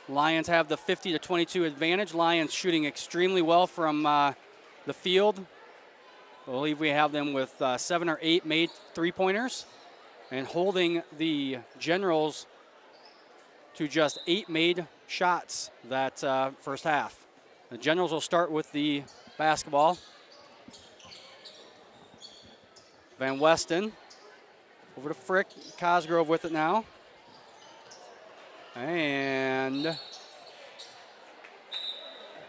Lions have the 50-22 advantage. Lions shooting extremely well from the field. I believe we have them with 7 or 8 made three-pointers and holding the Generals to just 8 made shots that first half. The Generals will start with the basketball. Van Weston over to Frick. Cosgrove with it now. And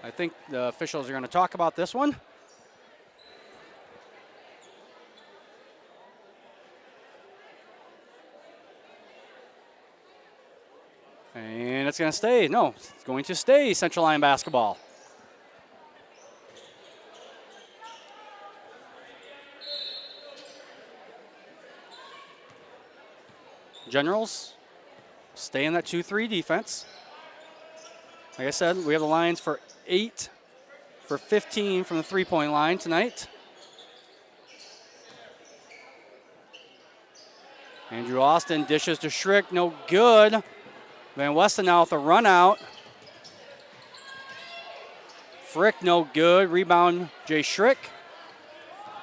I think the officials are going to talk about this one. And it's going to stay. No, it's going to stay Central Lyon basketball. Generals stay in that 2-3 defense. Like I said, we have the Lions for 8 for 15 from the three-point line tonight. Andrew Austin dishes to Schrick, no good. Van Weston now with a run out. Frick, no good. Rebound, Jay Schrick.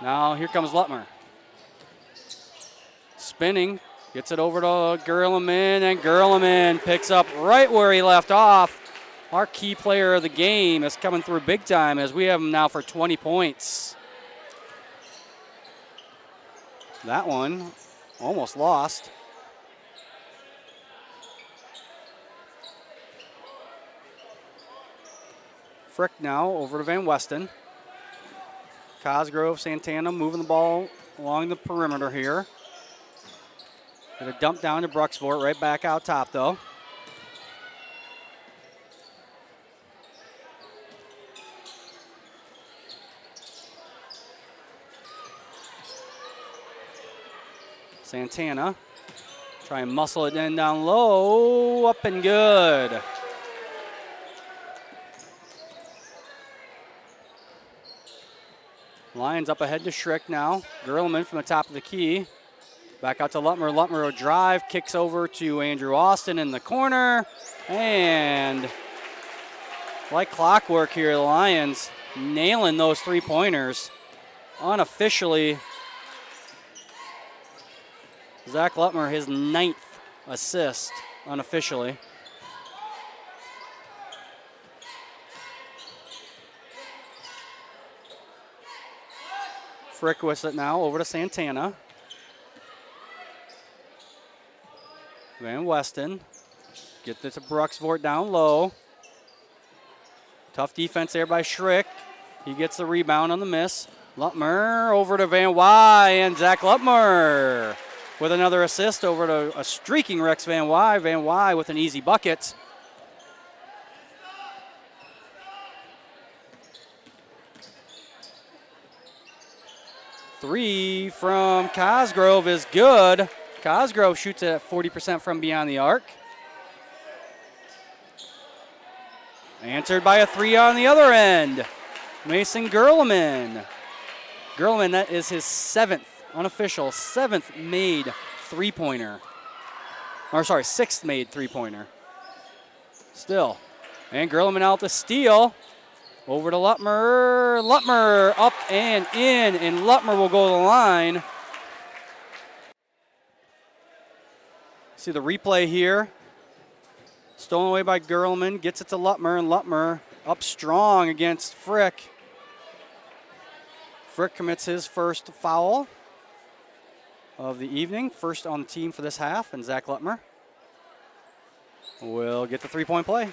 Now here comes Lutmer. Spinning, gets it over to Gerleman, and Gerleman picks up right where he left off. Our key player of the game is coming through big time as we have him now for 20 points. That one almost lost. Frick now over to Van Weston. Cosgrove, Santana moving the ball along the perimeter here. Gonna dump down to Bruxfort, right back out top though. Santana, try and muscle it in down low, up and good. Lions up ahead to Schrick now. Gerleman from the top of the key. Back out to Lutmer. Lutmer will drive, kicks over to Andrew Austin in the corner. And like clockwork here, the Lions nailing those three-pointers. Unofficially, Zach Lutmer, his 9th assist unofficially. Frick with it now over to Santana. Van Weston. Get this to Bruxfort down low. Tough defense there by Schrick. He gets the rebound on the miss. Lutmer over to Van Wy, and Zach Lutmer with another assist over to a streaking Rex Van Wy. Van Wy with an easy bucket. Three from Cosgrove is good. Cosgrove shoots it at 40% from beyond the arc. Answered by a three on the other end. Mason Gerleman. Gerleman, that is his 7th, unofficial, 7th made three-pointer. Or sorry, 6th made three-pointer. Still. And Gerleman out to steal. Over to Lutmer. Lutmer up and in, and Lutmer will go to the line. See the replay here. Stolen away by Gerleman. Gets it to Lutmer, and Lutmer up strong against Frick. Frick commits his first foul of the evening. First on the team for this half, and Zach Lutmer will get the three-point play.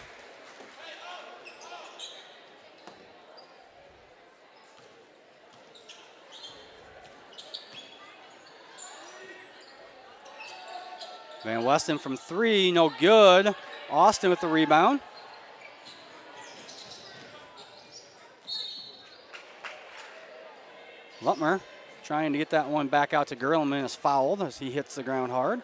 Van Weston from three, no good. Austin with the rebound. Lutmer trying to get that one back out to Gerleman is fouled as he hits the ground hard.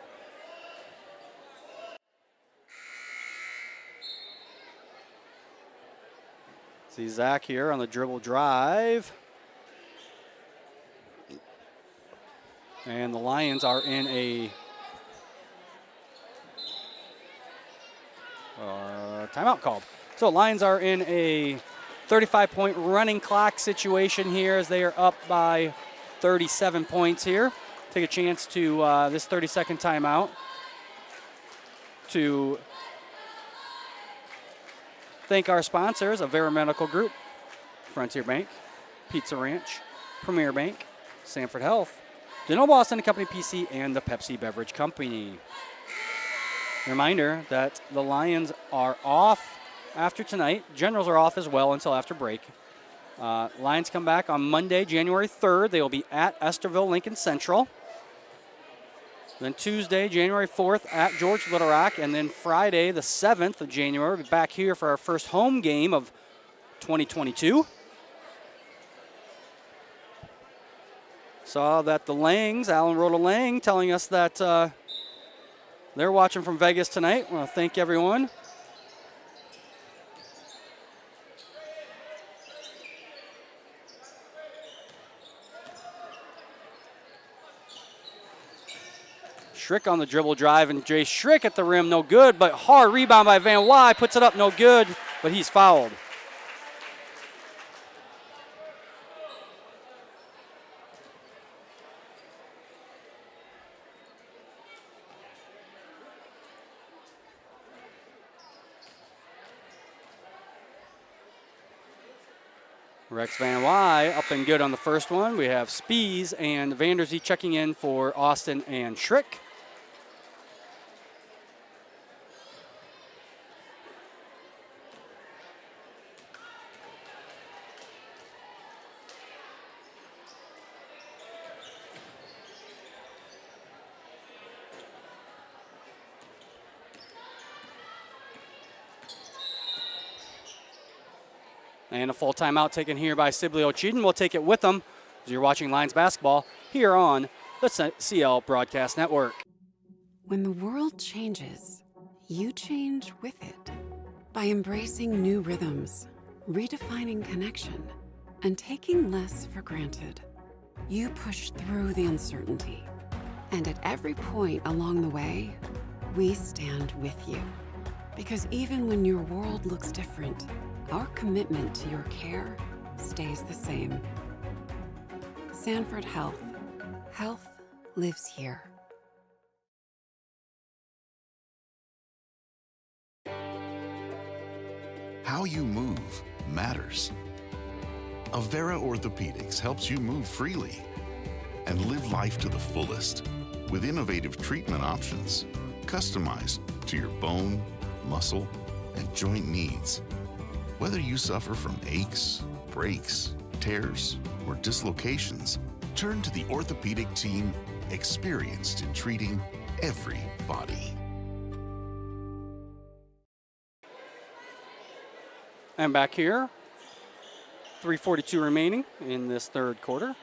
See Zach here on the dribble drive. And the Lions are in a timeout called. So Lions are in a 35-point running clock situation here as they are up by 37 points here. Take a chance to this 30-second timeout to thank our sponsors, Avera Medical Group, Frontier Bank, Pizza Ranch, Premier Bank, Sanford Health, Denno Boston Company PC, and the Pepsi Beverage Company. Reminder that the Lions are off after tonight. Generals are off as well until after break. Lions come back on Monday, January 3rd. They will be at Esterville Lincoln Central. Then Tuesday, January 4th at George Little Rock. And then Friday, the 7th of January, we'll be back here for our first home game of 2022. Saw that the Langs, Alan Rhoda Lang, telling us that they're watching from Vegas tonight. I want to thank everyone. Schrick on the dribble drive, and Jay Schrick at the rim, no good, but hard rebound by Van Wy, puts it up, no good, but he's fouled. Rex Van Wy up and good on the first one. We have Spees and Vanderzee checking in for Austin and Schrick. And a full timeout taken here by Sibley-Ocheyedan. We'll take it with them as you're watching Lions basketball here on the CL Broadcast Network. When the world changes, you change with it. By embracing new rhythms, redefining connection, and taking less for granted, you push through the uncertainty. And at every point along the way, we stand with you. Because even when your world looks different, our commitment to your care stays the same. Sanford Health. Health lives here. How you move matters. Avera Orthopedics helps you move freely and live life to the fullest with innovative treatment options customized to your bone, muscle, and joint needs. Whether you suffer from aches, breaks, tears, or dislocations, turn to the orthopedic team experienced in treating every body. And back here, 3:42 remaining in this third quarter.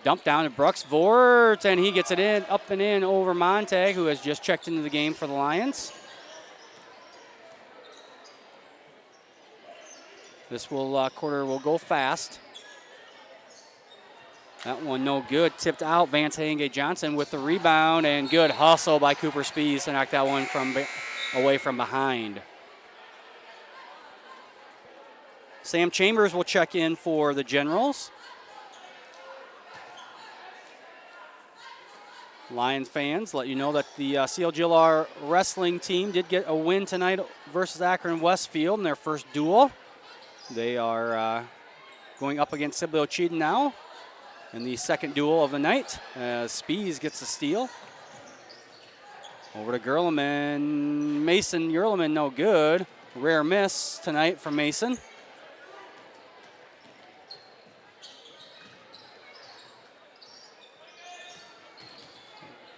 Dump down to Brooks Vort, and he gets it in, up and in over Montag, who has just checked into the game for the Lions. This quarter will go fast. That one no good, tipped out. Vance Henge-Johnson with the rebound, and good hustle by Cooper Spees to knock that one away from behind. Sam Chambers will check in for the Generals. Lions fans, let you know that the CLGLR wrestling team did get a win tonight versus Akron Westfield in their first duel. They are going up against Sibley-Ocheyedan now in the second duel of the night as Spees gets the steal. Over to Gerleman. Mason Yerleman, no good. Rare miss tonight from Mason.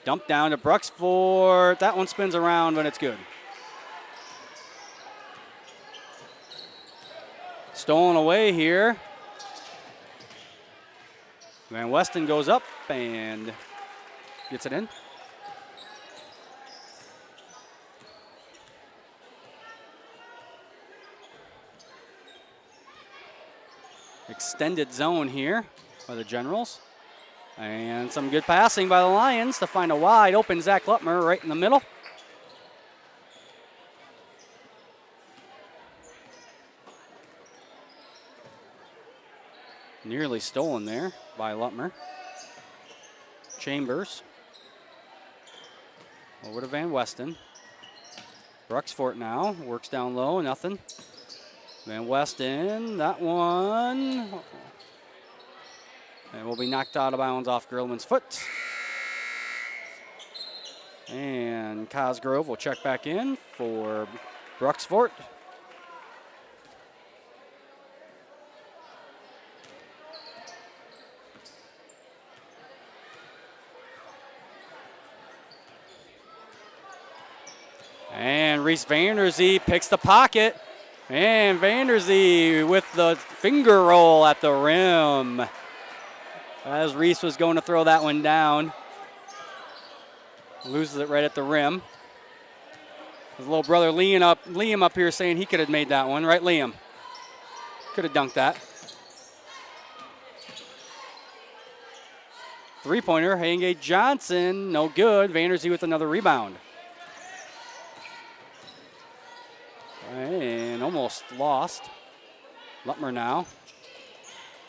Dump down to Brooks Ford. That one spins around, but it's good. Stolen away here. Van Weston goes up and gets it in. Extended zone here by the Generals. And some good passing by the Lions to find a wide open Zach Lutmer right in the middle. Nearly stolen there by Lutmer. Chambers. Over to Van Westen. Bruxfort now works down low, nothing. Van Westen, that one. And will be knocked out of bounds off Gerlman's foot. And Cosgrove will check back in for Bruxfort. And Reese Vanderzee picks the pocket. And Vanderzee with the finger roll at the rim. As Reese was going to throw that one down. Loses it right at the rim. His little brother Liam up here saying he could have made that one. Right, Liam? Could have dunked that. Three-pointer, Hayengate Johnson, no good. Vanderzee with another rebound. And almost lost. Lutmer now.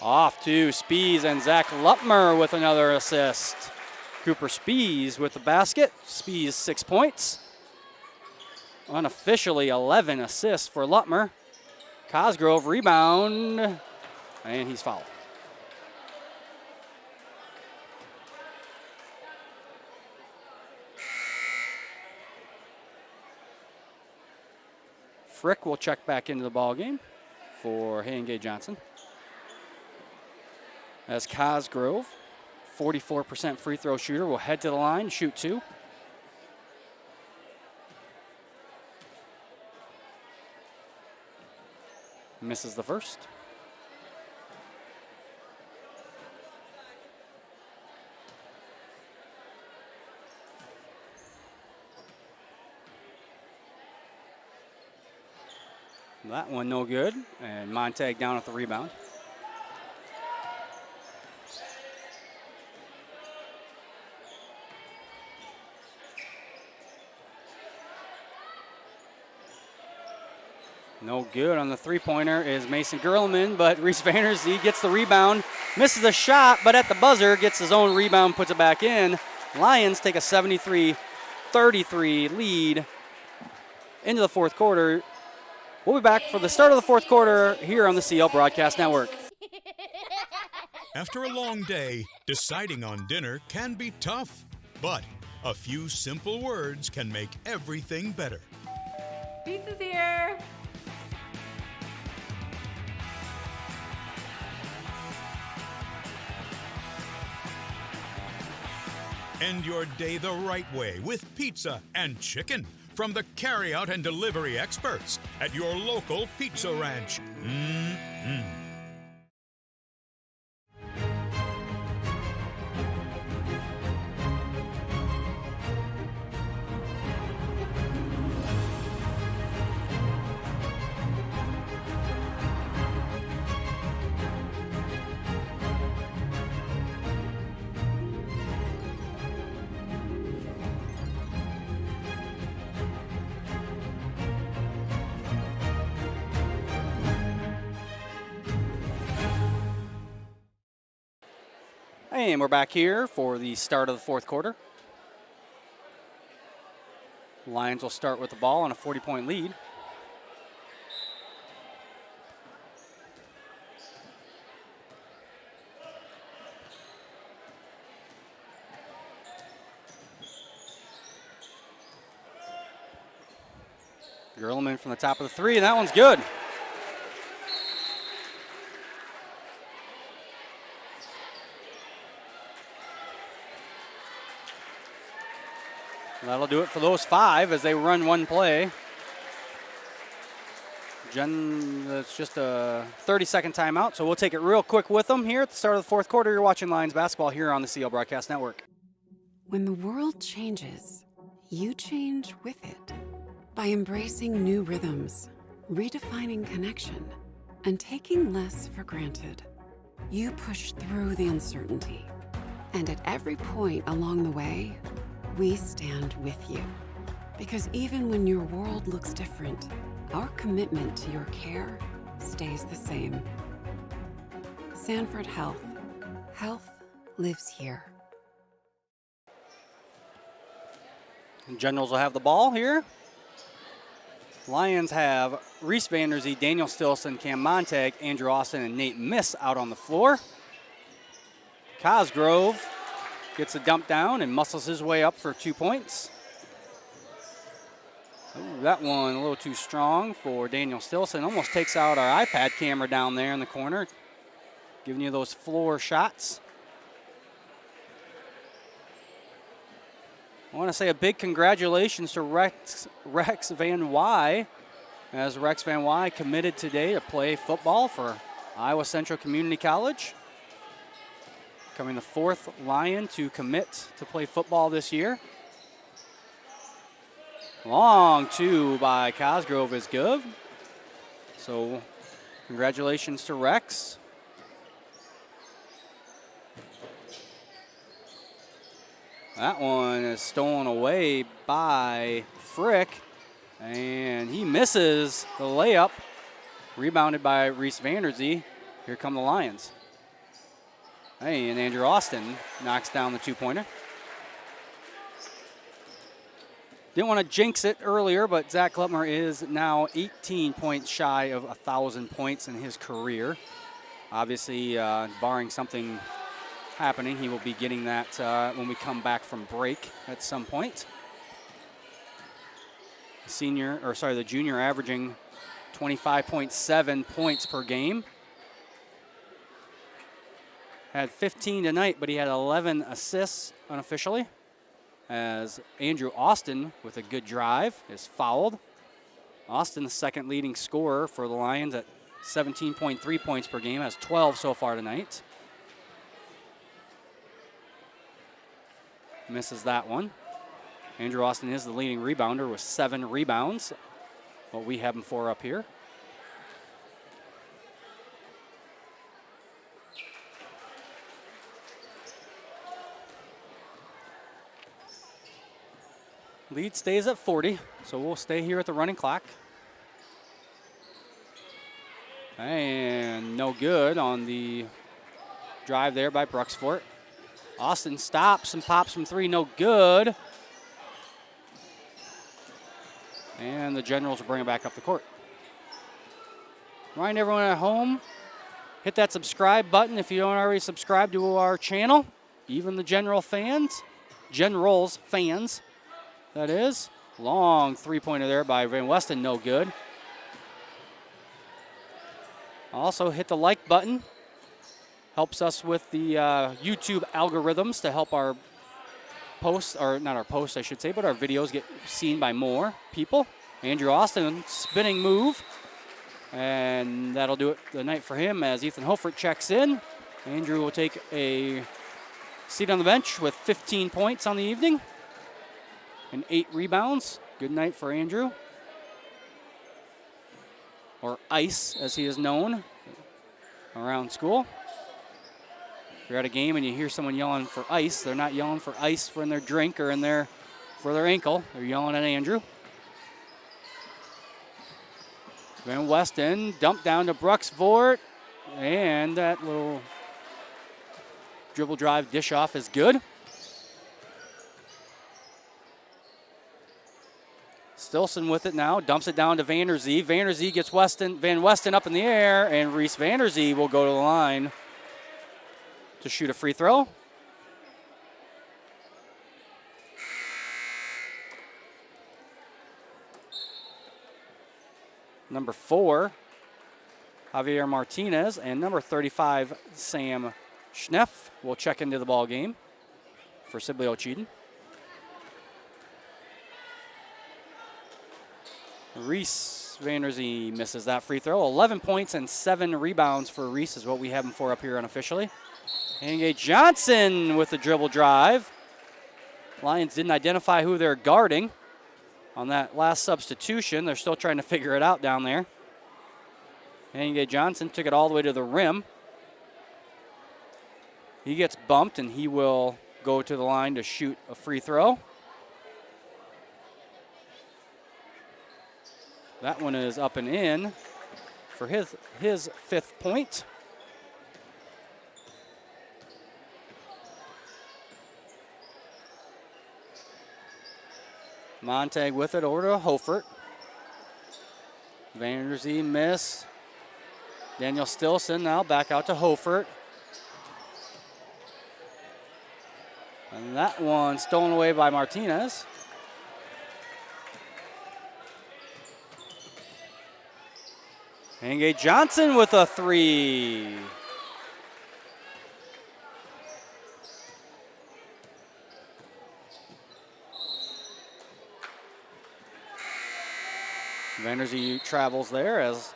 Off to Spies and Zach Lutmer with another assist. Cooper Spies with the basket. Spies 6 points. Unofficially 11 assists for Lutmer. Cosgrove rebound. And he's fouled. Frick will check back into the ball game for Hayengate Johnson. As Cosgrove, 44% free throw shooter, will head to the line, shoot two. Misses the first. That one no good, and Montag down at the rebound. No good on the three-pointer is Mason Gerlman, but Reese Vanderzee gets the rebound, misses a shot, but at the buzzer gets his own rebound, puts it back in. Lions take a 73-33 lead into the fourth quarter. We'll be back for the start of the fourth quarter here on the CL Broadcast Network. After a long day, deciding on dinner can be tough, but a few simple words can make everything better. Pizza's here. End your day the right way with pizza and chicken from the carry-out and delivery experts at your local pizza ranch. And we're back here for the start of the fourth quarter. Lions will start with the ball on a 40-point lead. Gerlman from the top of the three, and that one's good. That'll do it for those five as they run one play. It's just a 30-second timeout, so we'll take it real quick with them here at the start of the fourth quarter. You're watching Lions basketball here on the CL Broadcast Network. When the world changes, you change with it. By embracing new rhythms, redefining connection, and taking less for granted. You push through the uncertainty. And at every point along the way, we stand with you. Because even when your world looks different, our commitment to your care stays the same. Sanford Health. Health lives here. Generals will have the ball here. Lions have Reese Vanderzee, Daniel Stilson, Cam Montag, Andrew Austin, and Nate Miss out on the floor. Cosgrove gets a dump down and muscles his way up for 2 points. Ooh, that one a little too strong for Daniel Stilson. Almost takes out our iPad camera down there in the corner, giving you those floor shots. I want to say a big congratulations to Rex Van Wy, as Rex Van Wy committed today to play football for Iowa Central Community College. Becoming the 4th Lion to commit to play football this year. Long two by Cosgrove is good. So congratulations to Rex. That one is stolen away by Frick, and he misses the layup. Rebounded by Reese Vanderzee. Here come the Lions. Hey, and Andrew Austin knocks down the 2-pointer. Didn't want to jinx it earlier, but Zach Klutmer is now 18 points shy of 1,000 points in his career. Obviously, barring something happening, he will be getting that when we come back from break at some point. The junior averaging 25.7 points per game. Had 15 tonight, but he had 11 assists unofficially, as Andrew Austin, with a good drive, is fouled. Austin, the second leading scorer for the Lions at 17.3 points per game, has 12 so far tonight. Misses that one. Andrew Austin is the leading rebounder with 7 rebounds, what we have him for up here. Lead stays at 40, so we'll stay here at the running clock. And no good on the drive there by Bruxfort. Austin stops and pops from 3, no good. And the Generals will bring it back up the court. Remind everyone at home, hit that subscribe button if you don't already subscribe to our channel. Even the Generals fans, that is. Long 3-pointer there by Van Weston, no good. Also hit the like button. Helps us with the YouTube algorithms to help our posts, or not our posts I should say, but our videos get seen by more people. Andrew Austin, spinning move. And that'll do it the night for him as Ethan Hofert checks in. Andrew will take a seat on the bench with 15 points on the evening and 8 rebounds. Good night for Andrew. Or Ice, as he is known around school. If you're at a game and you hear someone yelling for ice, they're not yelling for ice in their drink or for their ankle. They're yelling at Andrew. Van Weston dumped down to Bruxfort, and that little dribble drive dish off is good. Stilson with it now, dumps it down to Vanderzee. Vanderzee gets Van Weston up in the air, and Reese Vanderzee will go to the line to shoot a free throw. Number 4, Javier Martinez, and number 35, Sam Schneff, will check into the ball game for Sibley-Ocheyedan. Reese Vanderzee misses that free throw. 11 points and 7 rebounds for Reese is what we have him for up here unofficially. Angay Johnson with the dribble drive. Lions didn't identify who they're guarding on that last substitution. They're still trying to figure it out down there. Angay Johnson took it all the way to the rim. He gets bumped, and he will go to the line to shoot a free throw. That one is up and in for his 5th point. Montag with it over to Hofert. Vanderzee miss. Daniel Stilson now back out to Hofert. And that one stolen away by Martinez. Henge Johnson with a 3. Vanderzee travels there as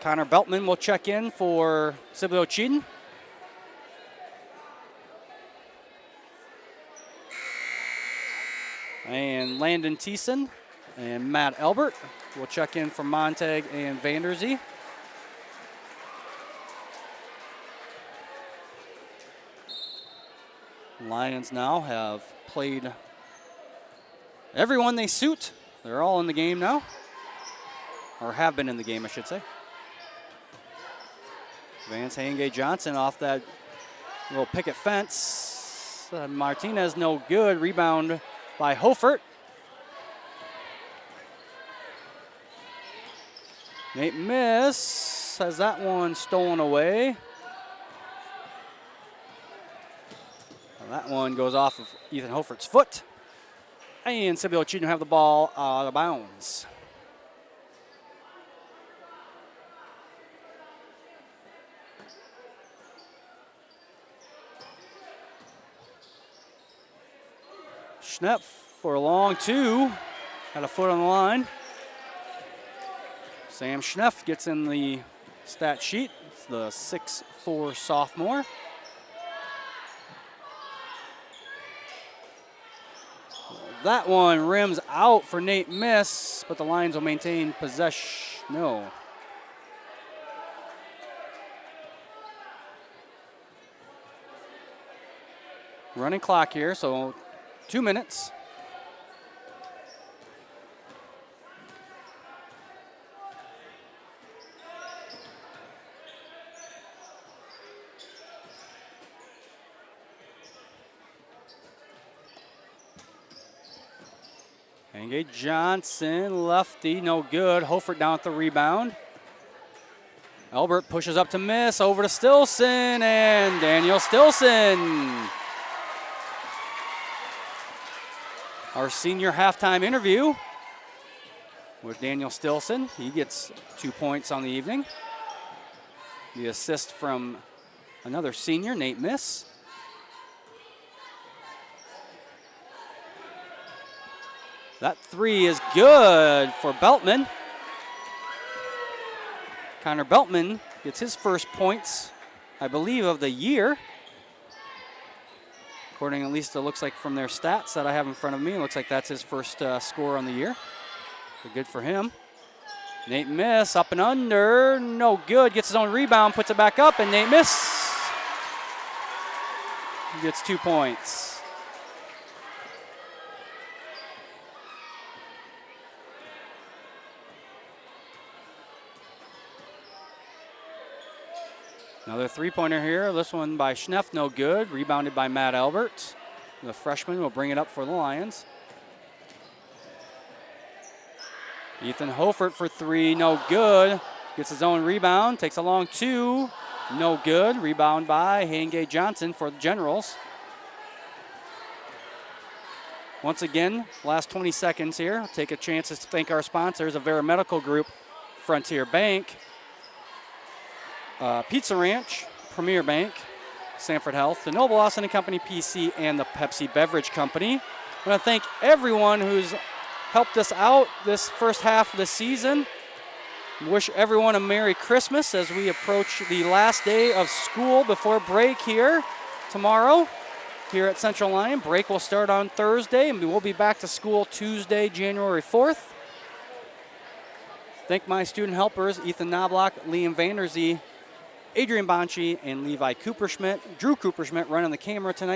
Connor Beltman will check in for Sibley-Ocheyedan. And Landon Thiessen and Matt Albert will check in for Montag and Vanderzee. Lions now have played everyone they suit. They're all in the game now, or have been in the game, I should say. Vance Henge Johnson off that little picket fence. Martinez no good. Rebound by Hofert. Nate Miss has that one stolen away. That one goes off of Ethan Hofert's foot. And Sibley-Ocheyedan have the ball out of bounds. Schnepp for a long 2. Had a foot on the line. Sam Schnepp gets in the stat sheet. It's the 6'4" sophomore. That one rims out for Nate Miss, but the Lions will maintain possession. No. Running clock here, so 2 minutes. Henge Johnson, lefty, no good. Hofert down at the rebound. Albert pushes up to Miss, over to Stilson, and Daniel Stilson. Our senior halftime interview with Daniel Stilson. He gets 2 points on the evening. The assist from another senior, Nate Miss. That 3 is good for Beltman. Connor Beltman gets his first points, I believe, of the year. According, at least it looks like from their stats that I have in front of me, it looks like that's his first score on the year. So good for him. Nate Miss up and under, no good. Gets his own rebound, puts it back up, and Nate Miss gets 2 points. Another three-pointer here. This one by Schnepp, no good. Rebounded by Matt Albert. The freshman will bring it up for the Lions. Ethan Hofert for 3, no good. Gets his own rebound, takes a long 2, no good. Rebound by Henge Johnson for the Generals. Once again, last 20 seconds here. I'll take a chance to thank our sponsors, Avera Medical Group, Frontier Bank, Pizza Ranch, Premier Bank, Sanford Health, the Noble Austin & Company PC, and the Pepsi Beverage Company. I want to thank everyone who's helped us out this first half of the season. Wish everyone a Merry Christmas as we approach the last day of school before break here tomorrow here at Central Lyon. Break will start on Thursday, and we will be back to school Tuesday, January 4th. Thank my student helpers, Ethan Knobloch, Liam Vanderzee, Adrian Bonci and Levi Cooperschmidt. Drew Cooperschmidt running the camera tonight.